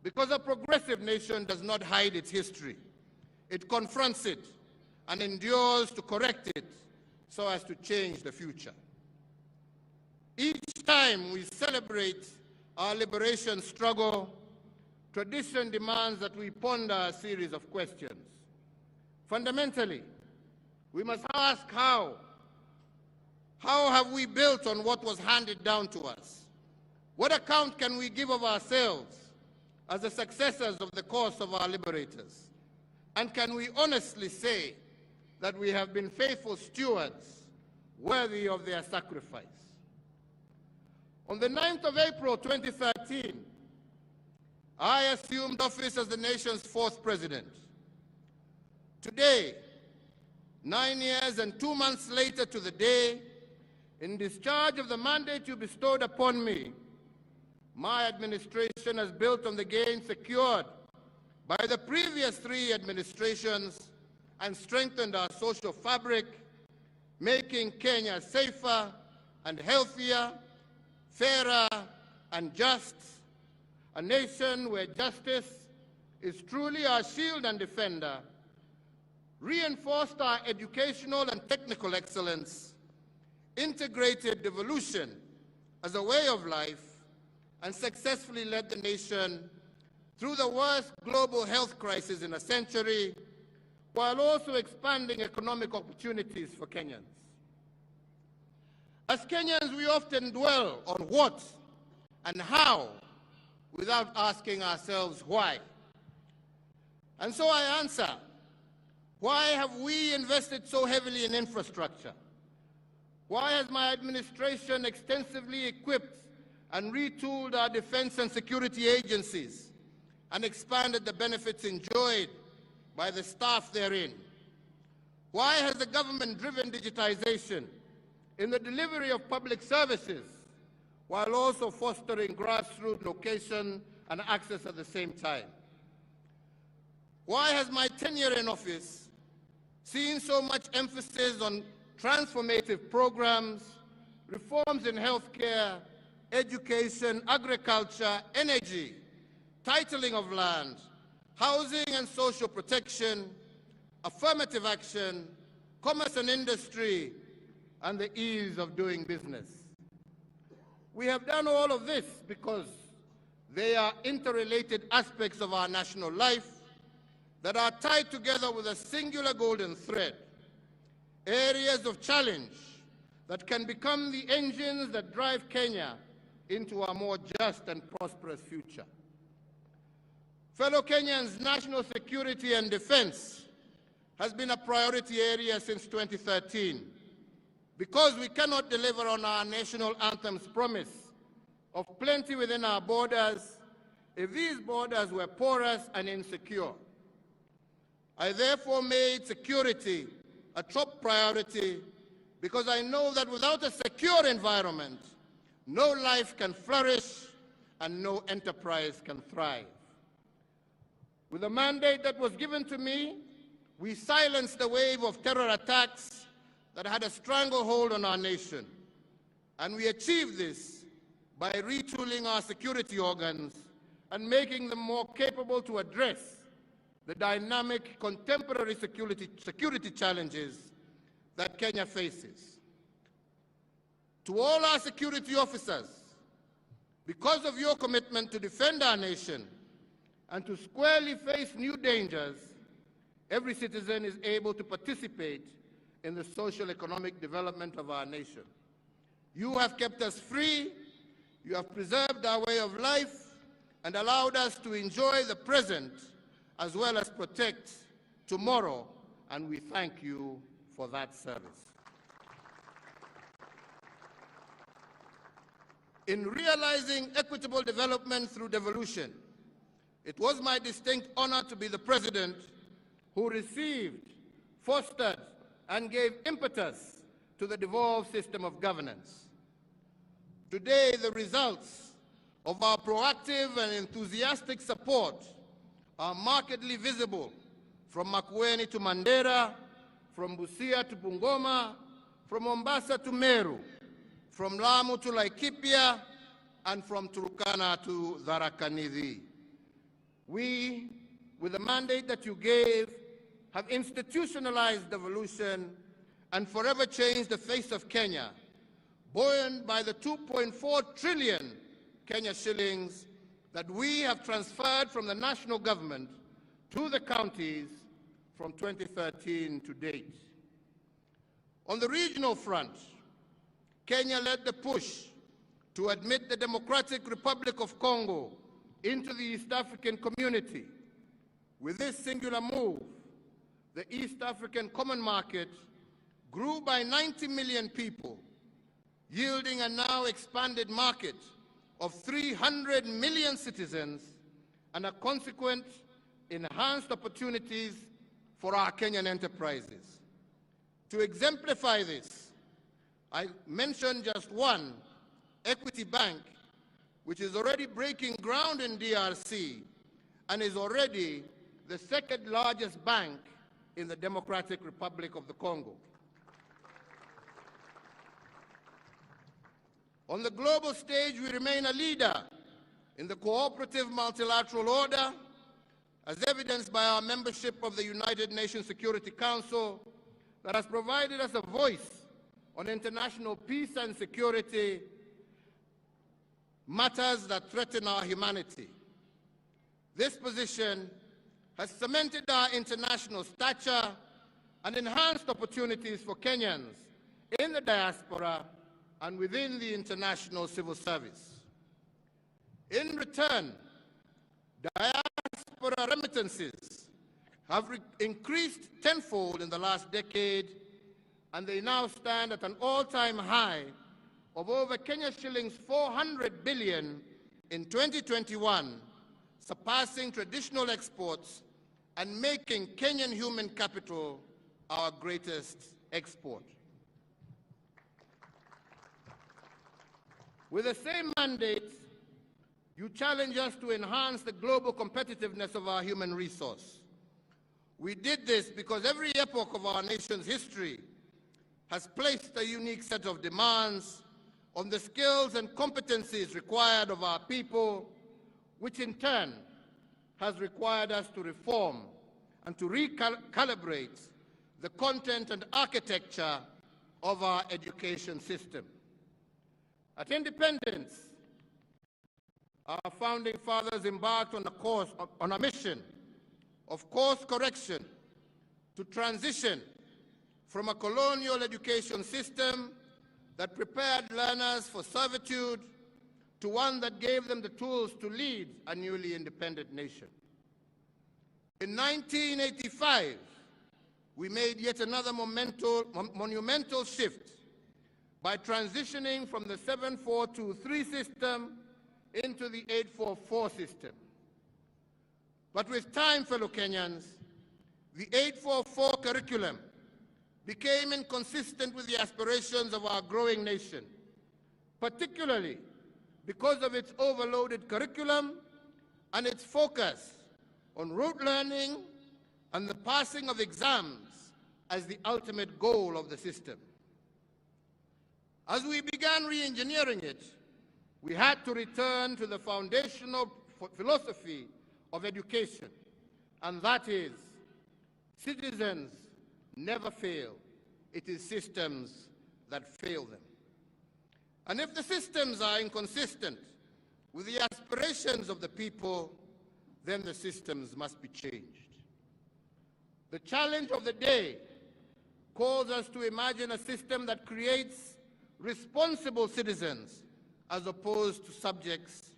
because a progressive nation does not hide its history. It confronts it and endures to correct it so as to change the future. Each time we celebrate our liberation struggle, tradition demands that we ponder a series of questions. Fundamentally, we must ask how. How have we built on what was handed down to us? What account can we give of ourselves as the successors of the cause of our liberators? And can we honestly say that we have been faithful stewards worthy of their sacrifice? On the 9th of April 2013, I assumed office as the nation's 4th president. Today, 9 years and 2 months later to the day, in discharge of the mandate you bestowed upon me, my administration has built on the gains secured by the previous 3 administrations and strengthened our social fabric, making Kenya safer and healthier, fairer and just, a nation where justice is truly our shield and defender, reinforced our educational and technical excellence, integrated devolution as a way of life, and successfully led the nation through the worst global health crisis in a century, while also expanding economic opportunities for Kenyans. As Kenyans, we often dwell on what and how without asking ourselves why. And so I answer, why have we invested so heavily in infrastructure? Why has my administration extensively equipped and retooled our defense and security agencies and expanded the benefits enjoyed by the staff therein? Why has the government driven digitization in the delivery of public services while also fostering grassroots location and access at the same time? Why has my tenure in office seen so much emphasis on transformative programs, reforms in healthcare, education, agriculture, energy, titling of land, housing and social protection, affirmative action, commerce and industry, and the ease of doing business? We have done all of this because they are interrelated aspects of our national life that are tied together with a singular golden thread, areas of challenge that can become the engines that drive Kenya into a more just and prosperous future. Fellow Kenyans, national security and defense has been a priority area since 2013 because we cannot deliver on our national anthem's promise of plenty within our borders if these borders were porous and insecure. I therefore made security a top priority because I know that without a secure environment, no life can flourish and no enterprise can thrive. With the mandate that was given to me, we silenced the wave of terror attacks that had a stranglehold on our nation. And we achieved this by retooling our security organs and making them more capable to address the dynamic contemporary security challenges that Kenya faces. To all our security officers, because of your commitment to defend our nation and to squarely face new dangers, every citizen is able to participate in the social economic development of our nation. You have kept us free, you have preserved our way of life, and allowed us to enjoy the present as well as protect tomorrow, and we thank you for that service. In realizing equitable development through devolution, it was my distinct honor to be the president who received, fostered, and gave impetus to the devolved system of governance. Today, the results of our proactive and enthusiastic support are markedly visible from Makueni to Mandera, from Busia to Bungoma, from Mombasa to Meru, from Lamu to Laikipia, and from Turkana to Tharaka Nithi. We, with the mandate that you gave, have institutionalized devolution and forever changed the face of Kenya, buoyed by the 2.4 trillion Kenya shillings that we have transferred from the national government to the counties from 2013 to date. On the regional front, Kenya led the push to admit the Democratic Republic of Congo into the East African community. With this singular move, the East African Common Market grew by 90 million people, yielding a now expanded market of 300 million citizens and a consequent enhanced opportunities for our Kenyan enterprises. To exemplify this, I mentioned just one, Equity Bank, which is already breaking ground in DRC and is already the second largest bank in the Democratic Republic of the Congo. On the global stage, we remain a leader in the cooperative multilateral order, as evidenced by our membership of the United Nations Security Council that has provided us a voice on international peace and security matters that threaten our humanity. This position has cemented our international stature and enhanced opportunities for Kenyans in the diaspora and within the international civil service. In return, diaspora remittances have increased tenfold in the last decade, and they now stand at an all-time high of over Kenya shillings 400 billion in 2021, surpassing traditional exports and making Kenyan human capital our greatest export. With the same mandate, you challenge us to enhance the global competitiveness of our human resource. We did this because every epoch of our nation's history has placed a unique set of demands on the skills and competencies required of our people, which in turn has required us to reform and to recalibrate the content and architecture of our education system. At independence, our founding fathers embarked on a mission of course correction to transition from a colonial education system that prepared learners for servitude to one that gave them the tools to lead a newly independent nation. In 1985, we made yet another monumental shift by transitioning from the 7423 system into the 844 system. But with time, fellow Kenyans, the 844 curriculum became inconsistent with the aspirations of our growing nation, particularly because of its overloaded curriculum and its focus on rote learning and the passing of exams as the ultimate goal of the system. As we began re-engineering it, we had to return to the foundational philosophy of education, and that is, citizens never fail. It is systems that fail them. And if the systems are inconsistent with the aspirations of the people, then the systems must be changed. The challenge of the day calls us to imagine a system that creates responsible citizens as opposed to subjects,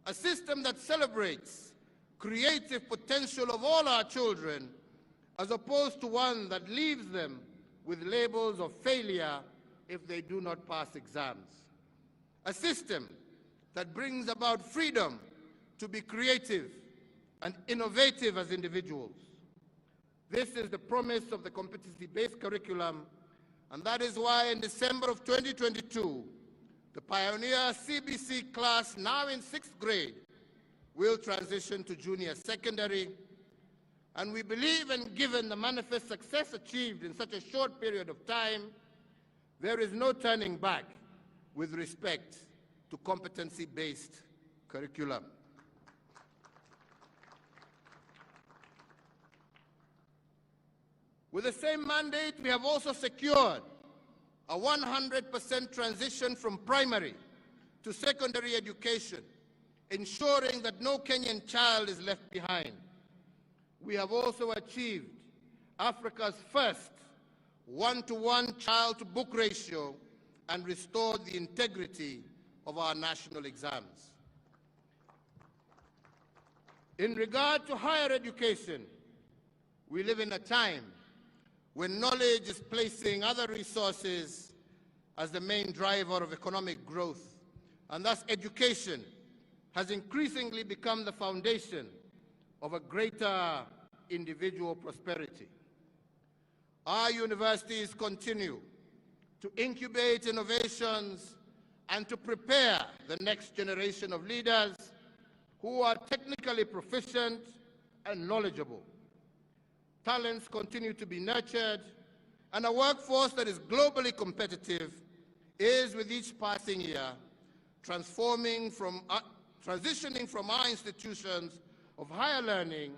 a system that celebrates creative potential of all our children as opposed to one that leaves them with labels of failure if they do not pass exams, a system that brings about freedom to be creative and innovative as individuals. This is the promise of the competency-based curriculum, and that is why in December of 2022, the pioneer CBC class, now in 6th grade, will transition to junior secondary. And we believe, and given the manifest success achieved in such a short period of time, there is no turning back with respect to competency-based curriculum. With the same mandate, we have also secured a 100% transition from primary to secondary education ensuring that no Kenyan child is left behind. We have also achieved Africa's first one-to-one child-to-book ratio and restored the integrity of our national exams. In regard to higher education, we live in a time when knowledge is placing other resources as the main driver of economic growth, and thus education has increasingly become the foundation of a greater individual prosperity. Our universities continue to incubate innovations and to prepare the next generation of leaders who are technically proficient and knowledgeable. Talents continue to be nurtured, and a workforce that is globally competitive is, with each passing year, transitioning from our institutions of higher learning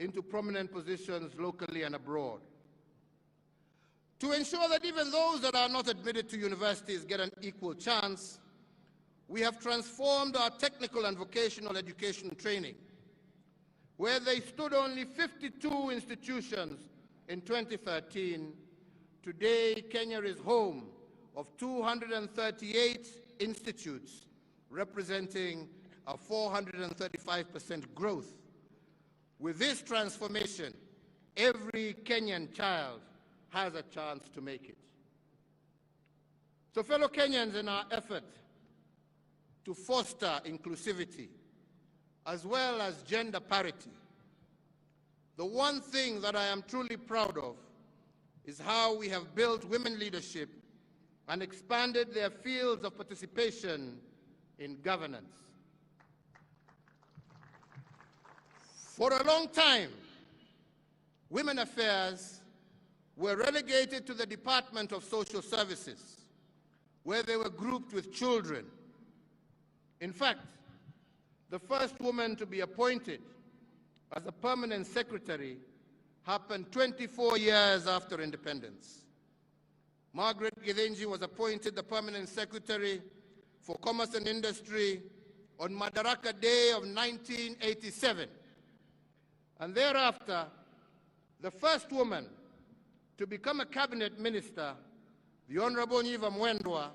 into prominent positions locally and abroad. To ensure that even those that are not admitted to universities get an equal chance, we have transformed our technical and vocational education training. Where they stood only 52 institutions in 2013, today Kenya is home of 238 institutes, representing a 435% growth. With this transformation, every Kenyan child has a chance to make it. So fellow Kenyans, in our effort to foster inclusivity as well as gender parity, the one thing that I am truly proud of is how we have built women leadership and expanded their fields of participation in governance. For a long time, women affairs were relegated to the Department of Social Services, where they were grouped with children. In fact, the first woman to be appointed as a permanent secretary happened 24 years after independence. Margaret Githinji was appointed the permanent secretary for Commerce and Industry on Madaraka Day of 1987. And thereafter, the first woman to become a cabinet minister, the Honorable Nyiva Mwendwa,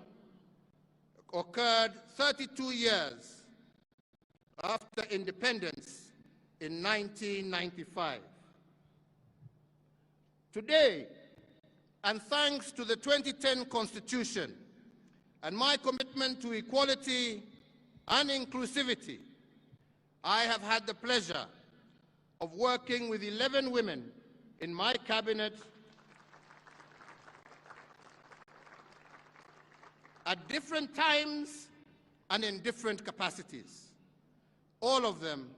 occurred 32 years after independence in 1995. Today, and thanks to the 2010 Constitution and my commitment to equality and inclusivity, I have had the pleasure of working with 11 women in my cabinet at different times and in different capacities. All of them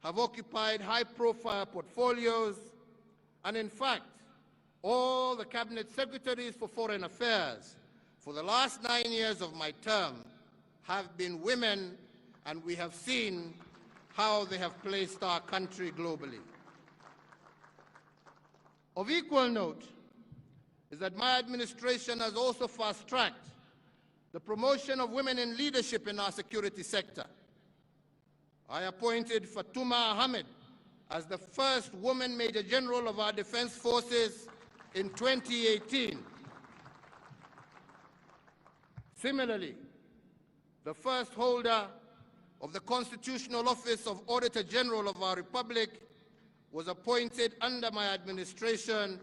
have occupied high-profile portfolios, and in fact, all the cabinet secretaries for foreign affairs for the last 9 years of my term have been women, and we have seen how they have placed our country globally. Of equal note is that my administration has also fast-tracked the promotion of women in leadership in our security sector. I appointed Fatuma Ahmed as the first woman Major General of our Defense Forces in 2018. Similarly, the first holder of the Constitutional Office of Auditor General of our Republic was appointed under my administration,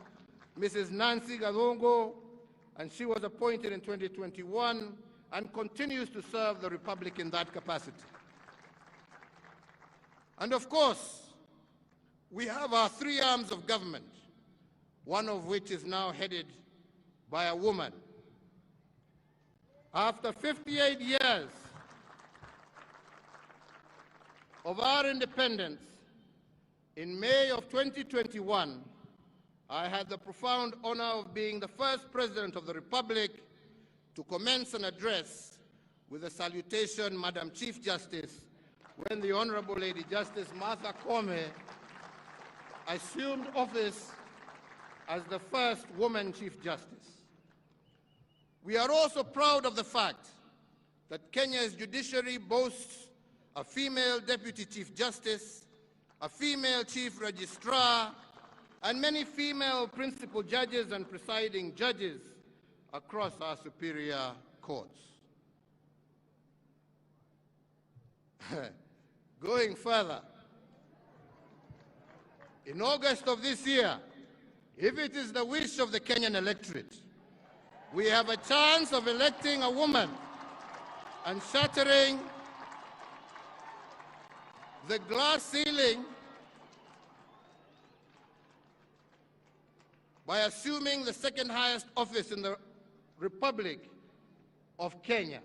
Mrs. Nancy Gadongo, and she was appointed in 2021 and continues to serve the Republic in that capacity. And of course, we have our three arms of government, one of which is now headed by a woman. After 58 years of our independence, in May of 2021, I had the profound honor of being the first President of the Republic to commence an address with a salutation, Madam Chief Justice, when the Honorable Lady Justice Martha Koome assumed office as the first woman Chief Justice. We are also proud of the fact that Kenya's judiciary boasts a female Deputy Chief Justice, a female Chief Registrar, and many female principal judges and presiding judges across our superior courts. Going further, in August of this year, if it is the wish of the Kenyan electorate, we have a chance of electing a woman and shattering the glass ceiling by assuming the second highest office in the Republic of Kenya.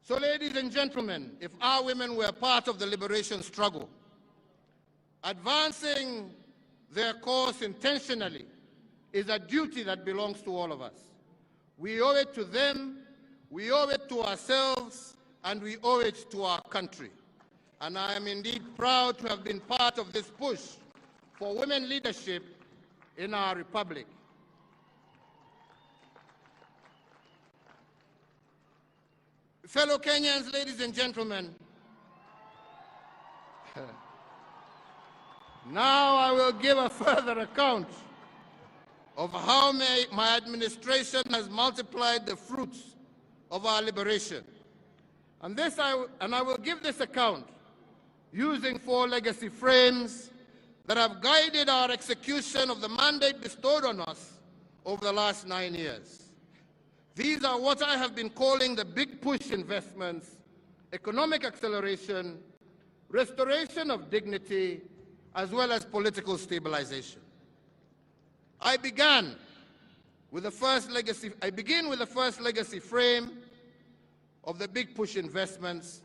So, ladies and gentlemen, if our women were part of the liberation struggle, advancing their cause intentionally is a duty that belongs to all of us. We owe it to them, we owe it to ourselves, and we owe it to our country. And I am indeed proud to have been part of this push for women leadership in our republic. Fellow Kenyans, ladies and gentlemen, now I will give a further account of how my administration has multiplied the fruits of our liberation. And I will give this account using 4 legacy frames that have guided our execution of the mandate bestowed on us over the last 9 years. These are what I have been calling the big push investments: economic acceleration, restoration of dignity, as well as political stabilization. I begin with the first legacy frame of the big push investments,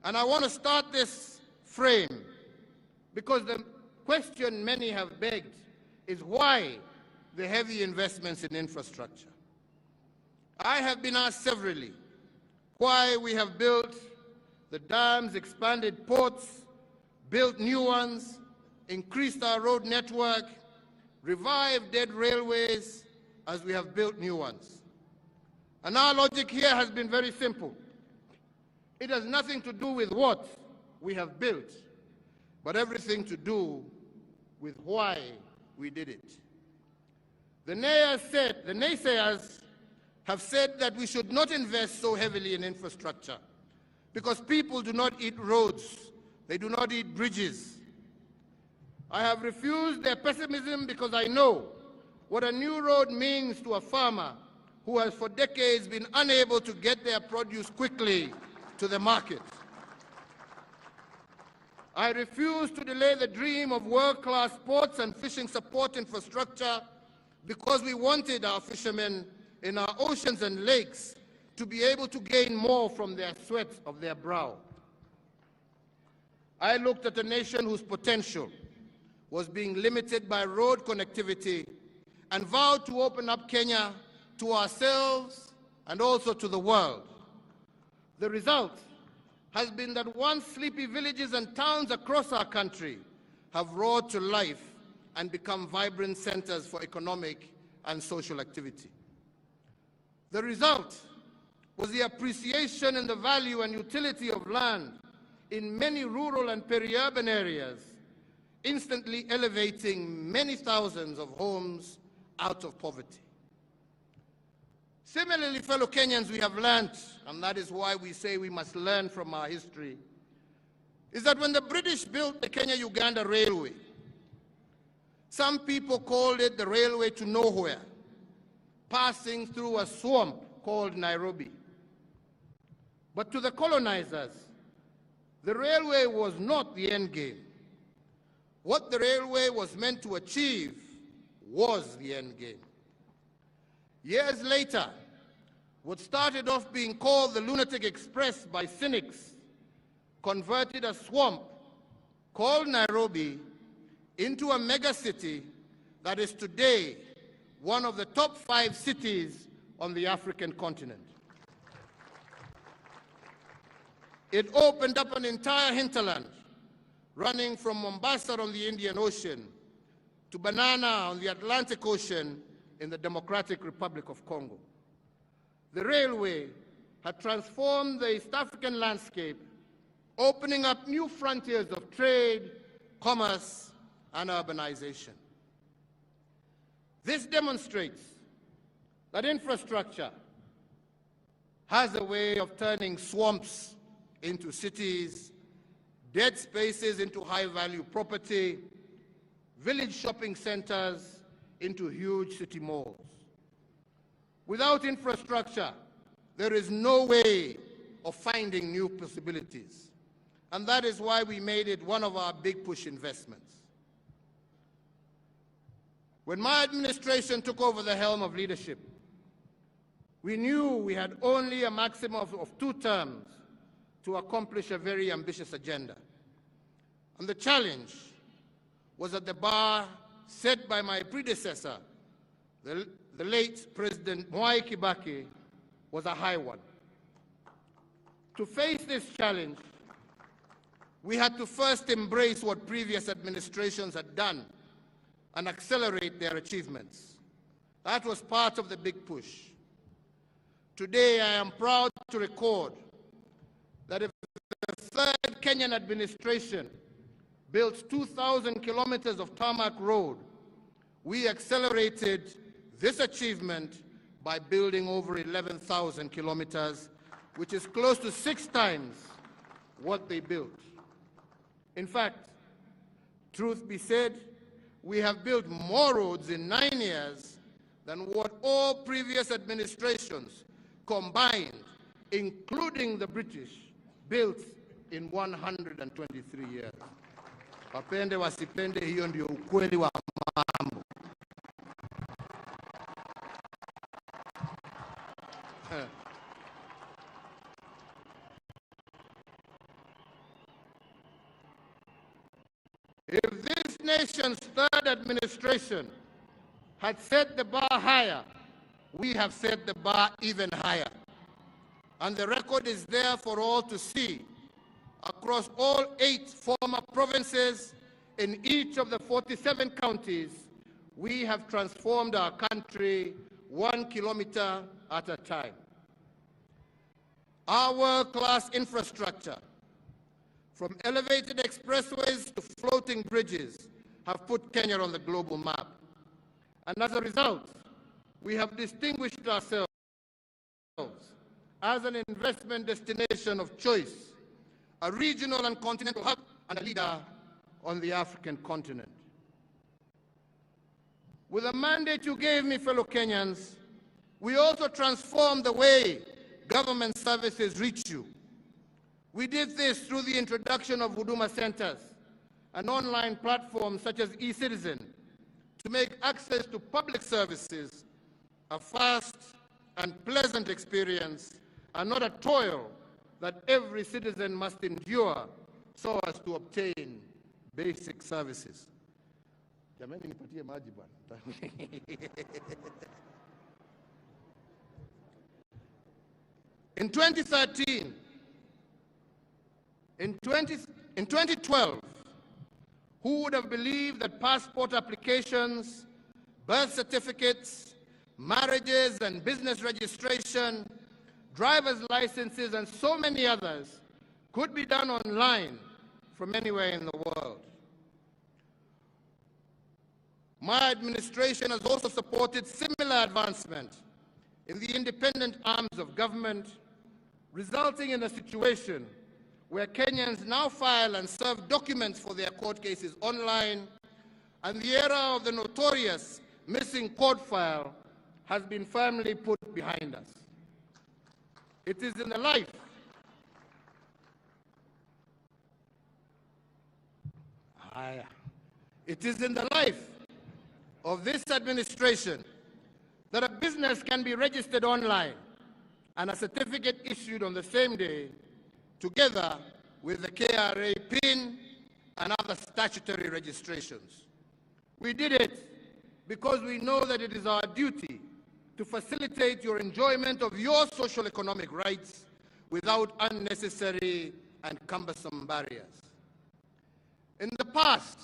and I want to start this frame because the question many have begged is why the heavy investments in infrastructure. I have been asked severally why we have built the dams, expanded ports, built new ones, increased our road network, revived dead railways as we have built new ones. And our logic here has been very simple. It has nothing to do with what we have built, but everything to do with why we did it. The naysayers have said that we should not invest so heavily in infrastructure because people do not eat roads, they do not eat bridges. I have refused their pessimism because I know what a new road means to a farmer who has for decades been unable to get their produce quickly to the market. I refuse to delay the dream of world-class ports and fishing support infrastructure because we wanted our fishermen in our oceans and lakes to be able to gain more from their sweat of their brow. I looked at a nation whose potential was being limited by road connectivity and vowed to open up Kenya to ourselves and also to the world. The result has been that once sleepy villages and towns across our country have roared to life and become vibrant centers for economic and social activity. The result was the appreciation in the value and utility of land in many rural and peri-urban areas, instantly elevating many thousands of homes out of poverty. Similarly, fellow Kenyans, we have learned, and that is why we say we must learn from our history, is that when the British built the Kenya-Uganda Railway, some people called it the railway to nowhere, passing through a swamp called Nairobi. But to the colonizers, the railway was not the end game. What the railway was meant to achieve was the end game. Years later, what started off being called the Lunatic Express by cynics converted a swamp called Nairobi into a megacity that is today one of the top 5 cities on the African continent. It opened up an entire hinterland running from Mombasa on the Indian Ocean to Banana on the Atlantic Ocean in the Democratic Republic of Congo. The railway had transformed the East African landscape, opening up new frontiers of trade, commerce, and urbanization. This demonstrates that infrastructure has a way of turning swamps into cities, dead spaces into high-value property, village shopping centers into huge city malls. Without infrastructure, there is no way of finding new possibilities. And that is why we made it one of our big push investments. When my administration took over the helm of leadership, we knew we had only a maximum of 2 terms to accomplish a very ambitious agenda. And the challenge was that the bar set by my predecessor, the late President Mwai Kibaki, was a high one. To face this challenge, we had to first embrace what previous administrations had done and accelerate their achievements. That was part of the big push. Today, I am proud to record that if the third Kenyan administration built 2,000 kilometers of tarmac road, we accelerated this achievement by building over 11,000 kilometers, which is close to 6 times what they built. In fact, truth be said, we have built more roads in 9 years than what all previous administrations combined, including the British, built in 123 years. Wapende wasipende, hiyo ndio ukweli wa mambo. If this nation's third administration had set the bar higher, we have set the bar even higher. And the record is there for all to see. Across all 8 former provinces in each of the 47 counties, we have transformed our country 1 kilometer at a time. Our world-class infrastructure, from elevated expressways to floating bridges, have put Kenya on the global map. And as a result, we have distinguished ourselves as an investment destination of choice, a regional and continental hub, and a leader on the African continent. With the mandate you gave me, fellow Kenyans, we also transformed the way government services reach you. We did this through the introduction of Huduma centers, an online platform such as eCitizen, to make access to public services a fast and pleasant experience and not a toil that every citizen must endure so as to obtain basic services. Jamani, nipatie maji bwana. In 2013, in 2012, who would have believed that passport applications, birth certificates, marriages and business registration, driver's licenses, and so many others could be done online from anywhere in the world? My administration has also supported similar advancement in the independent arms of government, resulting in a situation where Kenyans now file and serve documents for their court cases online, and the era of the notorious missing court file has been firmly put behind us. It is in the life of this administration that a business can be registered online and a certificate issued on the same day, together with the KRA PIN and other statutory registrations. We did it because we know that it is our duty to facilitate your enjoyment of your social economic rights without unnecessary and cumbersome barriers. In the past,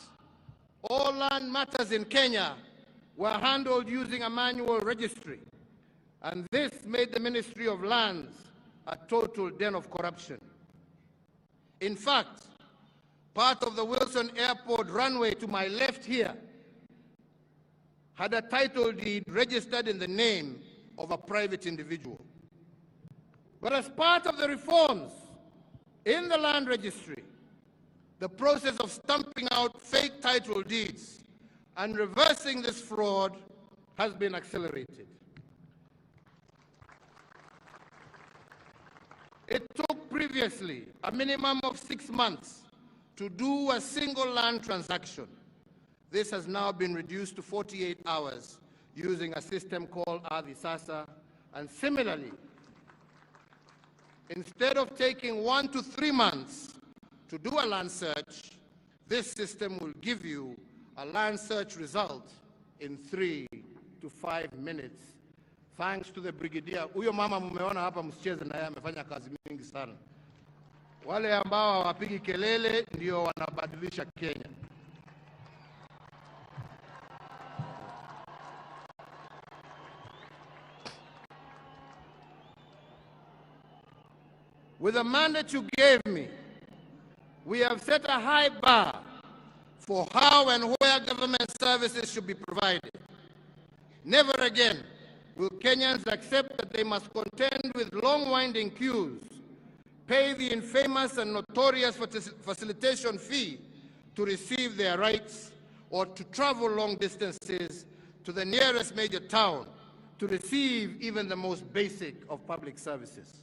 all land matters in Kenya were handled using a manual registry, and this made the Ministry of Lands a total den of corruption. In fact, part of the Wilson Airport runway to my left here had a title deed registered in the name of a private individual. But as part of the reforms in the land registry, the process of stamping out fake title deeds and reversing this fraud has been accelerated. It took previously a minimum of 6 months to do a single land transaction. This has now been reduced to 48 hours using a system called Avisasa, and similarly, instead of taking 1 to 3 months to do a land search, this system will give you a land search result in 3 to 5 minutes. Thanks to the brigadier. Huyo mama mumeona hapa, msicheze na yeye, amefanya kazi mingi sana. Wale ambao hawapigi kelele ndio wanabadilisha Kenya. With the mandate you gave me, we have set a high bar for how and where government services should be provided. Never again will Kenyans accept that they must contend with long winding queues, pay the infamous and notorious facilitation fee to receive their rights, or to travel long distances to the nearest major town to receive even the most basic of public services.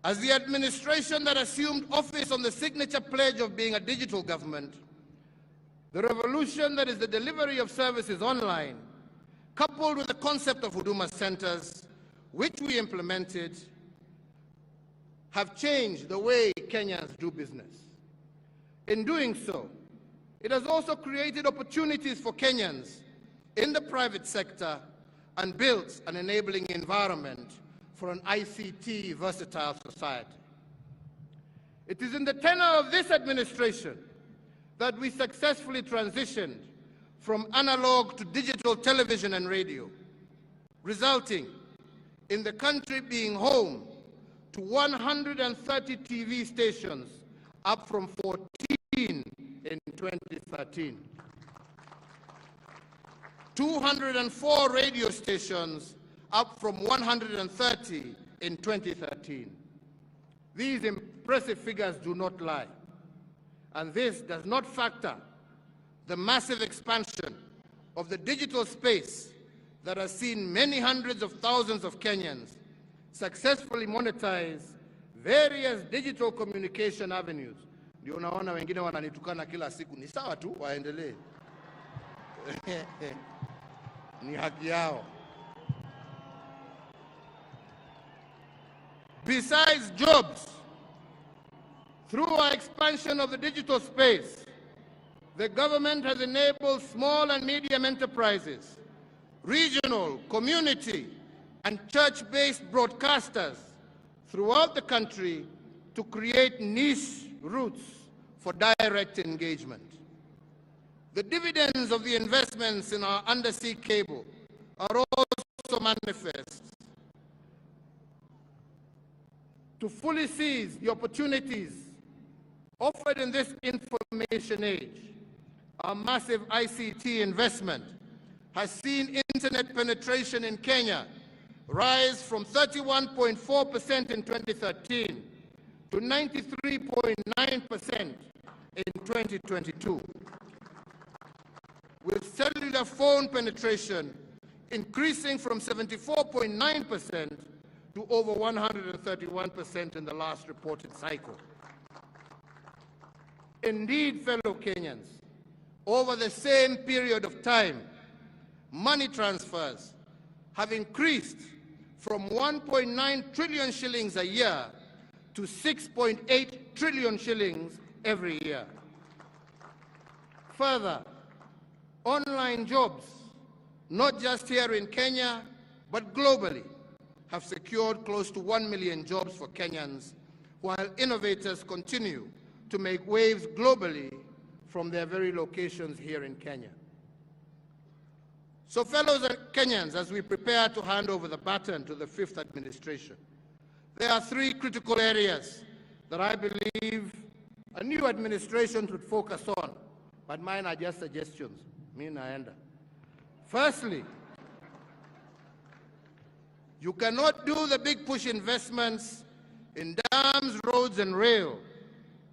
As the administration that assumed office on the signature pledge of being a digital government, the revolution that is the delivery of services online, coupled with the concept of Huduma centers, which we implemented, have changed the way Kenyans do business. In doing so, it has also created opportunities for Kenyans in the private sector and built an enabling environment for an ICT versatile society. It is in the tenure of this administration that we successfully transitioned from analog to digital television and radio, resulting in the country being home to 130 TV stations, up from 14 in 2013. 204 radio stations, up from 130 in 2013. These impressive figures do not lie, and this does not factor the massive expansion of the digital space that has seen many hundreds of thousands of Kenyans successfully monetize various digital communication avenues. Ndio unaona wengine wananitukana kila siku, ni sawa tu, waendelee. Ni haki yao. Besides jobs, through our expansion of the digital space, the government has enabled small and medium enterprises, regional, community, and church-based broadcasters throughout the country to create niche routes for direct engagement. The dividends of the investments in our undersea cable are also manifest. To fully seize the opportunities offered in this information age, our massive ICT investment has seen internet penetration in Kenya rise from 31.4% in 2013 to 93.9% in 2022, with cellular phone penetration increasing from 74.9% to over 131% in the last reported cycle. Indeed, fellow Kenyans, over the same period of time, money transfers have increased from 1.9 trillion shillings a year to 6.8 trillion shillings every year. Further, online jobs, not just here in Kenya, but globally, have secured close to 1 million jobs for Kenyans, while innovators continue to make waves globally from their very locations here in Kenya. So fellow Kenyans, as we prepare to hand over the baton to the fifth administration, there are three critical areas that I believe a new administration should focus on, but mine are just suggestions. Firstly, you cannot do the big push investments in dams, roads, and rail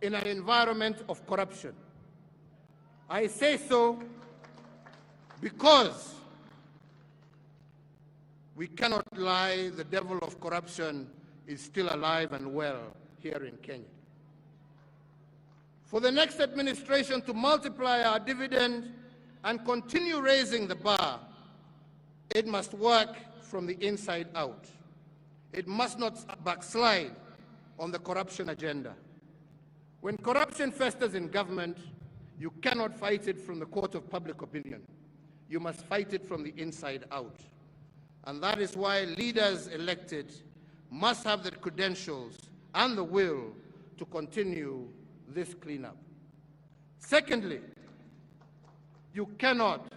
in an environment of corruption. I say so because we cannot lie, the devil of corruption is still alive and well here in Kenya. For the next administration to multiply our dividend and continue raising the bar, it must work from the inside out. It must not backslide on the corruption agenda. When corruption festers in government, you cannot fight it from the court of public opinion. You must fight it from the inside out. And that is why leaders elected must have the credentials and the will to continue this cleanup. Secondly, you cannot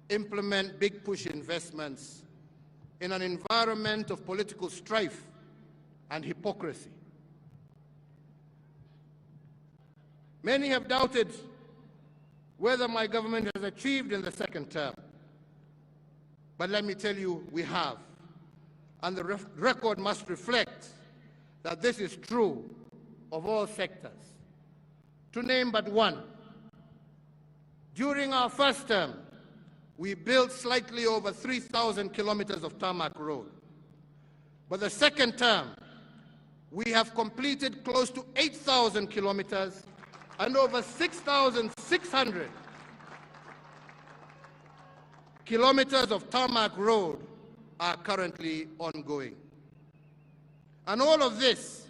implement big push investments in an environment of political strife and hypocrisy. Many have doubted whether my government has achieved in the second term. But let me tell you, we have. And the record must reflect that this is true of all sectors. To name but one, during our first term, we built slightly over 3,000 kilometers of tarmac road. But the second term, we have completed close to 8,000 kilometers and over 6,600 kilometers of tarmac road are currently ongoing. And all of this,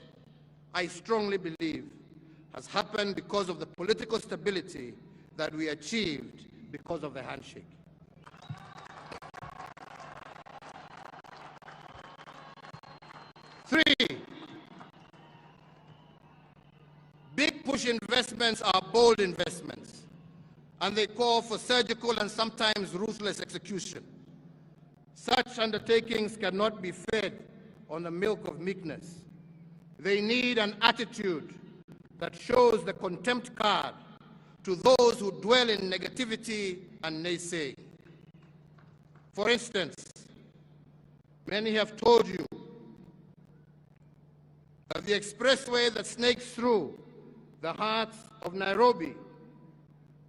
I strongly believe, has happened because of the political stability that we achieved because of the handshake. Three, big push investments are bold investments, and they call for surgical and sometimes ruthless execution. Such undertakings cannot be fed on the milk of meekness. They need an attitude that shows the contempt card to those who dwell in negativity and naysaying. For instance, many have told you that the expressway that snakes through the heart of Nairobi,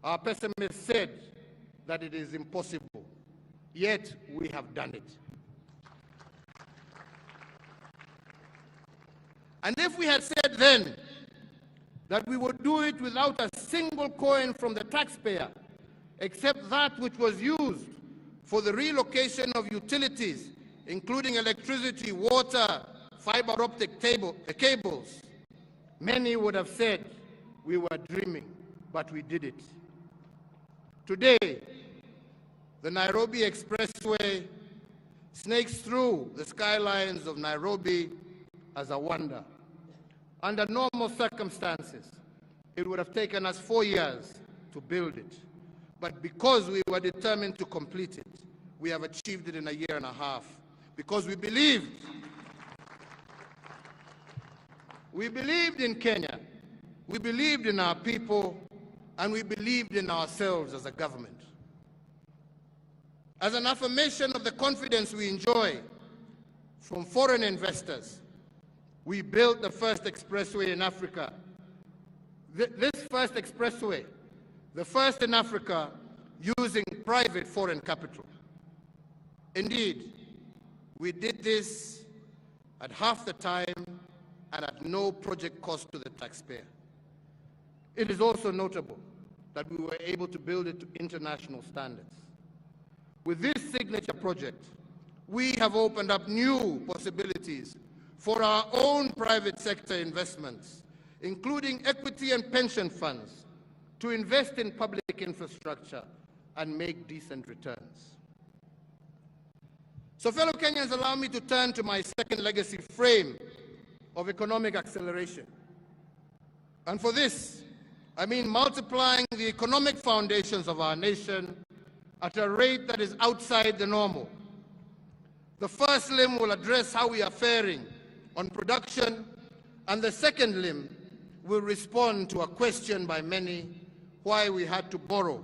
our pessimists said that it is impossible. Yet we have done it. And if we had said then that we would do it without a single coin from the taxpayer, except that which was used for the relocation of utilities, including electricity, water, fiber optic cables, many would have said we were dreaming, but we did it. Today, the Nairobi Expressway snakes through the skylines of Nairobi as a wonder. Under normal circumstances, it would have taken us 4 years to build it. But because we were determined to complete it, we have achieved it in a year and a half. Because we believed in Kenya, we believed in our people, and we believed in ourselves as a government. As an affirmation of the confidence we enjoy from foreign investors, we built the first expressway in Africa. This first expressway, the first in Africa, using private foreign capital. Indeed, we did this at half the time and at no project cost to the taxpayer. It is also notable that we were able to build it to international standards. With this signature project, we have opened up new possibilities for our own private sector investments, including equity and pension funds, to invest in public infrastructure and make decent returns. So fellow Kenyans, allow me to turn to my second legacy frame of economic acceleration. And for this, I mean multiplying the economic foundations of our nation at a rate that is outside the normal. The first limb will address how we are faring on production, and the second limb will respond to a question by many why we had to borrow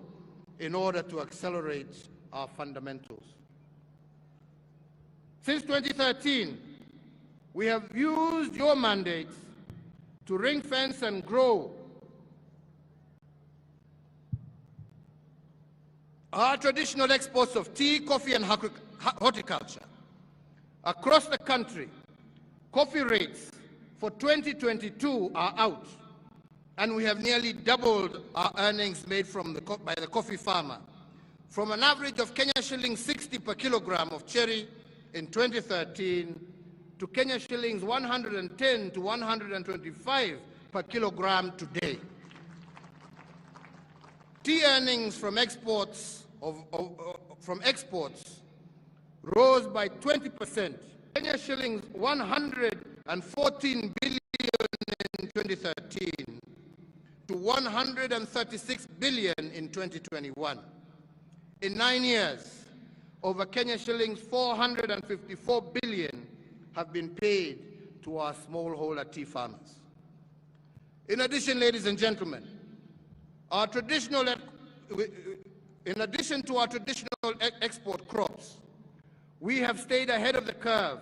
in order to accelerate our fundamentals. Since 2013, we have used your mandate to ring-fence and grow our traditional exports of tea, coffee, and horticulture. Across the country, coffee rates for 2022 are out, and we have nearly doubled our earnings made by the coffee farmer, from an average of Kenya shillings 60 per kilogram of cherry in 2013 to Kenya shillings 110 to 125 per kilogram today. Tea earnings from exports rose by 20%, Kenya shillings 114 billion in 2013 to 136 billion in 2021. In 9 years, over Kenya shillings 454 billion have been paid to our smallholder tea farmers. In addition, ladies and gentlemen, in addition to our traditional export crops, we have stayed ahead of the curve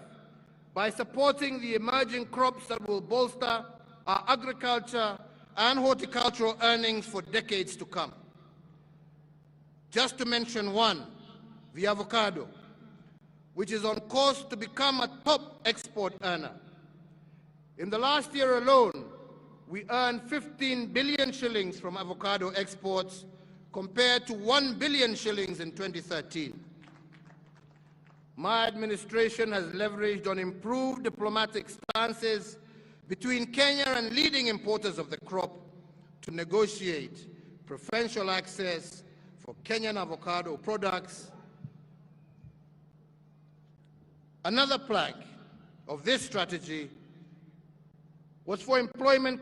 by supporting the emerging crops that will bolster our agriculture and horticultural earnings for decades to come. Just to mention one, the avocado, which is on course to become a top export earner. In the last year alone, we earned 15 billion shillings from avocado exports compared to 1 billion shillings in 2013. My administration has leveraged on improved diplomatic stances between Kenya and leading importers of the crop to negotiate preferential access for Kenyan avocado products. Another plank of this strategy was for employment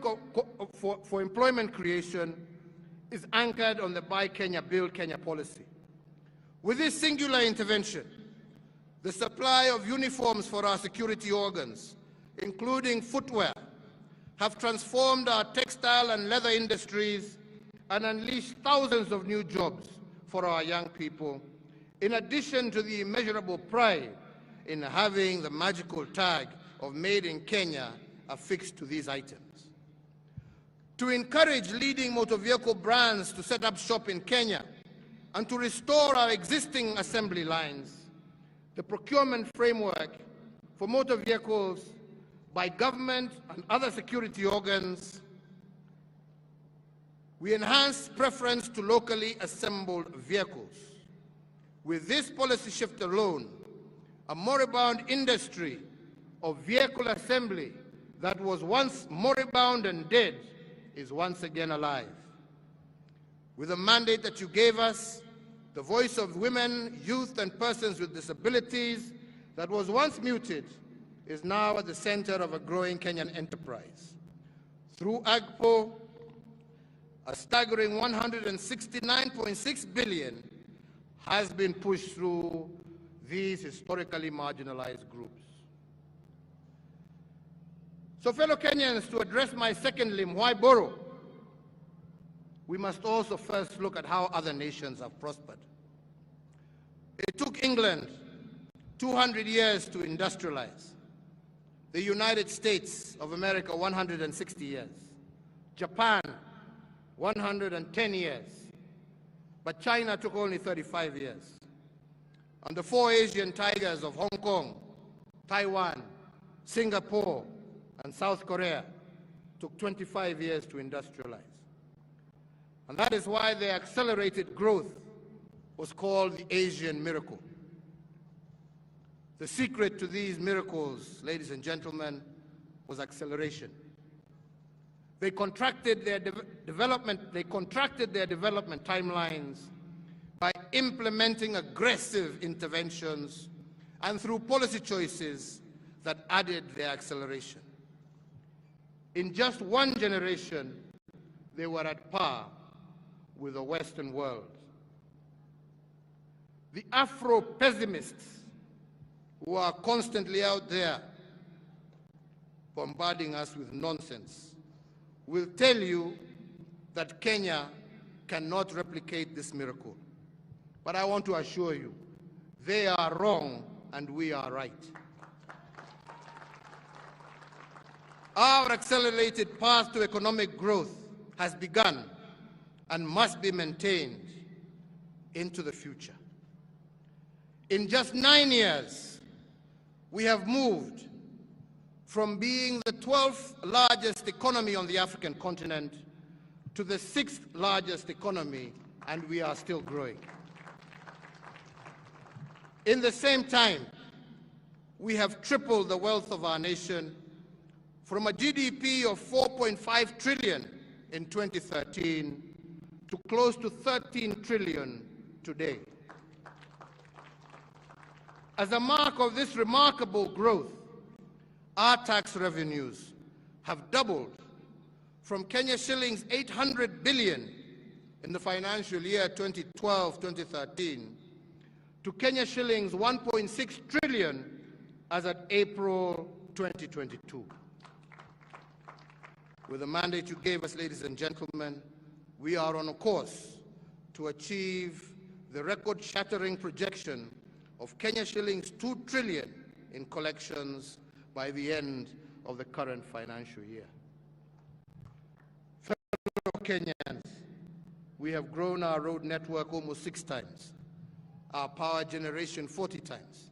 creation is anchored on the Buy Kenya, Build Kenya policy. With this singular intervention, the supply of uniforms for our security organs, including footwear, have transformed our textile and leather industries and unleashed thousands of new jobs for our young people, in addition to the immeasurable pride in having the magical tag of Made in Kenya affixed to these items. To encourage leading motor vehicle brands to set up shop in Kenya and to restore our existing assembly lines, the procurement framework for motor vehicles by government and other security organs, we enhanced preference to locally assembled vehicles. With this policy shift alone, a moribund industry of vehicle assembly that was once moribund and dead is once again alive. With the mandate that you gave us, the voice of women, youth, and persons with disabilities that was once muted is now at the center of a growing Kenyan enterprise. Through AGPO, a staggering 169.6 billion has been pushed through these historically marginalized groups. So, fellow Kenyans, to address my second limb, why borrow? We must also first look at how other nations have prospered. It took England 200 years to industrialize, the United States of America 160 years, Japan 110 years, but China took only 35 years. And the four Asian tigers of Hong Kong, Taiwan, Singapore, and South Korea took 25 years to industrialize. And that is why the accelerated growth was called the Asian miracle. The secret to these miracles, ladies and gentlemen, was acceleration. They contracted their development timelines by implementing aggressive interventions and through policy choices that added their acceleration. In just one generation, they were at par with the Western world. The Afro-pessimists who are constantly out there bombarding us with nonsense will tell you that Kenya cannot replicate this miracle. But I want to assure you, they are wrong and we are right. Our accelerated path to economic growth has begun and must be maintained into the future. In just 9 years, we have moved from being the 12th largest economy on the African continent to the 6th largest economy, and we are still growing. In the same time, we have tripled the wealth of our nation from a GDP of 4.5 trillion in 2013 to close to 13 trillion today. As a mark of this remarkable growth, our tax revenues have doubled from Kenya shillings 800 billion in the financial year 2012-2013 to Kenya shillings 1.6 trillion as at April 2022. With the mandate you gave us, ladies and gentlemen, we are on a course to achieve the record-shattering projection of Kenya shillings 2 trillion in collections by the end of the current financial year. Fellow Kenyans, we have grown our road network almost 6 times, our power generation 40 times,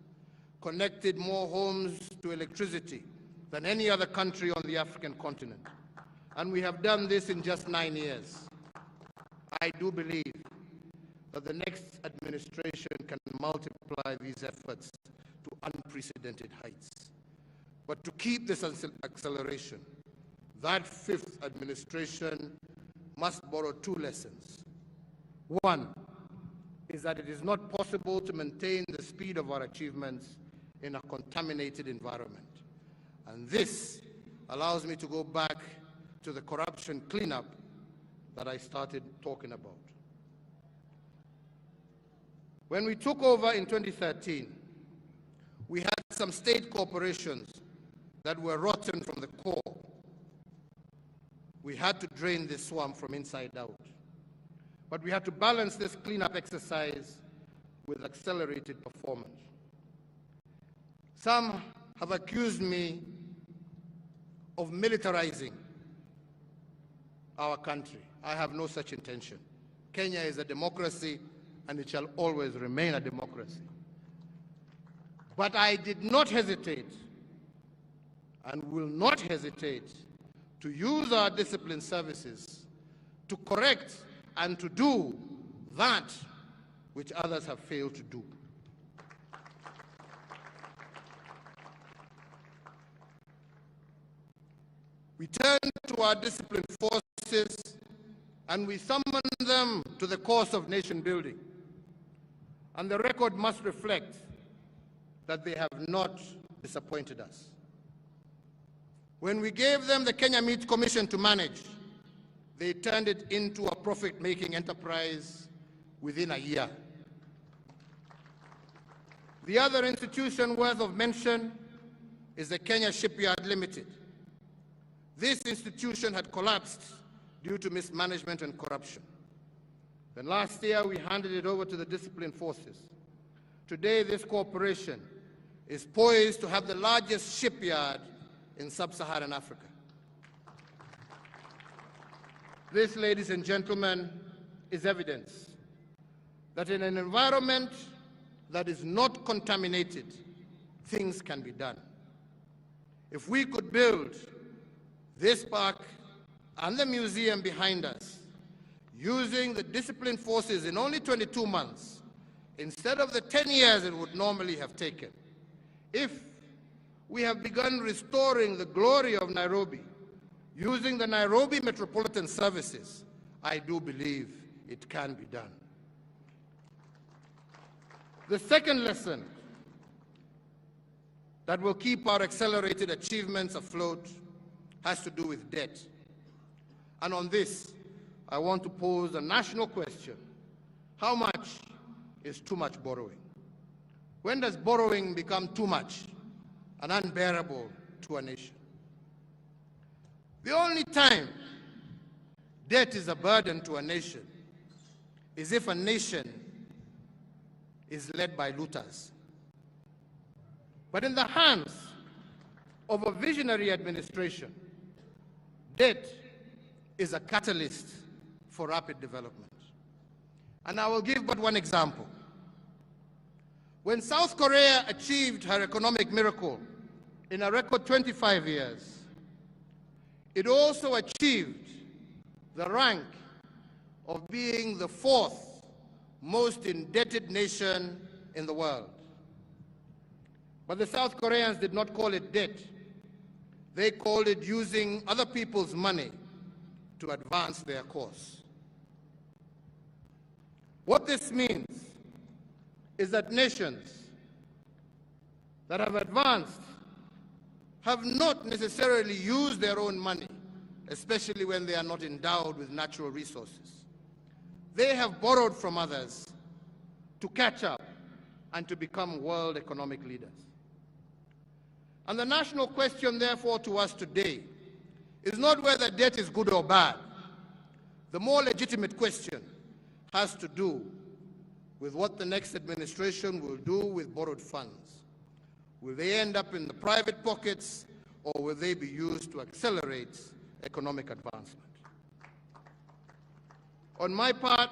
connected more homes to electricity than any other country on the African continent. And we have done this in just 9 years. I do believe that the next administration can multiply these efforts to unprecedented heights. But to keep this acceleration, that 5th administration must borrow 2 lessons. One is that it is not possible to maintain the speed of our achievements in a contaminated environment. And this allows me to go back to the corruption cleanup that I started talking about. When we took over in 2013, we had some state corporations that were rotten from the core. We had to drain this swamp from inside out. But we had to balance this cleanup exercise with accelerated performance. Some have accused me of militarizing our country. I have no such intention. Kenya is a democracy and it shall always remain a democracy. But I did not hesitate and will not hesitate to use our discipline services to correct and to do that which others have failed to do. We turn to our disciplined forces and we summon them to the cause of nation building. And the record must reflect that they have not disappointed us. When we gave them the Kenya Meat Commission to manage, they turned it into a profit-making enterprise within a year. The other institution worth of mention is the Kenya Shipyard Limited. This institution had collapsed due to mismanagement and corruption. Then last year, we handed it over to the disciplined forces. Today, this corporation is poised to have the largest shipyard in sub-Saharan Africa. This, ladies and gentlemen, is evidence that in an environment that is not contaminated, things can be done. If we could build this park and the museum behind us using the disciplined forces in only 22 months, instead of the 10 years it would normally have taken, if we have begun restoring the glory of Nairobi using the Nairobi Metropolitan Services, I do believe it can be done. The second lesson that will keep our accelerated achievements afloat has to do with debt. And on this, I want to pose a national question. How much is too much borrowing? When does borrowing become too much and unbearable to a nation? The only time debt is a burden to a nation is if a nation is led by looters. But in the hands of a visionary administration, debt is a catalyst for rapid development. And I will give but one example. When South Korea achieved her economic miracle in a record 25 years, it also achieved the rank of being the fourth most indebted nation in the world. But the South Koreans did not call it debt. They called it using other people's money to advance their cause. What this means is that nations that have advanced have not necessarily used their own money, especially when they are not endowed with natural resources. They have borrowed from others to catch up and to become world economic leaders. And the national question, therefore, to us today is not whether debt is good or bad. The more legitimate question has to do with what the next administration will do with borrowed funds. Will they end up in the private pockets, or will they be used to accelerate economic advancement? On my part,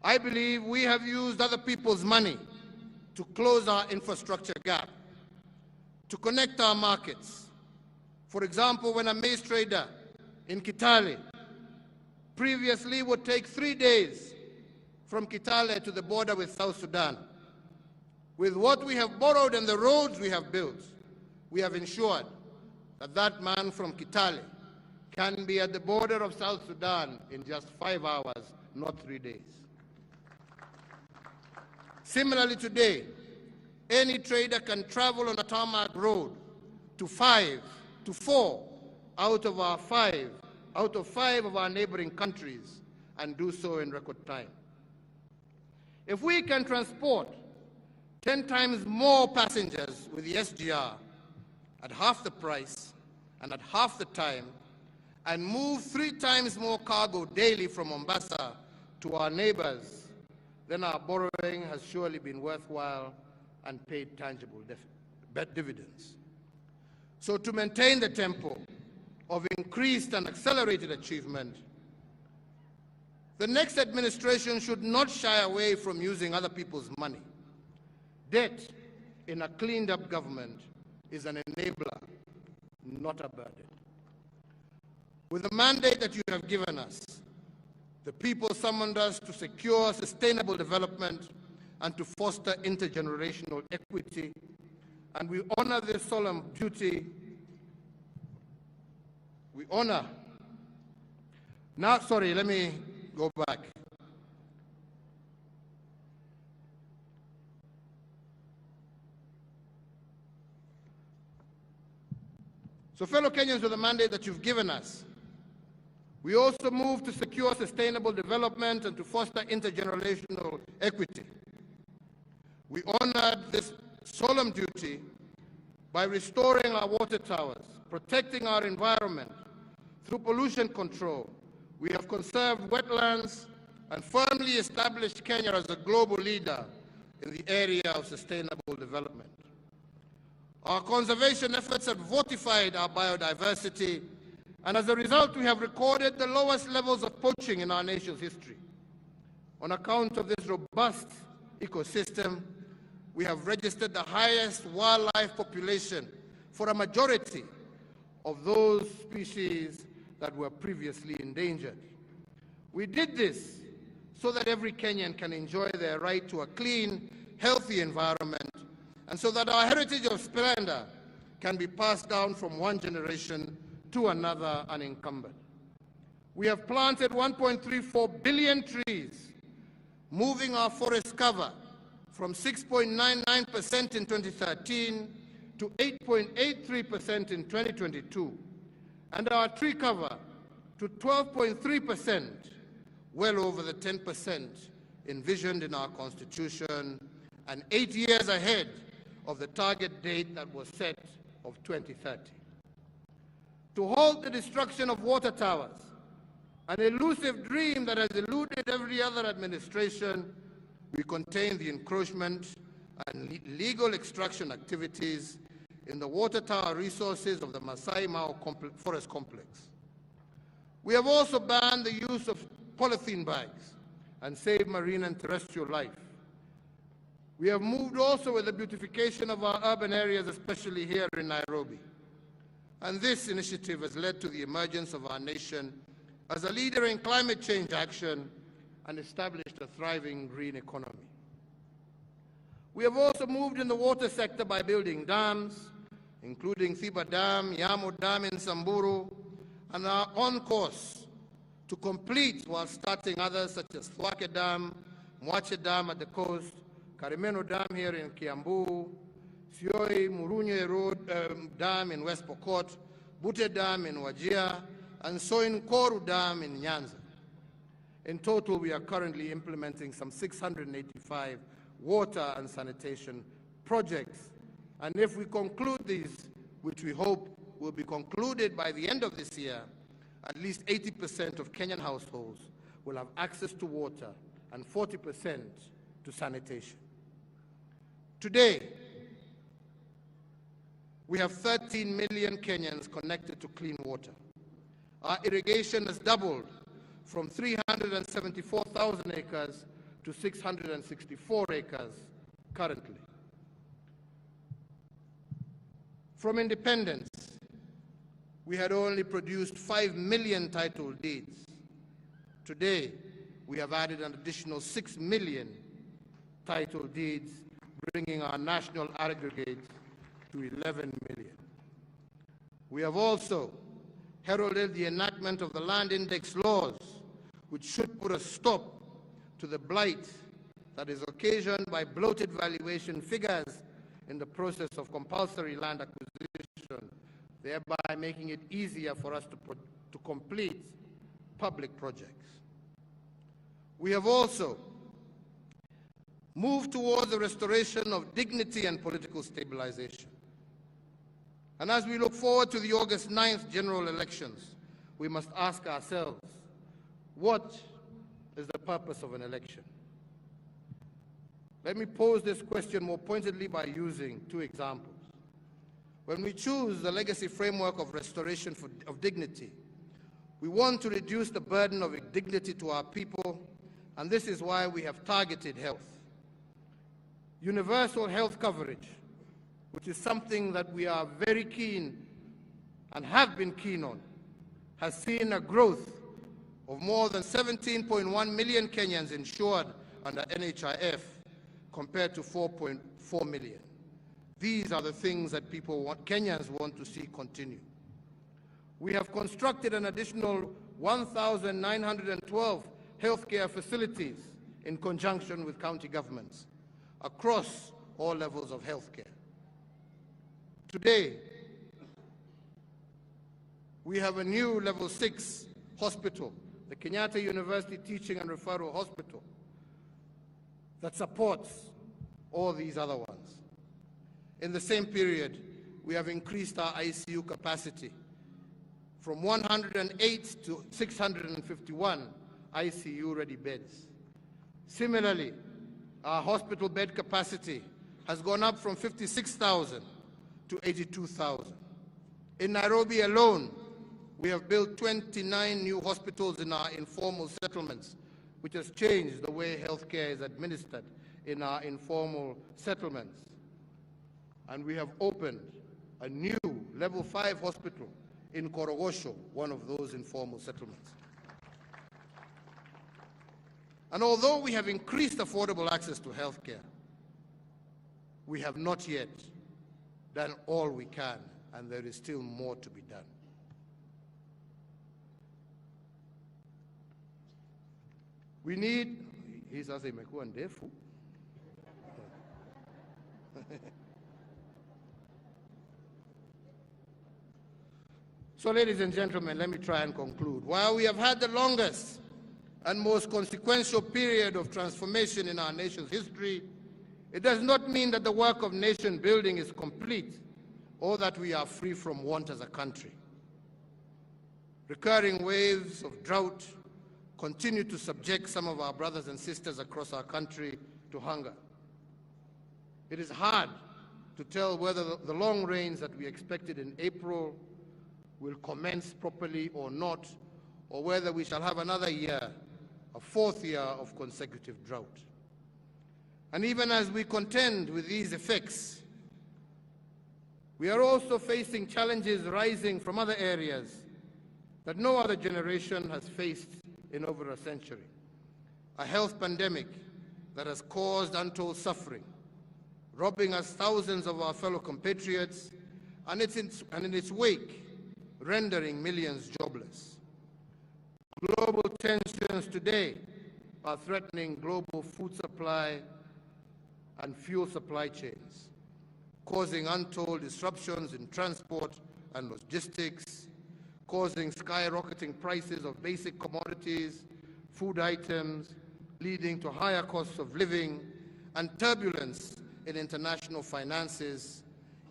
I believe we have used other people's money to close our infrastructure gap, to connect our markets. For example, when a maize trader in Kitale previously would take 3 days from Kitale to the border with South Sudan, with what we have borrowed and the roads we have built, we have ensured that that man from Kitale can be at the border of South Sudan in just 5 hours, not 3 days. Similarly today, any trader can travel on a tarmac road to 4 out of 5 of our neighboring countries and do so in record time. If we can transport 10 times more passengers with the SGR at half the price and at half the time, and move 3 times more cargo daily from Mombasa to our neighbors, then our borrowing has surely been worthwhile and paid tangible dividends. So to maintain the tempo of increased and accelerated achievement, the next administration should not shy away from using other people's money. Debt in a cleaned-up government is an enabler, not a burden. With the mandate that you have given us, the people summoned us to secure sustainable development and to foster intergenerational equity, and we honor this solemn duty. We honor. Now, sorry, let me go back. So, fellow Kenyans, with the mandate that you've given us, we also move to secure sustainable development and to foster intergenerational equity. We honored this solemn duty by restoring our water towers, protecting our environment through pollution control. We have conserved wetlands and firmly established Kenya as a global leader in the area of sustainable development. Our conservation efforts have fortified our biodiversity, and as a result, we have recorded the lowest levels of poaching in our nation's history. On account of this robust ecosystem, we have registered the highest wildlife population for a majority of those species that were previously endangered. We did this so that every Kenyan can enjoy their right to a clean, healthy environment, and so that our heritage of splendor can be passed down from one generation to another unencumbered. We have planted 1.34 billion trees, moving our forest cover from 6.99% in 2013 to 8.83% in 2022, and our tree cover to 12.3%, well over the 10% envisioned in our Constitution and 8 years ahead of the target date that was set of 2030. To halt the destruction of water towers, an elusive dream that has eluded every other administration, we contain the encroachment and legal extraction activities in the water tower resources of the Masai Mara Forest Complex. We have also banned the use of polythene bags and saved marine and terrestrial life. We have moved also with the beautification of our urban areas, especially here in Nairobi. And this initiative has led to the emergence of our nation as a leader in climate change action and established a thriving green economy. We have also moved in the water sector by building dams, including Thiba Dam, Yamo Dam in Samburu, and are on course to complete while starting others such as Thwake Dam, Mwache Dam at the coast, Karimeno Dam here in Kiambu, Sioi Murunye Road Dam in West Pokot, Bute Dam in Wajir, and Soin Koru Dam in Nyanza. In total, we are currently implementing some 685 water and sanitation projects. And if we conclude these, which we hope will be concluded by the end of this year, at least 80% of Kenyan households will have access to water and 40% to sanitation. Today, we have 13 million Kenyans connected to clean water. Our irrigation has doubled from 374,000 acres to 664 acres currently. From independence, we had only produced 5 million title deeds. Today, we have added an additional 6 million title deeds, bringing our national aggregate to 11 million. We have also heralded the enactment of the Land Index laws, which should put a stop to the blight that is occasioned by bloated valuation figures in the process of compulsory land acquisition, thereby making it easier for us to complete public projects. We have also moved towards the restoration of dignity and political stabilization. And as we look forward to the August 9th general elections, we must ask ourselves, what is the purpose of an election? Let me pose this question more pointedly by using two examples. When we choose the legacy framework of restoration of dignity, we want to reduce the burden of dignity to our people, and this is why we have targeted health. Universal health coverage, which is something that we are very keen and have been keen on, has seen a growth of more than 17.1 million Kenyans insured under NHIF compared to 4.4 million. These are the things that Kenyans want to see continue. We have constructed an additional 1,912 healthcare facilities in conjunction with county governments across all levels of healthcare. Today, we have a new level 6 hospital, the Kenyatta University Teaching and Referral Hospital, that supports all these other ones. In the same period, we have increased our ICU capacity from 108 to 651 ICU-ready beds. Similarly, our hospital bed capacity has gone up from 56,000 to 82,000. In Nairobi alone, we have built 29 new hospitals in our informal settlements, which has changed the way healthcare is administered in our informal settlements. And we have opened a new level 5 hospital in Korogosho, one of those informal settlements. And although we have increased affordable access to healthcare, we have not yet done all we can, and there is still more to be done. We need, hii sasa imekuwa ndefu. So ladies and gentlemen, let me try and conclude. While we have had the longest and most consequential period of transformation in our nation's history, it does not mean that the work of nation building is complete or that we are free from want as a country. Recurring waves of drought continue to subject some of our brothers and sisters across our country to hunger. It is hard to tell whether the long rains that we expected in April will commence properly or not, or whether we shall have another year, a fourth year of consecutive drought. And even as we contend with these effects, we are also facing challenges rising from other areas that no other generation has faced in over a century. A health pandemic that has caused untold suffering, robbing us thousands of our fellow compatriots, and in its wake, rendering millions jobless. Global tensions today are threatening global food supply and fuel supply chains, causing untold disruptions in transport and logistics, causing skyrocketing prices of basic commodities, food items, leading to higher costs of living and turbulence in international finances,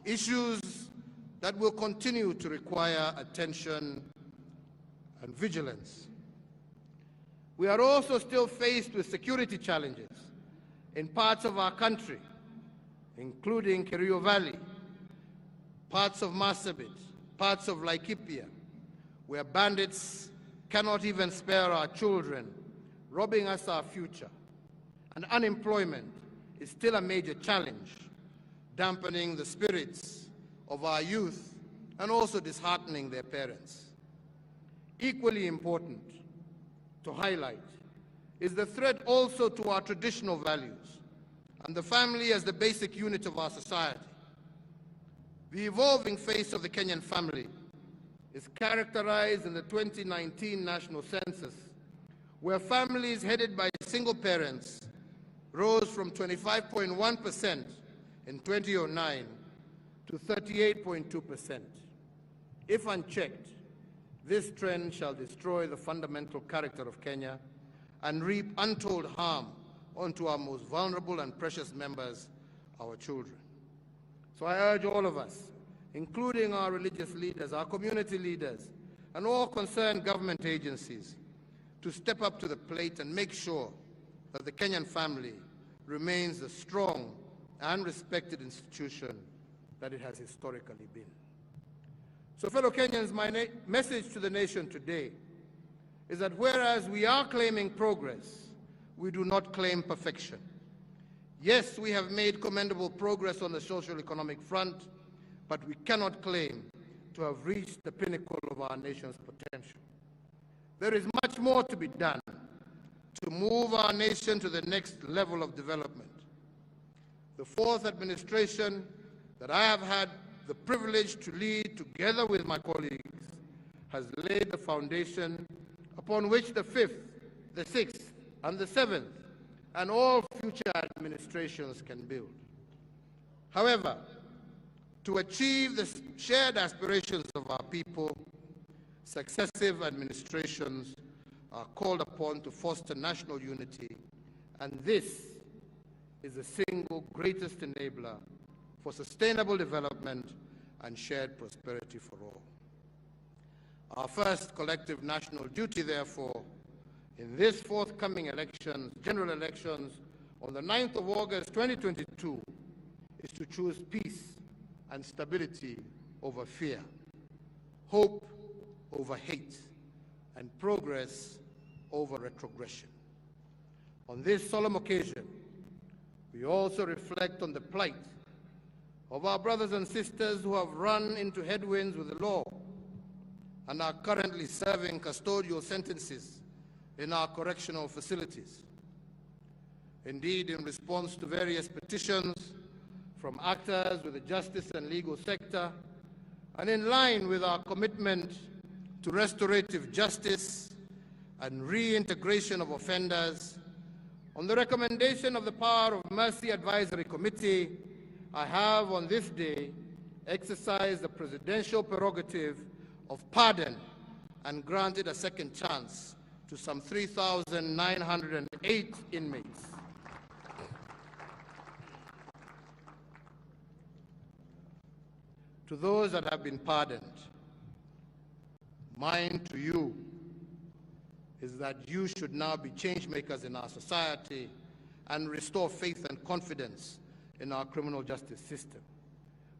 issues that will continue to require attention and vigilance. We are also still faced with security challenges in parts of our country, including Kerio Valley, parts of Marsabit, parts of Laikipia, where bandits cannot even spare our children, robbing us our future. And unemployment is still a major challenge, dampening the spirits of our youth and also disheartening their parents. Equally important to highlight is the threat also to our traditional values and the family as the basic unit of our society. The evolving face of the Kenyan family is characterized in the 2019 national census, where families headed by single parents rose from 25.1% in 2009 to 38.2%. If unchecked, this trend shall destroy the fundamental character of Kenya and reap untold harm onto our most vulnerable and precious members, our children. So I urge all of us, including our religious leaders, our community leaders, and all concerned government agencies, to step up to the plate and make sure that the Kenyan family remains the strong and respected institution that it has historically been. So fellow Kenyans, my message to the nation today is that whereas we are claiming progress, we do not claim perfection. Yes, we have made commendable progress on the social-economic front, but we cannot claim to have reached the pinnacle of our nation's potential. There is much more to be done to move our nation to the next level of development. The fourth administration that I have had the privilege to lead together with my colleagues has laid the foundation upon which the fifth, the sixth, and the seventh, and all future administrations can build. However, to achieve the shared aspirations of our people, successive administrations are called upon to foster national unity, and this is the single greatest enabler for sustainable development and shared prosperity for all. Our first collective national duty, therefore, in this forthcoming elections, general elections, on the 9th of August 2022, is to choose peace and stability over fear, hope over hate, and progress over retrogression. On this solemn occasion, we also reflect on the plight of our brothers and sisters who have run into headwinds with the law and are currently serving custodial sentences in our correctional facilities. Indeed, in response to various petitions from actors with the justice and legal sector, and in line with our commitment to restorative justice and reintegration of offenders, on the recommendation of the Power of Mercy Advisory Committee, I have on this day exercised the presidential prerogative of pardon and granted a second chance to some 3,908 inmates. To those that have been pardoned, mine to you is that you should now be change makers in our society and restore faith and confidence in our criminal justice system.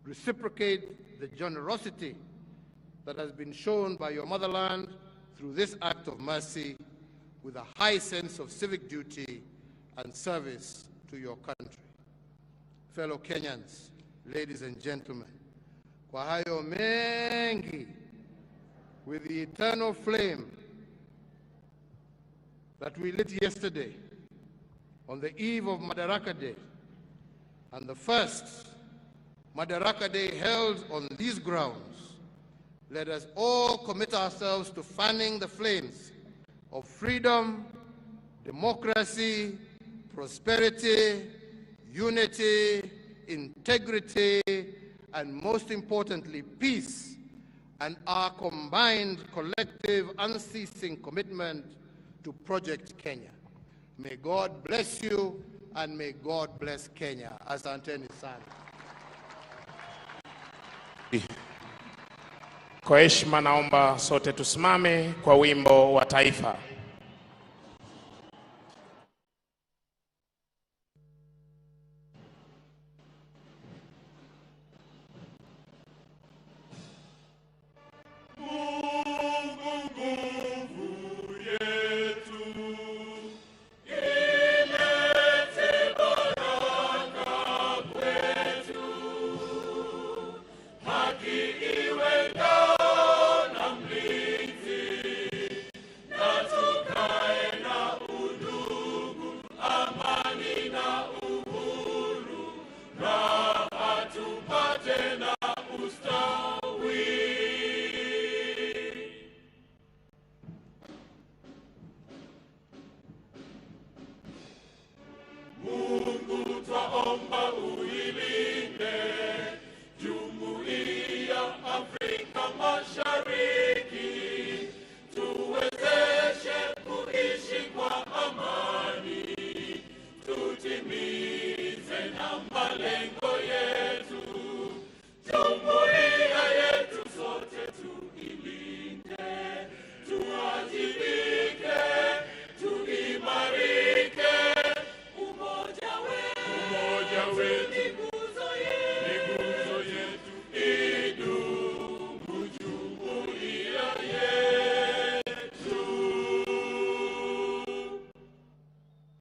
Reciprocate the generosity that has been shown by your motherland through this act of mercy with a high sense of civic duty and service to your country. Fellow Kenyans, ladies and gentlemen, kwa hayo mengi, with the eternal flame that we lit yesterday on the eve of Madaraka Day, and the first Madaraka Day held on these grounds, let us all commit ourselves to fanning the flames of freedom, democracy, prosperity, unity, integrity, and most importantly, peace, and our combined, collective, unceasing commitment to Project Kenya. May God bless you, and may God bless Kenya. Asanteni sana. Kwa heshima naomba sote tusimame kwa wimbo wa taifa.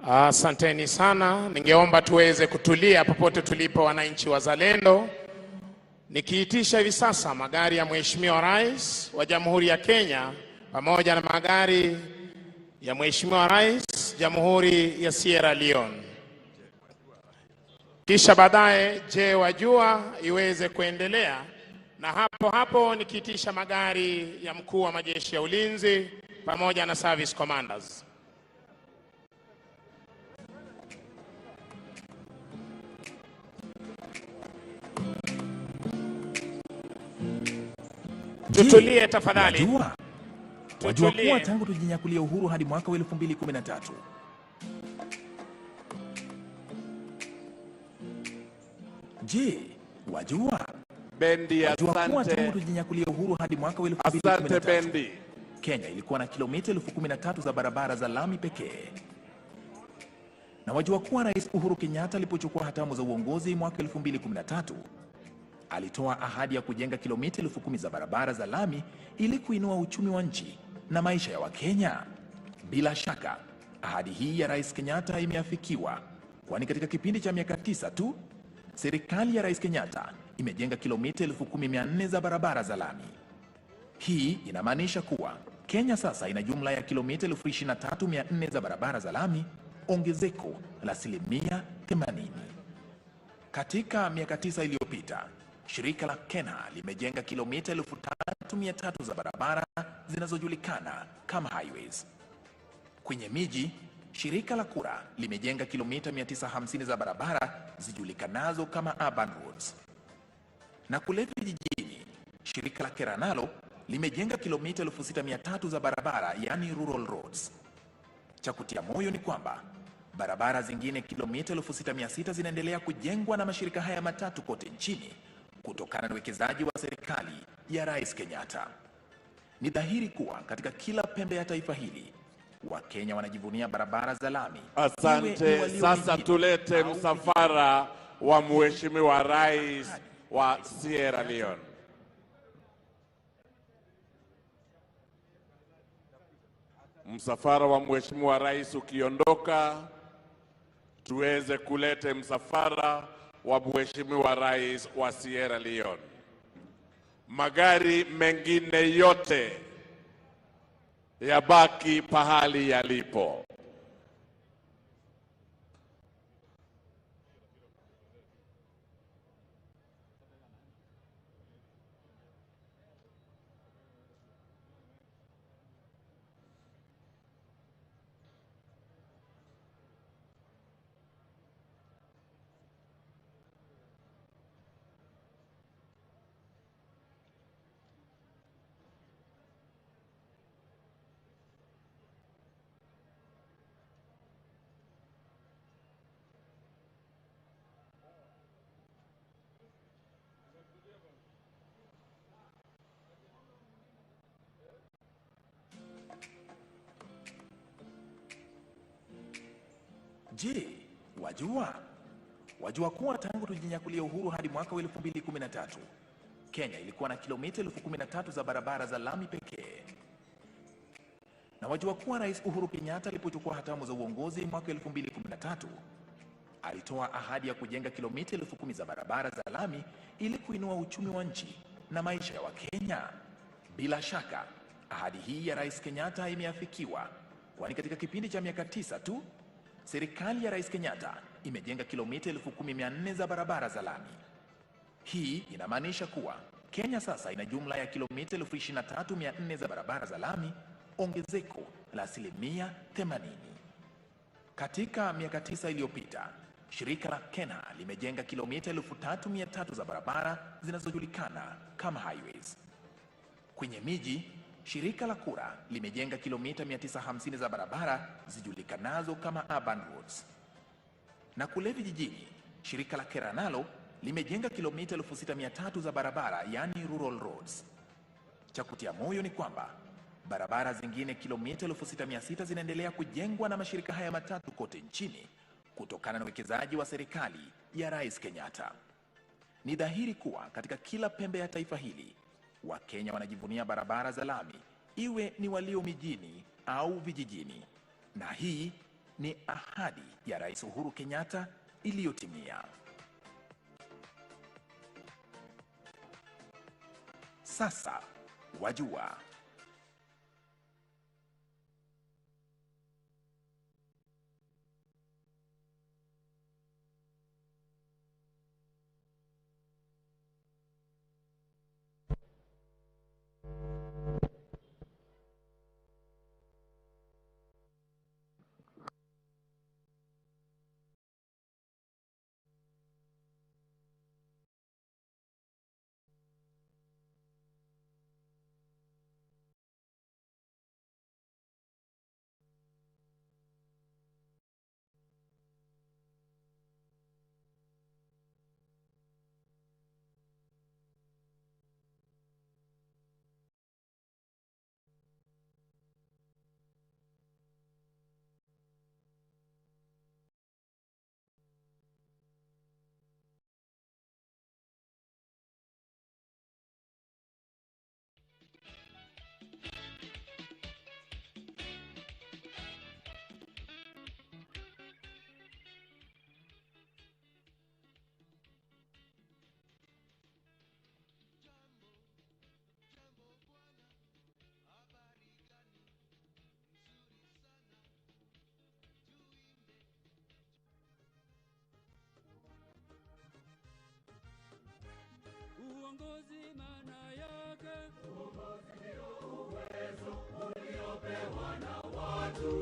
Asanteni sana. Ningeomba tuweze kutulia popote tulipo, wananchi wazalendo. Nikiitisha hivi sasa magari ya Mheshimiwa Rais wa Jamhuri ya Kenya pamoja na magari ya Mheshimiwa Rais Jamhuri ya Sierra Leone. Kisha baadaye je wajua iweze kuendelea, na hapo hapo nikiitisha magari ya mkuu wa majeshi ya ulinzi pamoja na service commanders. Tutulie tafadhali. Wajua kuwa tangu tujinyakulia uhuru hadi mwaka wa 2013 Je, wajua? Bendi, wajua kuwa asante. tangu tujinyakulia uhuru hadi mwaka wa 2013 Asante Bendi. Kenya ilikuwa na kilomita 13,000 za barabara za lami pekee. Na wajua kuwa Rais Uhuru Kenyatta alipochukua hatamu za uongozi mwaka 2013 alitoa ahadi ya kujenga kilomita 10,000 za barabara za lami ili kuinua uchumi wa nchi na maisha ya Wakenya. Bila shaka, ahadi hii ya Rais Kenyatta imeafikiwa, kwani katika kipindi cha miaka 9 tu, serikali ya Rais Kenyatta imejenga kilomita 10,400 za barabara za lami. Hii inamaanisha kuwa Kenya sasa ina jumla ya kilomita 23,400 za barabara za lami, ongezeko la 80%. Katika miaka 9 iliyopita, shirika la Kenya limejenga kilomita 3,300 za barabara zinazojulikana kama highways. Kwenye miji, shirika la Kura limejenga kilomita 950 za barabara zijulikanazo kama urban roads. Na kule vijijini, shirika la Kera nalo limejenga kilomita 6,300 za barabara, yani rural roads. Cha kutia moyo ni kwamba barabara zingine kilomita 6600 zinaendelea kujengwa na mashirika haya matatu kote nchini kutokana na uwekezaji wa serikali ya Rais Kenyatta. Ni dhahiri kuwa katika kila pembe ya taifa hili Wakenya wanajivunia barabara za lami. Asante. Sasa tulete msafara wa Mheshimiwa Rais wa Sierra Leone. Msafara wa Mheshimiwa Rais ukiondoka, tuweze kulete msafara wa Mheshimiwa Rais wa Sierra Leone. Magari mengine yote yabaki pahali yalipo. Je, wajua kuwa tangu tujinyakulia uhuru hadi mwaka wa 2013 Kenya ilikuwa na kilomita 13,000 za barabara za lami pekee? Na wajua kuwa Rais Uhuru Kenyatta alipochukua hatamu za uongozi mwaka 2013 alitoa ahadi ya kujenga kilomita 10,000 za barabara za lami ili kuinua uchumi wa nchi na maisha ya Wakenya? Bila shaka ahadi hii ya Rais Kenyatta imeafikiwa, kwani katika kipindi cha miaka 9 tu serikali ya Rais Kenyatta imejenga kilomita 10,400 za barabara za lami. Hii inamaanisha kuwa Kenya sasa ina jumla ya kilomita 23,400 za barabara za lami, ongezeko la asilimia 80. Katika miaka 9 iliyopita, shirika la Kenya limejenga kilomita 3,300 za barabara zinazojulikana kama highways. Kwenye miji, shirika la Kura limejenga kilomita 950 za barabara zijulikanazo kama urban roads. Na kule vijijini, shirika la Kera nalo limejenga kilomita 6,300 za barabara, yani rural roads. Cha kutia moyo ni kwamba barabara zingine kilomita 6,600 zinaendelea kujengwa na mashirika haya matatu kote nchini kutokana na uwekezaji wa serikali ya Rais Kenyatta. Ni dhahiri kuwa katika kila pembe ya taifa hili Wakenya wanajivunia barabara za lami, iwe ni walio mijini au vijijini. Na hii ni ahadi ya Rais Uhuru Kenyatta iliyotimia. Sasa wajua. Uongozi maana yake, uongozi ndio uwezo uliopewa na watu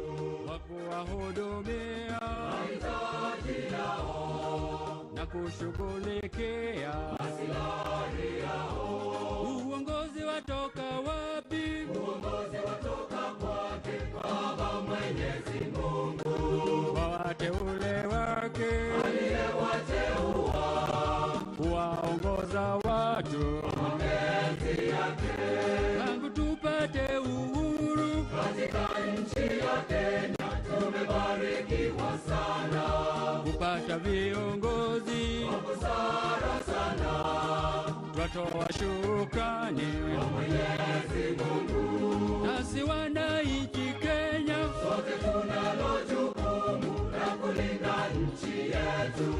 wa kuwahudumia mahitaji yao na kushughulikia maslahi yao. Uongozi watoka wapi? Uongozi watoka kwake Baba mwenyewe. Mwenyezi Mungu, kwa wateule wake aliyewateua kuwaongoza watu kwa mapenzi yake, tangu tupate uhuru katika nchi ya Kenya tumebarikiwa sana, kupata viongozi kwa busara sana, twatoa shukrani kwa Mwenyezi Mungu. nasi wananchi Kenya Sote tunalo jukumu la kulinda nchi yetu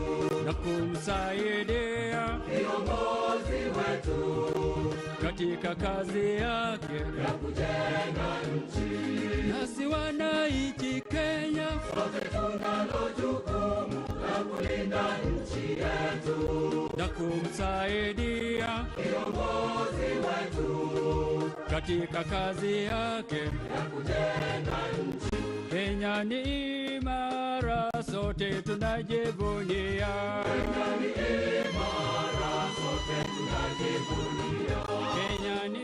na kumsaidia kiongozi wetu katika kazi yake ya kujenga nchi. nasi wananchi Kenya Sote tunalo jukumu la kulinda nchi yetu na kumsaidia kiongozi wetu katika kazi yake ya kujenga nchi. Kenya ni imara, sote tunajivunia. Kenya ni imara, sote tunajivunia. Kenya ni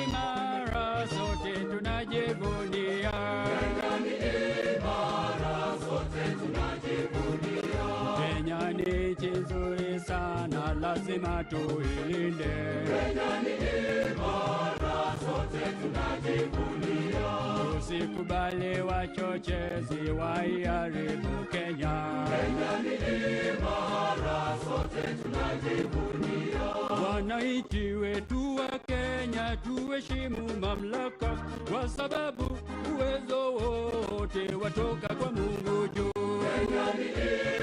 imara, sote tunajivunia. Kenya ni imara, sote tunajivunia. Kenya ni nchi nzuri sana, lazima tuilinde. Kenya ni imara, sote tunajivunia. Tusikubali wachochezi waiharibu Kenya. Kenya ni imara, sote tunajivunia. Wananchi wetu wa Kenya tuheshimu mamlaka, kwa sababu uwezo wote watoka kwa Mungu juu. Kenya ni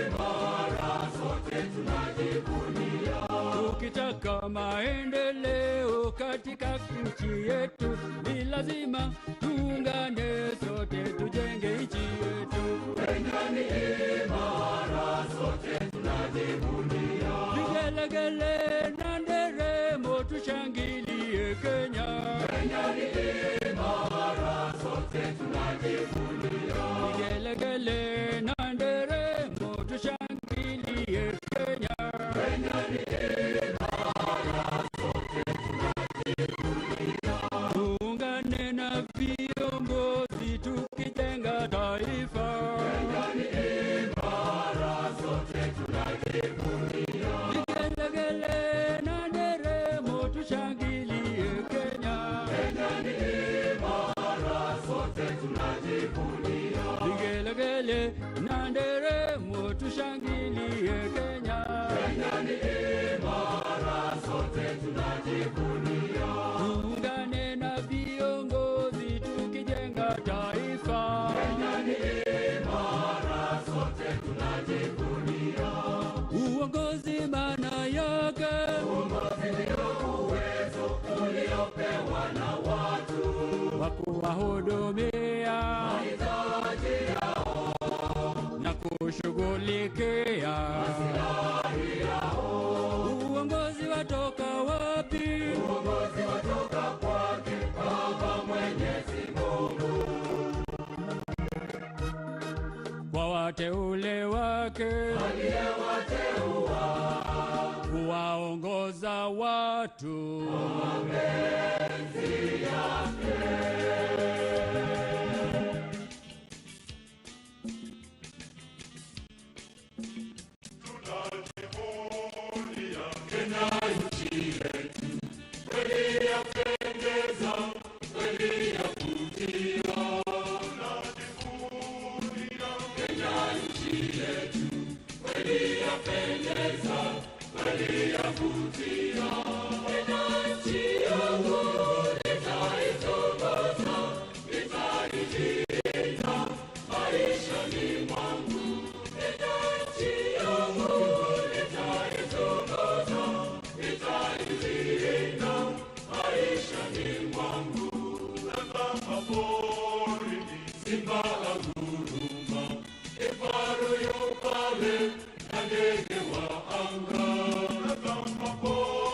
imara, sote tunajivunia. Tukitaka maendeleo katika nchi yetu, ni lazima tuungane sote tujenge nchi yetu. Kenya ni imara, sote tunajivunia. Vigelegele na nderemo tushangilie Kenya. Kenya ni imara, sote tunajivunia. Vigelegele na nderemo tushangilie Kenya. Kenya ni imara, sote tunajivunia. Tuungane na viongozi tukijenga taifa. Kenya ni imara, sote tunajivunia. Vigelegele na nderemo tushangilie Kenya. Kenya ni imara, sote tunajivunia. Vigelegele na nderemo tushangilie Kenya. Kenya ni imara, sote tunajivunia. Tuungane na viongozi tukijenga taifa. Kenya ni imara, sote tunajivunia. Uongozi maana yake uongozi ndio uwezo uliopewa na watu wa kuwahudumia mahitaji yao na kushughulikia maslahi yao. Uongozi watoka wapi? Uongozi watoka kwake Baba Mwenyezi Mungu, kwa wateule wake aliyewateua kuwaongoza watu kwa mapenzi yake. Kenya nchi yetu kweli yapendeza, kweli yavutia. Kenya nchi yetu kweli yapendeza, kweli yavutia. Kenya nchi yangu nitaitongoza, nitailinda maishani mwangu. Kenya nchi yangu nitaitongoza, nitailinda maishani mwangu. Kama pori simba anguruma, kifaru yu pale na ndege wa anga. Kama pori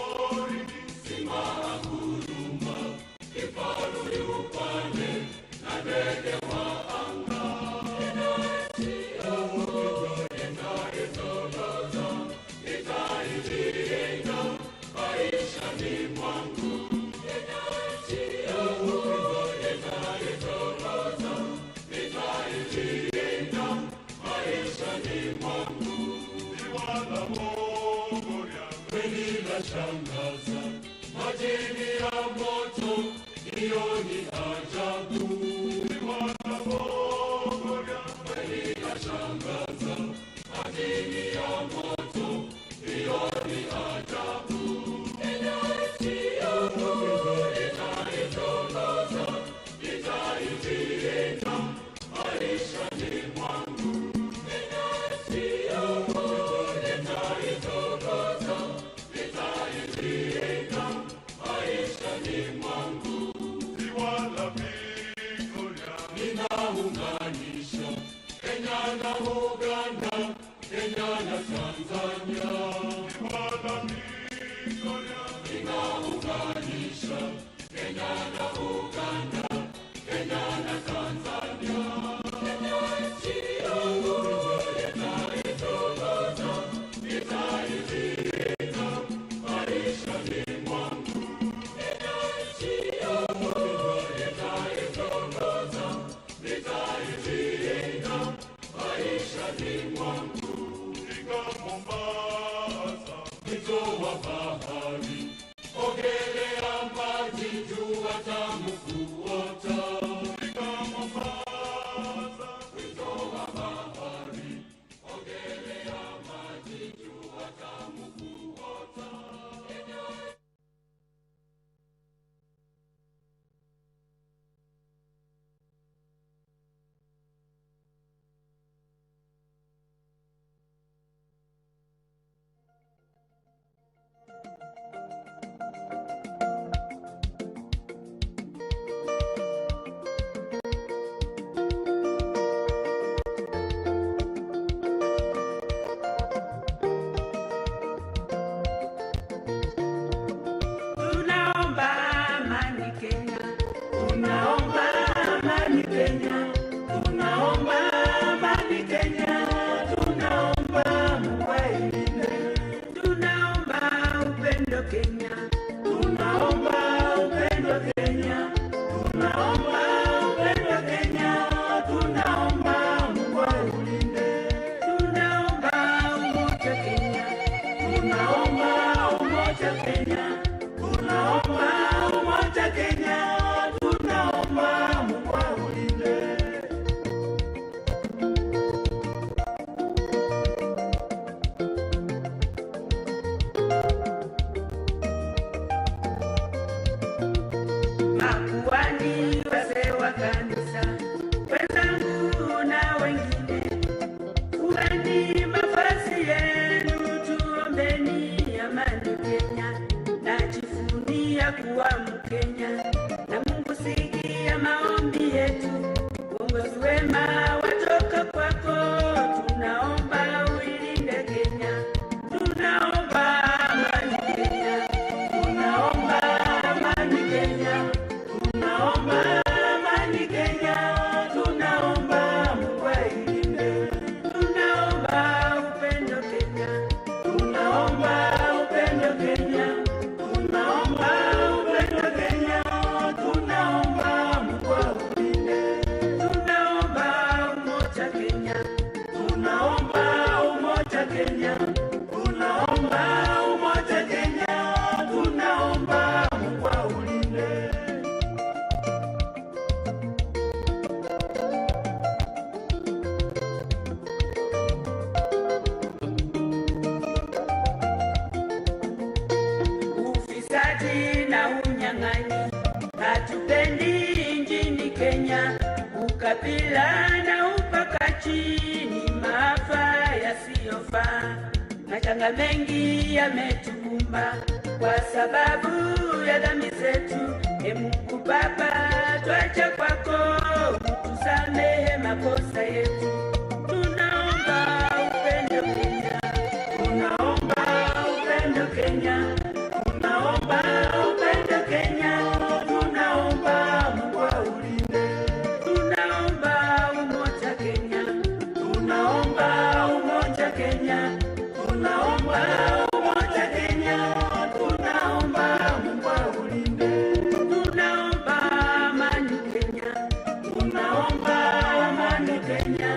Kenya,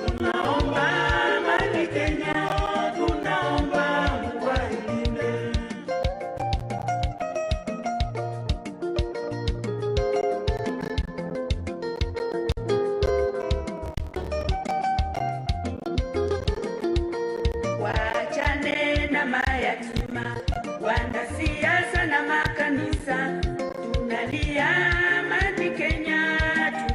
tunaomba amani Kenya, tunaomba Mungu ailinde. Wachane na mayatima, wanasiasa na makanisa, tunalia amani Kenya,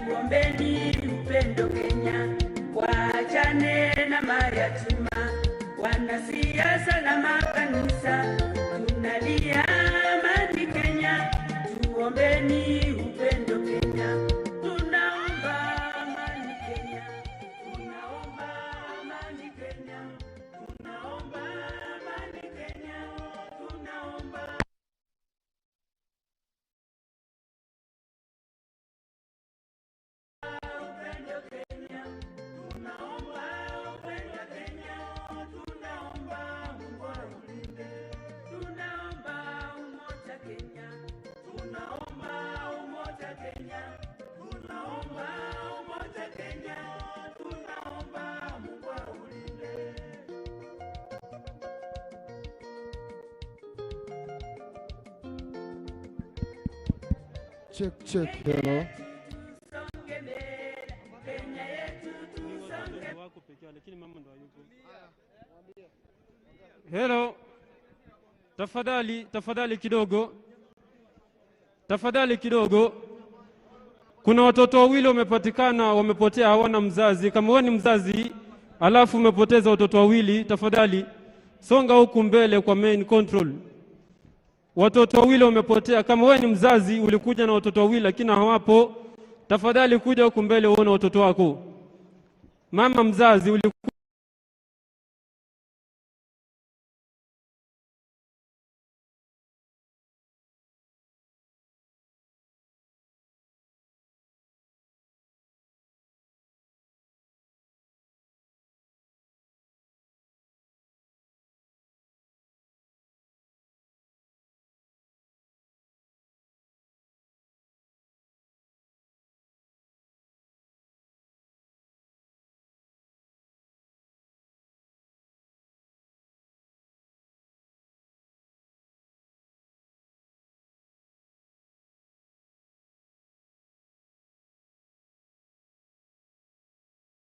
tuombeni upendo Kenya. Wachane na mayatima, wanasiasa na makanisa, tunalia amani Kenya, tuombeni upendo Kenya. Tunaomba amani Kenya, tunaomba amani Kenya, tunaomba amani Kenya, tunaomba upendo Kenya, tunaomba upendo Kenya, tunaomba Mungu aulinde, tunaomba umoja Kenya, tunaomba umoja Kenya, tunaomba umoja Kenya, tunaomba Mungu aulinde. Check, hello. Hello. Tafadhali kidogo. Kuna watoto wawili wamepatikana wamepotea, hawana mzazi. Kama wewe ni mzazi alafu umepoteza watoto wawili, tafadhali songa huku mbele kwa main control. Watoto wawili wamepotea. Kama wewe ni mzazi ulikuja na watoto wawili lakini hawapo, tafadhali kuja huku mbele uone watoto wako. Mama mzazi ulikuja